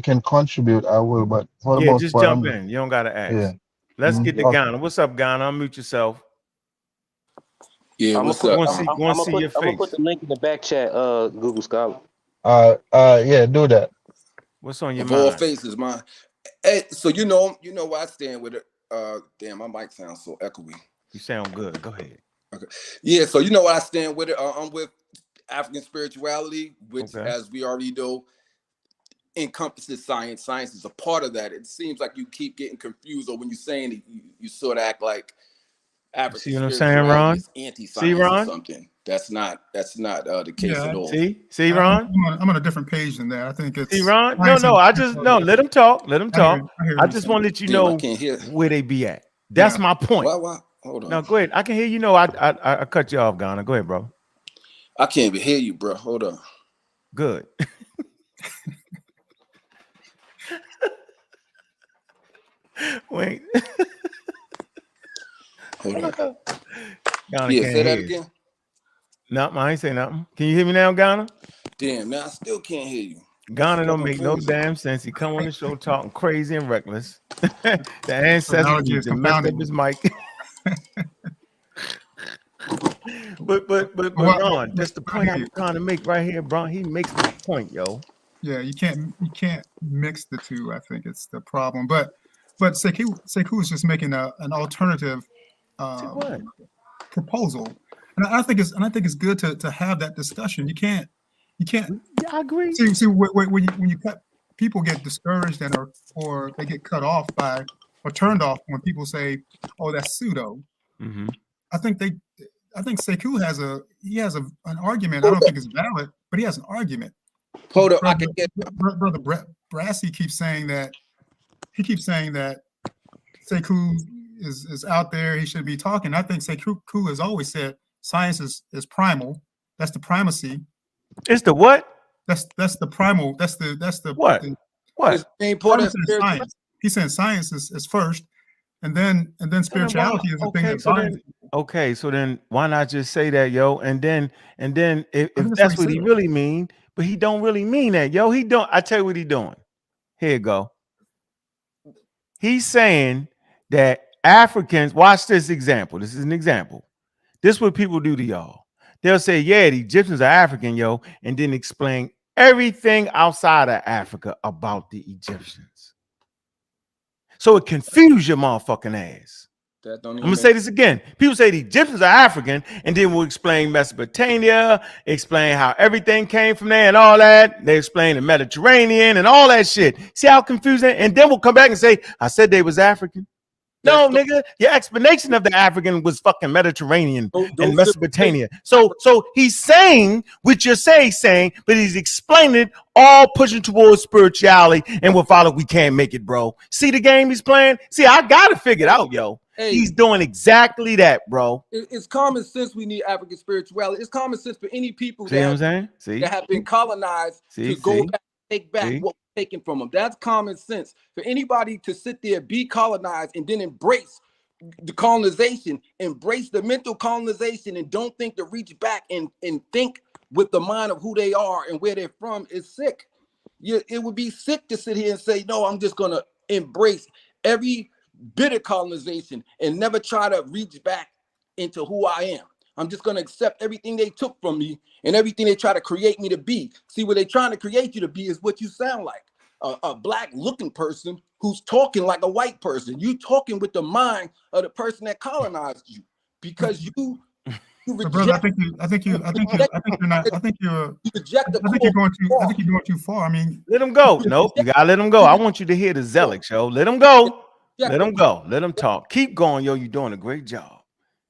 can contribute, I will. But for the most just part, jump in. You don't gotta ask. Yeah. Let's get to Ghana. What's up, Ghana? Unmute yourself. Yeah, I'm what's up? I'm gonna put the link in the back chat, Google Scholar. Yeah, do that. What's on your of mind? All faces, mine. Hey, so you know where I stand with it. Damn, my mic sounds so echoey. You sound good. Go ahead. Okay. Yeah, so you know where I stand with it. I'm with African spirituality, which, as we already know, encompasses science. Science is a part of that. It seems like you keep getting confused, or when you're saying it, you sort of act like African See what I'm saying, Ron? is anti-science or something. That's not the case at all. See, Ron? I'm on a different page than that. I think it's. See, Ron? No. Let them talk. Let them talk. I just want to let you know where they be at. That's my point. Hold on. No, go ahead. I can hear you. Know I cut you off, Ghana. Go ahead, bro. I can't even hear you, bro. Hold on. Good. Wait. Hold on. Ghana say that again. No, I ain't saying nothing. Can you hear me now, Ghana? Damn, man, I still can't hear you. Ghana don't make no damn sense. He come on the show talking crazy and reckless. The ancestors messed up his mic. but Ron, that's the point I'm trying to make right here, bro. He makes the point, yo. Yeah, you can't mix the two. I think it's the problem. But Sekou is just making an alternative proposal, and I think it's good to have that discussion. You can't You can't. Yeah, I agree. See when you cut, people get discouraged and or they get cut off by or turned off when people say, "Oh, that's pseudo." Mm-hmm. I think Sekou has an argument. I don't think it's valid, but he has an argument. Hold up, Brother Brassy keeps saying that. He keeps saying that Sekou is out there. He should be talking. I think Sekou has always said science is primal. That's the primacy. It's the what? That's the primal. That's the what? What? Science. He said science is first, and then spirituality is the thing that binds. Okay, so then why not just say that, yo? And then if that's what he really mean, but he don't really mean that, yo. He don't. I tell you what he doing. Here you go. He's saying that Africans. Watch this example. This is an example. This is what people do to y'all. They'll say, yeah, the Egyptians are African, yo, and then explain everything outside of Africa about the Egyptians. So it confused your motherfucking ass. I'm gonna say this again. People say the Egyptians are African, and then we'll explain Mesopotamia, explain how everything came from there and all that. They explain the Mediterranean and all that shit. See how confusing? And then we'll come back and say, I said they was African. No, nigga, your explanation of the African was fucking Mediterranean and Mesopotamia. So he's saying what you're saying, but he's explaining it all pushing towards spirituality, and without it, we can't make it, bro. See the game he's playing? See, I gotta figure it out, yo. Hey, he's doing exactly that, bro. It's common sense. We need African spirituality. It's common sense for any people that have been colonized to go back, take back what was taken from them. That's common sense. For anybody to sit there, be colonized, and then embrace the colonization, embrace the mental colonization, and don't think to reach back and think with the mind of who they are and where they're from is sick. It would be sick to sit here and say, no, I'm just going to embrace every bit of colonization and never try to reach back into who I am. I'm just going to accept everything they took from me and everything they try to create me to be. See, what they're trying to create you to be is what you sound like. A black looking person who's talking like a white person. You talking with the mind of the person that colonized you, because you reject. Brother, I think you're going too far. I mean, let him go. Nope, you gotta let him go. I want you to hear the Zealot show. Let him go. Let him go. Let him talk. Keep going, yo. You're doing a great job.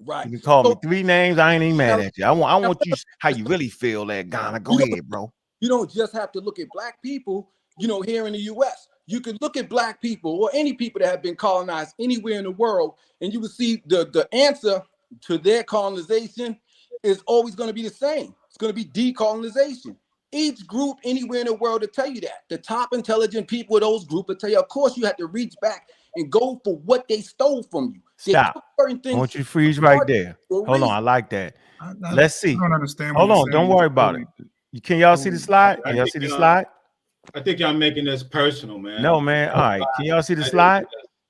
Right. You can call me 3 names. I ain't even mad at you. I want you how you really feel that Ghana. Go ahead, bro. You don't just have to look at black people, here in the US. You can look at black people or any people that have been colonized anywhere in the world, and you will see the answer to their colonization is always going to be the same. It's going to be decolonization. Each group anywhere in the world will tell you that. The top intelligent people of those groups will tell you, of course, you have to reach back and go for what they stole from you. Stop. I want you to freeze right there. Hold on. I like that. Let's see. I don't understand. Hold on. Don't worry about it. Can y'all see the slide? Can y'all see the slide? I think y'all making this personal, man. No, man. All right. Can y'all see the slide?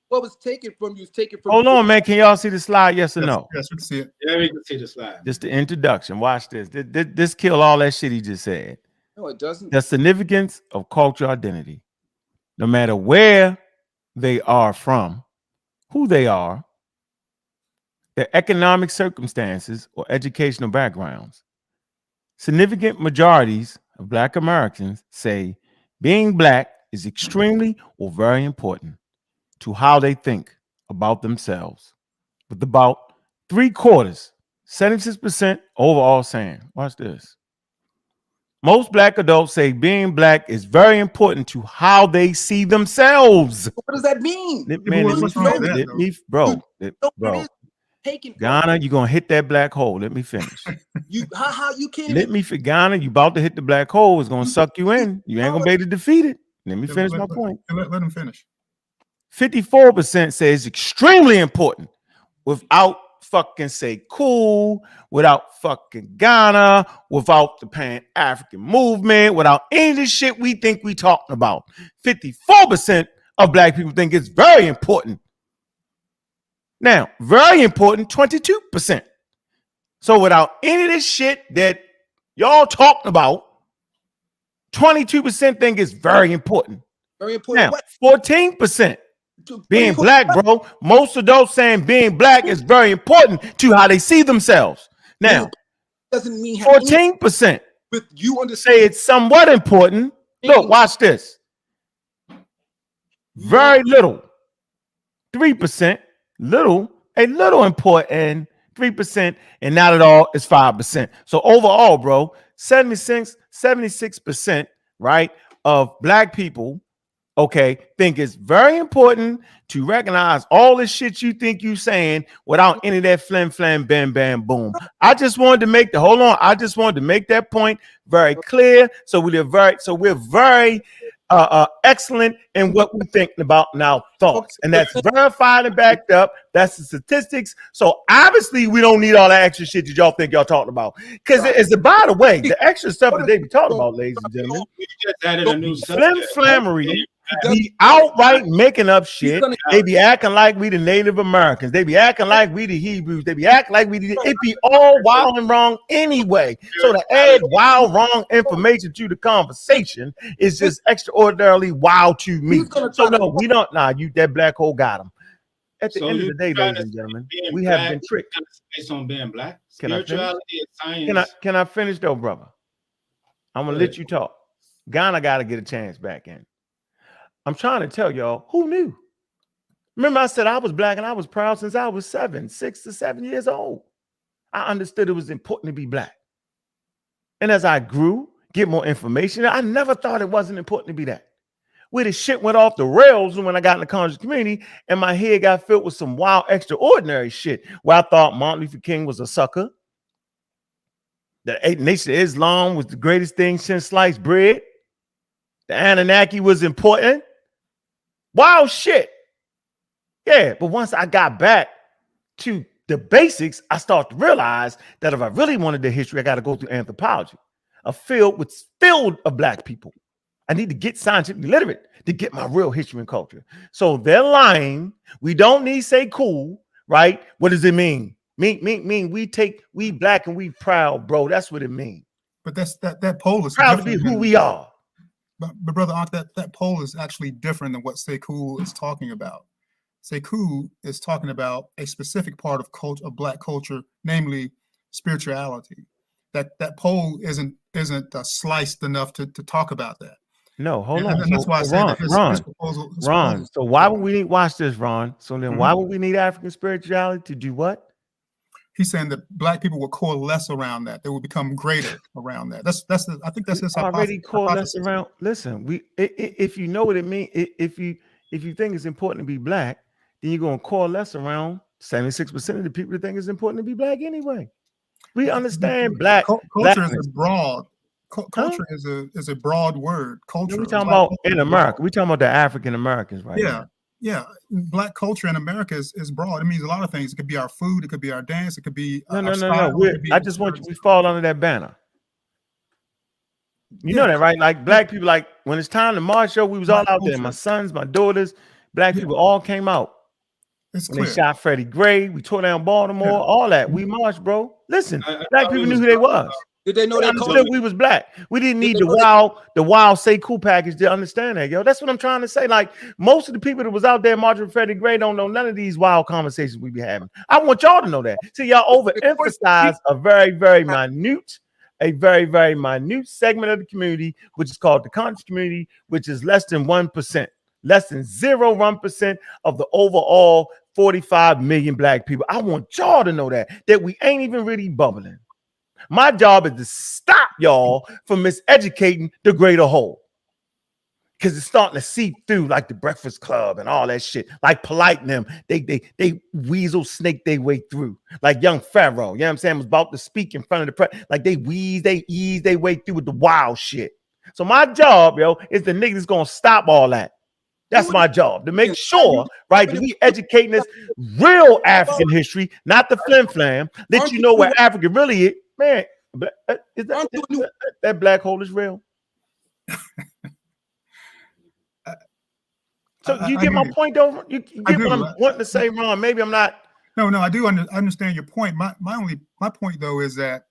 What was taken from you is taken from Hold on, man. Can y'all see the slide? Yes or no? Yes, we can see it. Yeah, we can see the slide. Just the introduction. Watch this. This kill all that shit he just said. No, it doesn't. The significance of cultural identity. No matter where they are from, who they are, their economic circumstances or educational backgrounds. Significant majorities of Black Americans say being Black is extremely or very important to how they think about themselves, with about 3/4, 76% overall saying, watch this. Most Black adults say being Black is very important to how they see themselves. What does that mean? Bro. Ghana, you're gonna hit that black hole. Let me finish. How you can't let me for Ghana, you about to hit the black hole. It's gonna suck you in. You ain't gonna be able to defeat it. Let me finish my point. Let him finish. 54% say it's extremely important without fucking Sekou, without fucking Ghana, without the Pan-African movement, without any of the shit we think we talking about. 54% of Black people think it's very important. Now, very important, 22%. So without any of this shit that y'all talking about, 22% think it's very important. Very important. Now, 14% being Black, bro. Most adults saying being Black is very important to how they see themselves. Now, doesn't mean 14%. But you say it's somewhat important. Look, watch this. Very little, 3%. Little, a little important, 3%, and not at all is 5%. So overall, bro, 76%, right, of black people, okay, think it's very important to recognize all the shit you think you saying without any of that flim flam bam bam boom. I just wanted to make I just wanted to make that point very clear. So we're very excellent in what we're thinking about in our thoughts, and that's verified and backed up. That's the statistics. So obviously we don't need all that extra shit that y'all think y'all talking about, because it's, by the way, the extra stuff that they be talking about, ladies and gentlemen, We just added a new flim subject. flammery, be outright making up shit. They be acting like we the Native Americans. They be acting like we the Hebrews. They be acting like it be all wild and wrong anyway. So to add wild, wrong information to the conversation is just extraordinarily wild to me. So no, we don't. You that black hole got him. At the end of the day, ladies and gentlemen, we have been tricked. Based on being black, Can I finish? spirituality and science. Can I finish though, brother? I'm gonna let you talk. Ghana got to get a chance back in. I'm trying to tell y'all, who knew? Remember, I said I was black and I was proud since I was 6 to 7 years old. I understood it was important to be black. And as I grew, get more information, I never thought it wasn't important to be that. Where the shit went off the rails when I got in the conscious community and my head got filled with some wild, extraordinary shit where I thought Martin Luther King was a sucker. The Nation of Islam was the greatest thing since sliced bread. The Anunnaki was important. Wild shit. Yeah, but once I got back to the basics, I started to realize that if I really wanted the history, I got to go through anthropology, a field filled of black people. I need to get scientifically literate to get my real history and culture. So they're lying. We don't need to say cool, right? What does it mean? Mean we black and we proud, bro. That's what it means. But that poll is proud to be who we are. But brother Ankh, that poll is actually different than what Sekou is talking about. Sekou is talking about a specific part of black culture, namely spirituality. That poll isn't sliced enough to talk about that. No, hold on. And that's why I said his proposal. So why would we need watch this, Ron? So then why would we need African spirituality to do what? He's saying that black people would coalesce around that. They would become greater around that. I think that's his already coalesce around. Listen, if you know what it means, if you think it's important to be black, then you're going to coalesce around 76% of the people that think it's important to be black anyway. We understand black. Culture is broad. Culture is a broad word. Culture. We're talking about in America. We're talking about the African Americans, right? Yeah. Yeah, black culture in America is broad. It means a lot of things. It could be our food. It could be our dance. It could be no. I just want you. We fall under that banner. You know that, right? Like black people, like when it's time to march, we was all out there. My sons, my daughters, black people all came out. When they shot Freddie Gray, we tore down Baltimore, all that. We marched, bro. Listen, black people knew who they was. Did they know that culture? We was black. We didn't need the wild say cool package to understand that, yo. That's what I'm trying to say. Like most of the people that was out there marching for Freddie Gray don't know none of these wild conversations we be having. I want y'all to know that. See, y'all overemphasize a very, very minute segment of the community, which is called the conscious community, which is less than 1%, less than 0.1% of the overall 45 million black people. I want y'all to know that we ain't even really bubbling. My job is to stop y'all from miseducating the greater whole. Because it's starting to seep through like the Breakfast Club and all that shit. Like Polite and them. They weasel snake their way through. Like young Pharaoh, you know what I'm saying, was about to speak in front of the press. Like they ease their way through with the wild shit. So my job, yo, is the niggas gonna stop all that. That's my job, to make sure, right, that we educating this real African history, not the flim flam. Let you know where Africa really is. Man, is that black hole is real? So you get my point, though? You get what I'm wanting to say, Ron? Maybe I'm not. No, I do understand your point. My point, though, is that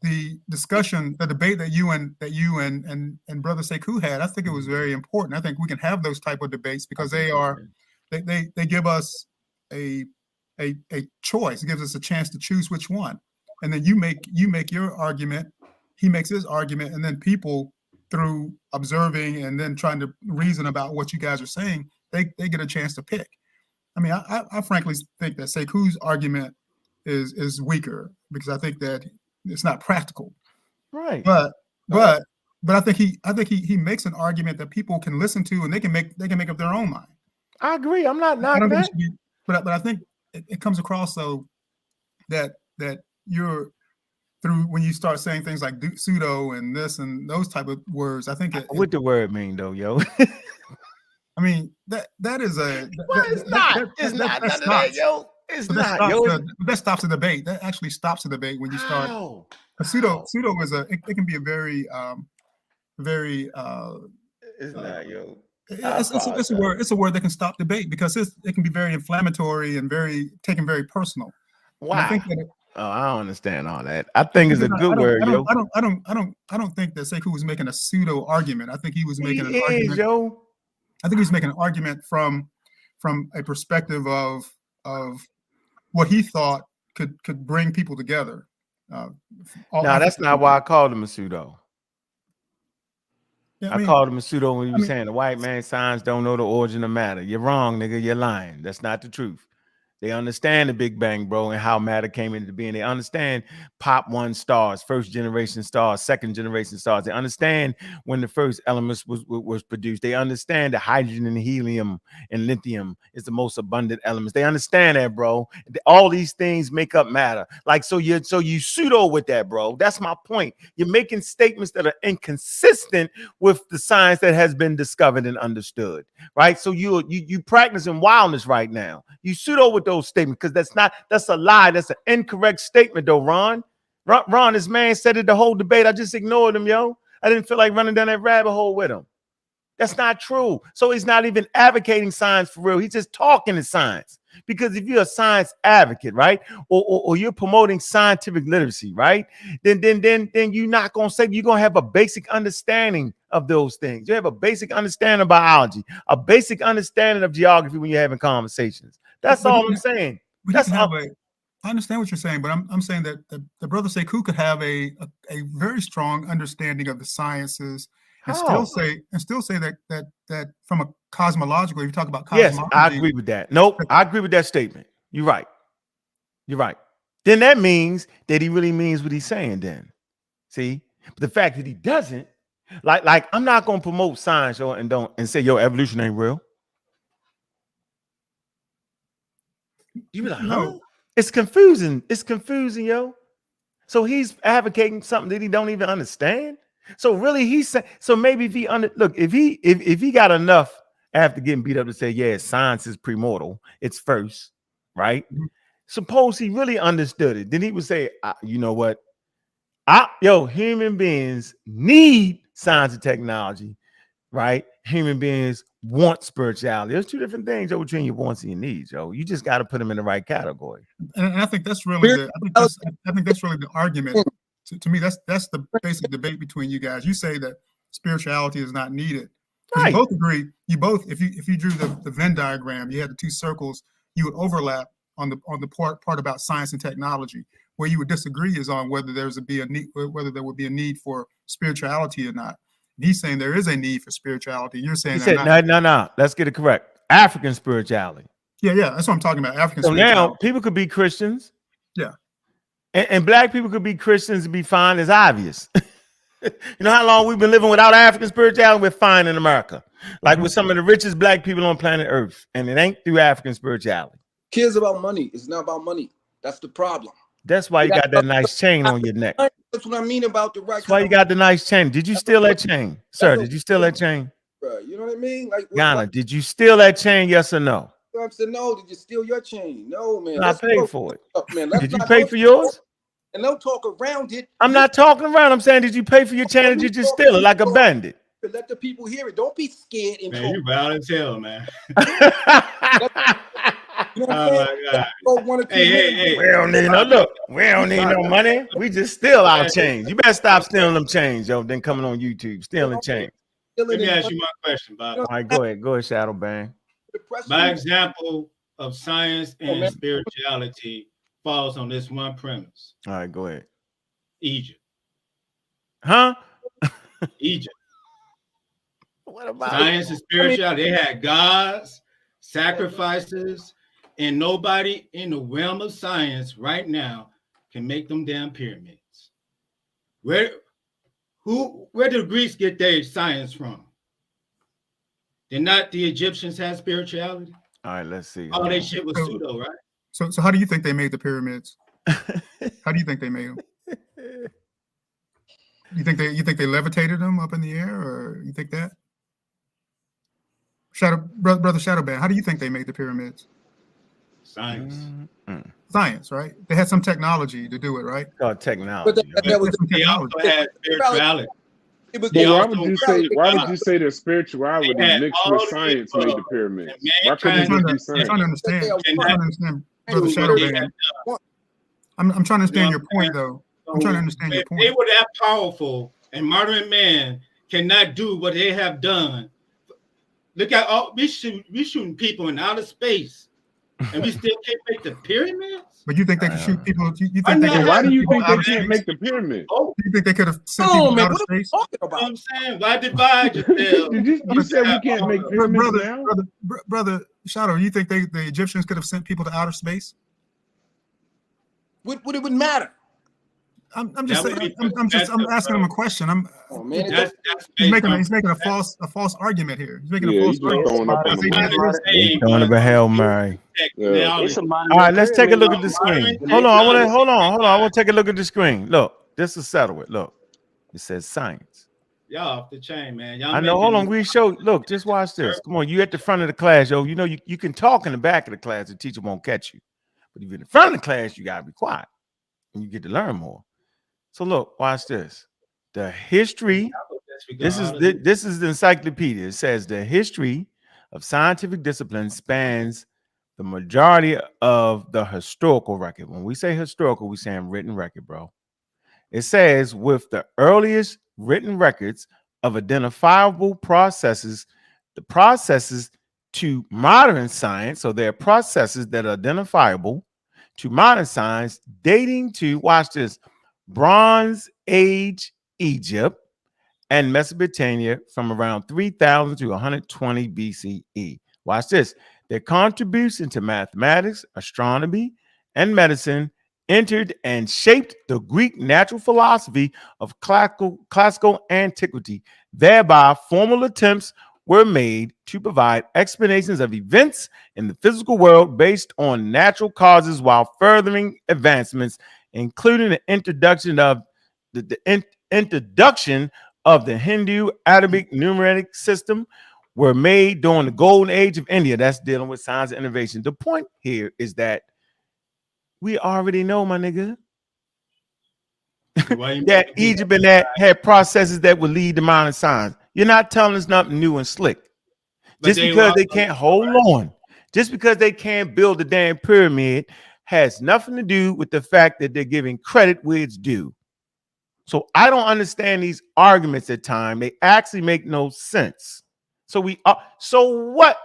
the discussion, the debate that you and Brother Sekou had, I think it was very important. I think we can have those type of debates because they give us a choice. It gives us a chance to choose which one. And then you make your argument he makes his argument, and then people, through observing and then trying to reason about what you guys are saying, they get a chance to pick. I mean, I frankly think that Sekou's argument is weaker because I think that it's not practical. Right. But I think he makes an argument that people can listen to and they can make up their own mind. I agree. I'm not knocking that. But I think it comes across so that you're through when you start saying things like pseudo and this and those type of words. I think what the word mean though, yo? I mean that is a it's not none of that, yo. It's not, yo. That stops the debate. That actually stops the debate when you start. Pseudo is it can be a very it's not, yo. It's a word that can stop debate because it can be very inflammatory and taken very personal. Wow. I don't understand all that. I think it's a good word, yo. I don't think that Sekou was making a pseudo argument. I think he was making an argument. Yo. I think he was making an argument from a perspective of what he thought could bring people together. No, that's not why I called him a pseudo. Yeah, I called him a pseudo when you were saying the white man science don't know the origin of matter. You're wrong, nigga. You're lying. That's not the truth. They understand the Big Bang, bro, and how matter came into being. They understand pop one stars, first generation stars, second generation stars. They understand when the first elements was produced. They understand that hydrogen and helium and lithium is the most abundant elements. They understand that, bro. All these things make up matter. Like so you pseudo with that, bro. That's my point. You're making statements that are inconsistent with the science that has been discovered and understood, right? So you practicing wildness right now. You pseudo with those statements because that's a lie. That's an incorrect statement, though, Ron. Ron, this man said it the whole debate. I just ignored him, yo. I didn't feel like running down that rabbit hole with him. That's not true. So he's not even advocating science for real. He's just talking to science. Because if you're a science advocate, right, or you're promoting scientific literacy, right, then you're not gonna say you're gonna have a basic understanding of those things. You have a basic understanding of biology, a basic understanding of geography when you're having conversations. That's all I'm saying. I understand what you're saying, but I'm saying that the brother Sekou could have a very strong understanding of the sciences and still say that from a cosmological, if you talk about cosmology. Yes, I agree with that. Nope, I agree with that statement. You're right. You're right. Then that means that he really means what he's saying then. See? But the fact that he doesn't, like I'm not gonna promote science and say, yo, evolution ain't real. You be like, no, it's confusing. It's confusing, yo. So he's advocating something that he don't even understand. So really, he's saying. So maybe if he if he got enough after getting beat up to say, yeah, science is premortal, it's first, right? Mm-hmm. Suppose he really understood it, then he would say, you know what? Human beings need science and technology, right? Human beings want spirituality. There's two different things between your wants and your needs, yo. You just got to put them in the right category. And I think that's really I think that's really the argument. To me, that's the basic debate between you guys. You say that spirituality is not needed. Right. You both agree. You both, if you drew the Venn diagram, you had the two circles, you would overlap on the part about science and technology. Where you would disagree is on whether there would be a need for spirituality or not. He's saying there is a need for spirituality. You're saying no. Let's get it correct. African spirituality. Yeah, that's what I'm talking about. African. So spirituality. Now people could be Christians. Yeah. And black people could be Christians and be fine. It's obvious. You know how long we've been living without African spirituality? We're fine in America. Like with some of the richest black people on planet Earth. And it ain't through African spirituality. Cares about money. It's not about money. That's the problem. That's why you got that nice chain on your neck. That's what I mean about the right. That's why you got the nice chain. Did you steal that chain? Sir, did you steal that chain? You know what I mean? Like Ghana, did you steal that chain? Yes or no? I said no. Did you steal your chain? No, man. I paid for it. Man. Did you pay for yours? And don't talk around it. I'm not talking around. I'm saying, did you pay for your chain or did you just steal it like a bandit? Let the people hear it. Don't be scared. Man, you bound and tell, man. You know what I'm Hey. We don't need no money. We just steal our chains. You better stop stealing them chains, yo. Then coming on YouTube, stealing chains. Let me ask you my question, Bob. All right, go ahead, Shadow Bang. My example of science and spirituality falls on this one premise. All right, go ahead. Egypt. Huh? Egypt. What about science and spirituality? They had gods, sacrifices, and nobody in the realm of science right now can make them damn pyramids. Where do the Greeks get their science from? Did not the Egyptians have spirituality? All right, let's see. All they shit was pseudo, right? So how do you think they made the pyramids? How do you think they made them? You think they levitated them up in the air, or you think that? Brother Shadowban, how do you think they made the pyramids? Science. Science, right? They had some technology to do it, right? Technology. But that was they also had spirituality. But why would you say that spirituality mixed with science made the pyramids? Why couldn't it be science? I'm trying to understand, Brother Shadowban. I'm trying to understand your point, though. I'm trying to understand your point. They were that powerful, and modern man cannot do what they have done. Look at all we shooting people in outer space, and we still can't make the pyramids. But you think they could shoot people? Why do you think they can't make the pyramid? You think they could have sent people out of space? What I'm saying, why divide yourself? You said we can't make pyramids now, brother Shadow. You think the Egyptians could have sent people to outer space? What it would matter? I'm just saying. I'm asking him a question. He's making a false argument here. He's making a false argument. He's throwing up a Hail Mary. All right, let's take a look at the screen. Hold on. I want to take a look at the screen. Look, this will settle it. Look, it says science. Y'all off the chain, man. I know. Hold on. We show. Look, just watch this. Come on, you at the front of the class, yo. You know you can talk in the back of the class. The teacher won't catch you, but if you're in the front of the class, you gotta be quiet, and you get to learn more. So look, watch this. The history. This is the encyclopedia. It says the history of scientific discipline spans the majority of the historical record. When we say historical, we saying written record, bro. It says with the earliest written records of identifiable processes, the processes to modern science. So there are processes that are identifiable to modern science dating to, watch this, Bronze Age Egypt and Mesopotamia from around 3000 to 120 BCE. Watch this. Their contribution to mathematics, astronomy, and medicine entered and shaped the Greek natural philosophy of classical antiquity. Thereby, formal attempts were made to provide explanations of events in the physical world based on natural causes while furthering advancements, including the introduction of the Hindu Arabic numeric system, were made during the golden age of India. That's dealing with science and innovation. The point here is that we already know, my nigga, that Egypt and that had processes that would lead to modern science. You're not telling us nothing new and slick. Just because they can't hold on, just because they can't build the damn pyramid, has nothing to do with the fact that they're giving credit where it's due. So I don't understand these arguments at times. They actually make no sense. So what?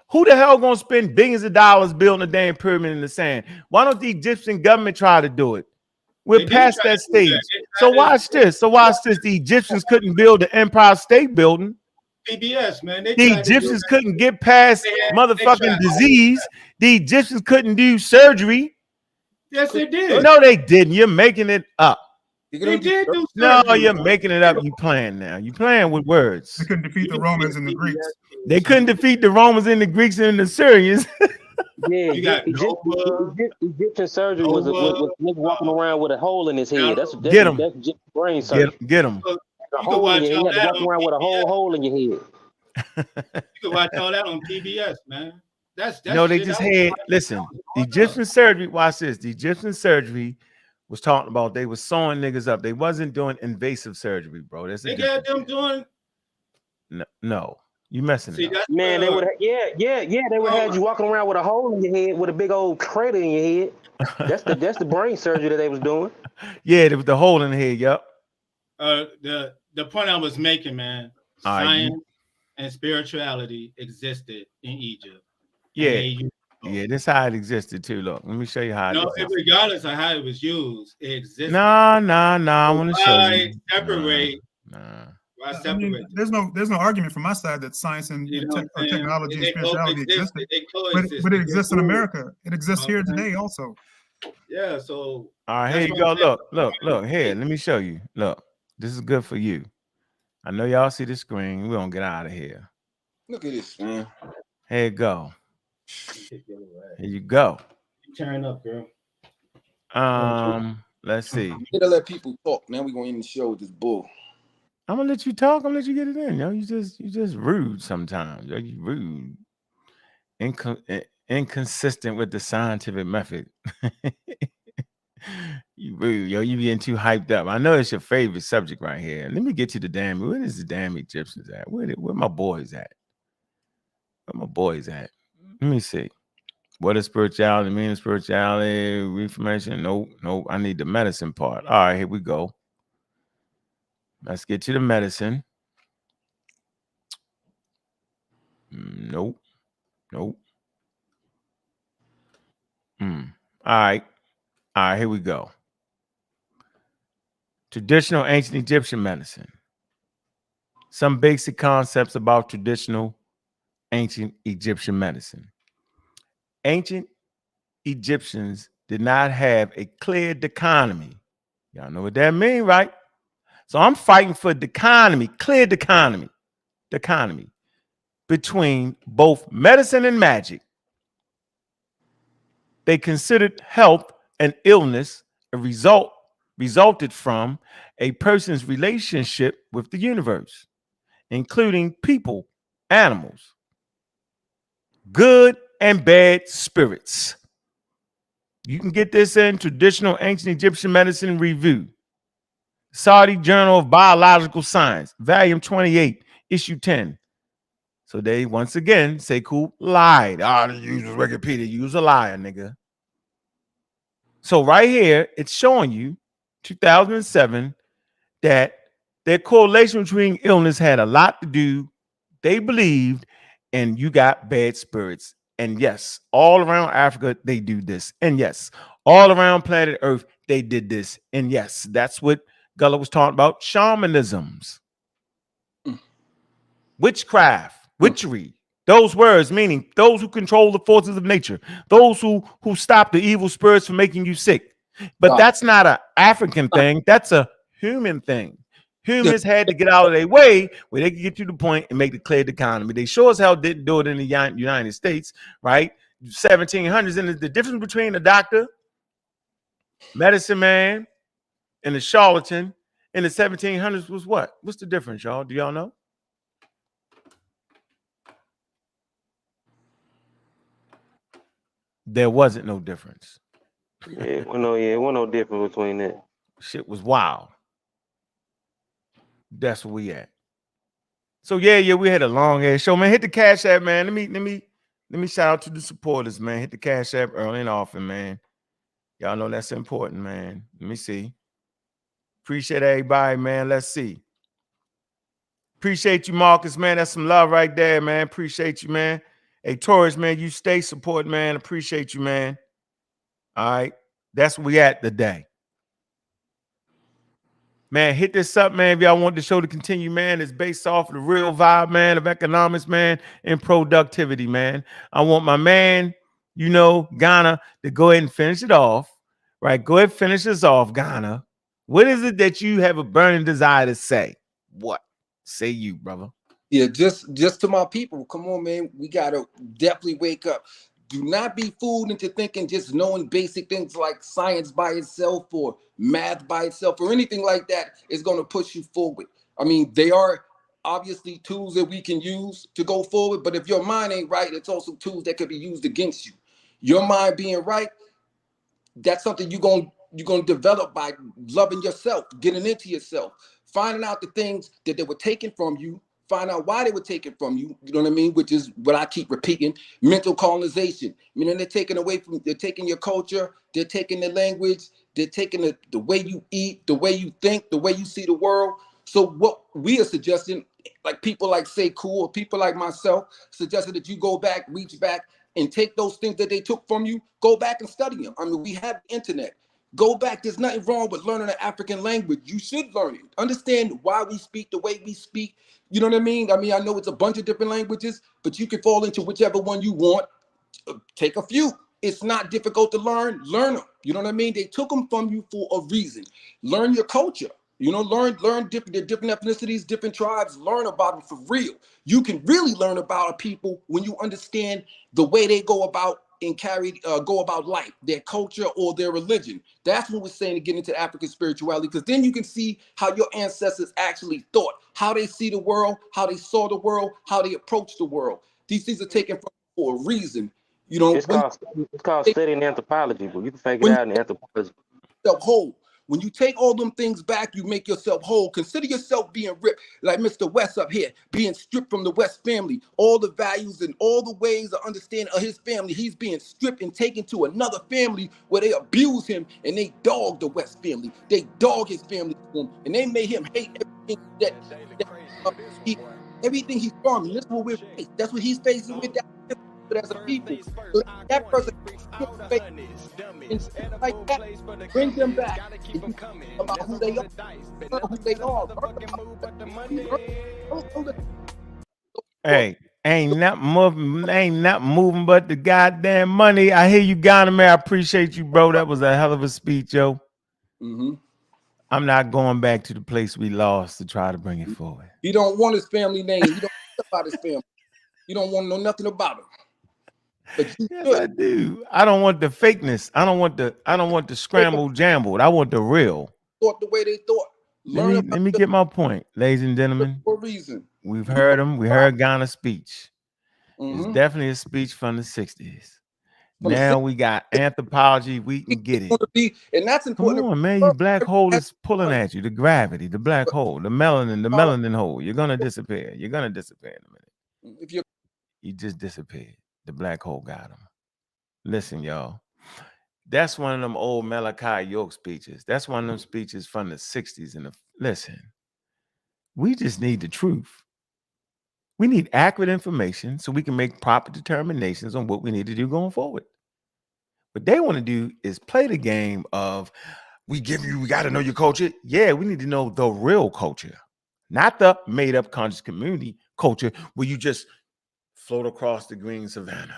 Who the hell gonna spend billions of dollars building a damn pyramid in the sand? Why don't the Egyptian government try to do it? We're past that stage. So watch this. The Egyptians couldn't build the Empire State Building. PBS, man. The Egyptians couldn't get past motherfucking disease. The Egyptians couldn't do surgery. Yes, they did. No, they didn't. You're making it up. They did do surgery. No, you're making it up. You playing now. You playing with words. They couldn't defeat the Romans and the Greeks. They couldn't defeat the Romans and the Greeks and the Syrians. Yeah, Egyptian surgery was walking around with a hole in his head. That's get him. That's brain surgery. Get him. You can watch all that. Walk around with a hole in your head. You can watch all that on PBS, man. That's no, they just had. Listen, the Egyptian surgery. Watch this. The Egyptian surgery was talking about they were sewing niggas up. They wasn't doing invasive surgery, bro. That's they got them doing. No. You messing it up. Man, they would they would have you walking around with a hole in your head with a big old crater in your head. That's the brain surgery that they was doing. Yeah, there was the hole in the head, yep. The point I was making, man, science and spirituality existed in Egypt. Yeah. Yeah, this how it existed too. Look, let me show you how it existed. Regardless of how it was used, it existed. Nah. I want to show you. Separate. I mean, there's no argument from my side that science and technology and spirituality existed, but it exists in America. It exists here today also. Yeah. So all right, here you go. Look. Here, let me show you. Look, this is good for you. I know y'all see the screen. We're gonna get out of here. Look at this, man. Here you go. Here you go. Turn up, girl. Let's see. You gotta let people talk. Now we're gonna end the show with this bull. I'm gonna let you talk. I'm gonna let you get it in. Yo, you just rude sometimes. Yo, you rude, inconsistent with the scientific method. You rude, yo. You getting too hyped up. I know it's your favorite subject right here. Let me get you the damn. Where is the damn Egyptians at? Where my boys at? Where my boys at? Let me see. What is spirituality? Mean spirituality? Reformation? Nope. I need the medicine part. All right, here we go. Let's get to the medicine. Nope. All right, here we go. Traditional ancient Egyptian medicine. Some basic concepts about traditional ancient Egyptian medicine. Ancient Egyptians did not have a clear dichotomy. Y'all know what that means, right? So I'm fighting for clear dichotomy between both medicine and magic. They considered health and illness a resulted from a person's relationship with the universe, including people, animals, good and bad spirits. You can get this in Traditional Ancient Egyptian Medicine Review, Saudi Journal of Biological Science, Volume 28, Issue 10. So they once again say, cool, lied. Use Wikipedia, use a liar, nigga. So right here, it's showing you 2007 that their correlation between illness had a lot to do, they believed, and you got bad spirits. And yes, all around Africa, they do this. And yes, all around planet Earth, they did this. And yes, that's what Gullah was talking about, shamanisms, witchcraft, witchery. Those words meaning those who control the forces of nature, those who stop the evil spirits from making you sick. But that's not an African thing. That's a human thing. Humans had to get out of their way where they could get to the point and make the clear economy. They sure as hell didn't do it in the United States, right? 1700s. And the difference between a doctor, medicine man, and a charlatan in the 1700s was what? What's the difference, y'all? Do y'all know? There wasn't no difference. It wasn't no difference between that. Shit was wild. That's where we at. So yeah, we had a long ass show, man. Hit the Cash App, man. Let me shout out to the supporters, man. Hit the Cash App early and often, man. Y'all know that's important, man. Let me see. Appreciate everybody, man. Let's see. Appreciate you, Marcus, man. That's some love right there, man. Appreciate you, man. Hey, Taurus, man, you stay supporting, man. Appreciate you, man. All right. That's where we at today. Man, hit this up, man. If y'all want the show to continue, man, it's based off of the real vibe, man, of economics, man, and productivity, man. I want my man, Ghana, to go ahead and finish it off, right? Go ahead and finish this off, Ghana. What is it that you have a burning desire to say? What? Say you, brother. Yeah, just to my people, come on, man. We got to definitely wake up. Do not be fooled into thinking just knowing basic things like science by itself or math by itself or anything like that is going to push you forward. I mean, they are obviously tools that we can use to go forward, but if your mind ain't right, it's also tools that could be used against you. Your mind being right, that's something you're going to develop by loving yourself, getting into yourself, finding out the things that they were taken from you, find out why they were taken from you, you know what I mean? Which is what I keep repeating, mental colonization. They're taking they're taking your culture, they're taking the language, they're taking the way you eat, the way you think, the way you see the world. So what we are suggesting, like people like Say Cool or people like myself, suggesting that you go back, reach back, and take those things that they took from you, go back and study them. I mean, we have the internet. Go back. There's nothing wrong with learning an African language. You should learn it. Understand why we speak the way we speak. You know what I mean? I mean, I know it's a bunch of different languages, but you can fall into whichever one you want. Take a few. It's not difficult to learn. Learn them. You know what I mean? They took them from you for a reason. Learn your culture. You know, learn different ethnicities, different tribes. Learn about them for real. You can really learn about a people when you understand the way they go about and go about life, their culture or their religion. That's what we're saying to get into African spirituality, because then you can see how your ancestors actually thought, how they see the world, how they saw the world, how they approach the world. These things are taken from for a reason. You know, it's called studying anthropology, but you can figure it out in anthropology. Whole. When you take all them things back, you make yourself whole. Consider yourself being ripped, like Mr. West up here, being stripped from the West family. All the values and all the ways of understanding of his family, he's being stripped and taken to another family where they abuse him and they dog the West family. They dog his family for him, and they made him hate everything he's from. And this is what we're facing. That's what he's facing with that. But as a people, so that person like that, bring them back about who they are. Hey, ain't not moving but the goddamn money. I hear you, Ghana, man. I appreciate you, bro. That was a hell of a speech, yo. Mm-hmm. I'm not going back to the place we lost to try to bring it forward. He don't want his family name. He don't know about his family. You don't want to know nothing about him. But yes, I do. I don't want the fakeness. I don't want the scrambled jambled. I want the real. Thought the way they thought. Let me get my point, ladies and gentlemen. For a reason. We've heard him. We heard Ghana's speech. Mm-hmm. It's definitely a speech from the 60s. Now we got anthropology. We can get it. And that's important. Come on, man. You black hole is pulling at you. The gravity, the black hole, the melanin hole. You're gonna disappear. You're gonna disappear in a minute. If you just disappeared. The black hole got him. Listen, y'all. That's one of them old Malachi York speeches. That's one of them speeches from the 60s. Listen, we just need the truth. We need accurate information so we can make proper determinations on what we need to do going forward. What they want to do is play the game of we got to know your culture. Yeah, we need to know the real culture, not the made up conscious community culture where you just float across the green savannah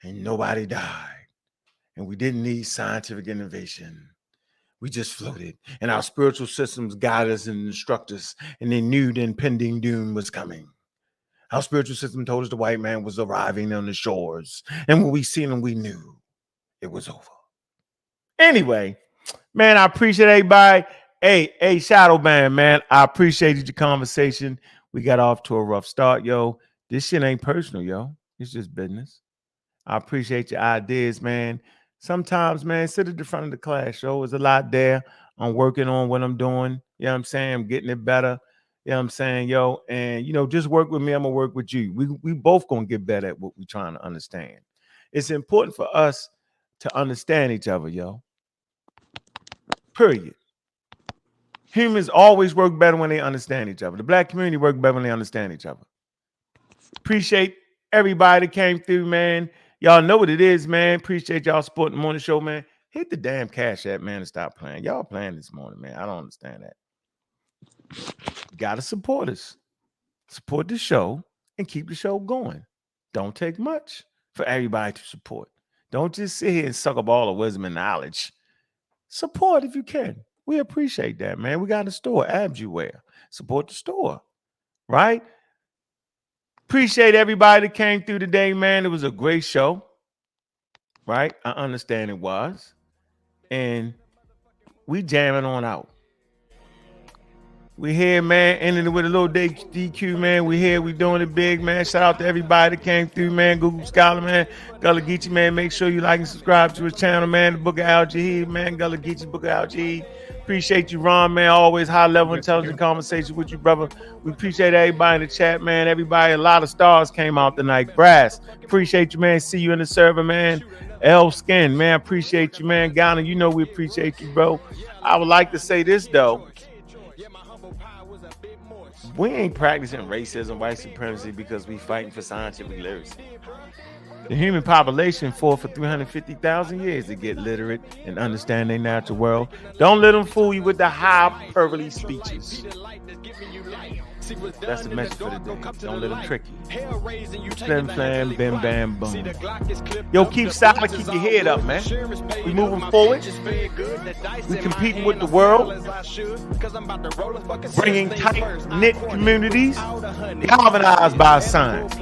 and nobody died. And we didn't need scientific innovation. We just floated. And our spiritual systems guided us and instructed us. And they knew the impending doom was coming. Our spiritual system told us the white man was arriving on the shores. And when we seen him, we knew it was over. Anyway, man, I appreciate everybody. Hey, Shadow Band, man. I appreciated your conversation. We got off to a rough start, yo. This shit ain't personal, yo. It's just business. I appreciate your ideas, man. Sometimes, man, sit at the front of the class, yo. There's a lot there. I'm working on what I'm doing. You know what I'm saying? I'm getting it better. You know what I'm saying, yo? And, just work with me. I'm going to work with you. We both going to get better at what we're trying to understand. It's important for us to understand each other, yo. Period. Humans always work better when they understand each other. The black community work better when they understand each other. Appreciate everybody that came through, man. Y'all know what it is, man. Appreciate y'all supporting the morning show, man. Hit the damn Cash App, man, and stop playing. Y'all playing this morning, man. I don't understand that. You gotta support us. Support the show and keep the show going. Don't take much for everybody to support. Don't just sit here and suck up all the wisdom and knowledge. Support if you can. We appreciate that, man. We got a store, Abjuware. Support the store, right? Appreciate everybody that came through today, man. It was a great show, right? I understand it was. And we jamming on out. We here, man, ending it with a little DQ, man. We here, we doing it big, man. Shout out to everybody that came through, man. Google Scholar, man. Gullah Geechee, man. Make sure you like and subscribe to his channel, man. The Book of Al-Jahid, man. Gullah Geechee, Book of Al-Jahid. Appreciate you, Ron, man. Always high-level intelligent conversation with you, brother. We appreciate everybody in the chat, man. Everybody, a lot of stars came out tonight. Brass, appreciate you, man. See you in the server, man. L Skin, man. Appreciate you, man. Ghana, you know we appreciate you, bro. I would like to say this, though. We ain't practicing racism, white supremacy because we fighting for scientific literacy. The human population fought for 350,000 years to get literate and understand their natural world. Don't let them fool you with the hyperbole speeches. That's the message for the day. Don't let them trick you. Flim, flam, bam, bam, boom. Yo, keep silent, keep your head up, man. We moving forward. We competing with the world. Bringing tight-knit communities. Galvanized by science.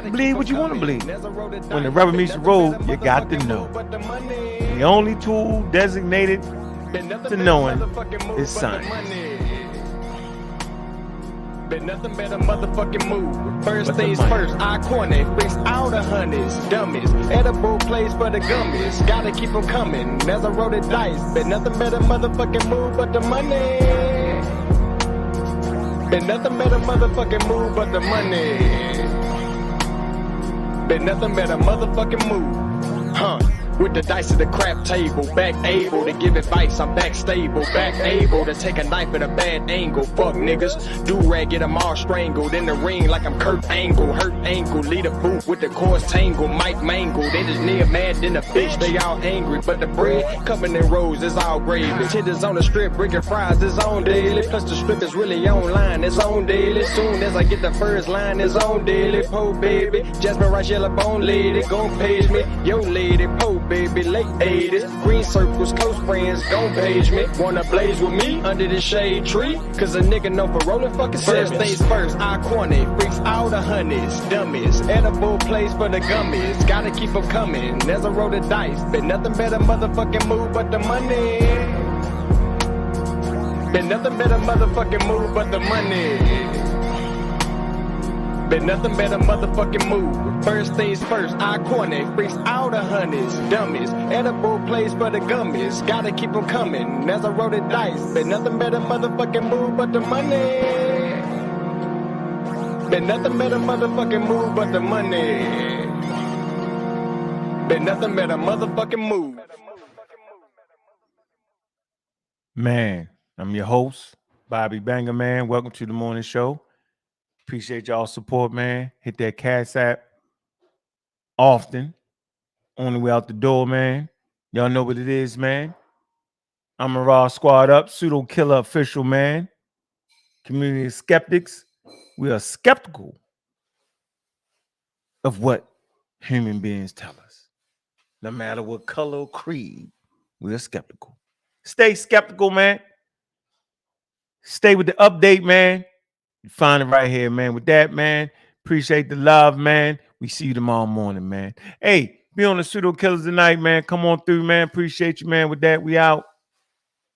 Believe what you want to believe. When the rubber meets the road, you got to know. And the only tool designated to knowing is science. Been nothing but a motherfucking move. First things first, I corner, fix all the honeys, dummies. Edible place for the gummies, gotta keep them coming. As I roll the dice, been nothing but a motherfucking move but the money. Been nothing but a motherfucking move but the money. Been nothing but a motherfucking move, huh? With the dice at the crap table, back able to give advice, I'm back stable, back able to take a knife at a bad angle. Fuck niggas, do-rag, get them all strangled in the ring like I'm Kurt Angle, hurt ankle, lead a boot with the chords tangle, Mike Mangle, they just near mad than a bitch, they all angry, but the bread coming in rolls is all gravy. Tenders on the strip, brick and fries is on daily, plus the strip is really online, it's on daily. Soon as I get the first line, it's on daily. Po baby, Jasmine Rice, yellow bone lady, gon' page me, yo lady, po baby, late 80s, green circles, close friends, gon' page me. Wanna blaze with me under the shade tree? Cause a nigga known for rolling fucking sevens. First things first, I corner, freaks all the honeys, dummies. Edible place for the gummies, gotta keep them coming. As I roll the dice, been nothing but a motherfucking move but the money. Been nothing but a motherfucking move but the money. Been nothing but a motherfucking move. First things first, I corner, freaks all the honeys, dummies. Edible place for the gummies, gotta keep them coming. As I roll the dice, been nothing but a motherfucking move but the money. Been nothing but a motherfucking move but the money. Been nothing but a motherfucking move. Man, I'm your host, Bobby Banger, man. Welcome to the morning show. Appreciate y'all support, man. Hit that Cash App often. On the way out the door, man. Y'all know what it is, man. I'm a raw squad up, pseudo killer official, man. Community of skeptics. We are skeptical of what human beings tell us. No matter what color or creed, we are skeptical. Stay skeptical, man. Stay with the update, man. You find it right here, man. With that, man, appreciate the love, man. We see you tomorrow morning, man. Hey, be on the Pseudo Killers tonight, man. Come on through, man. Appreciate you, man. With that, we out.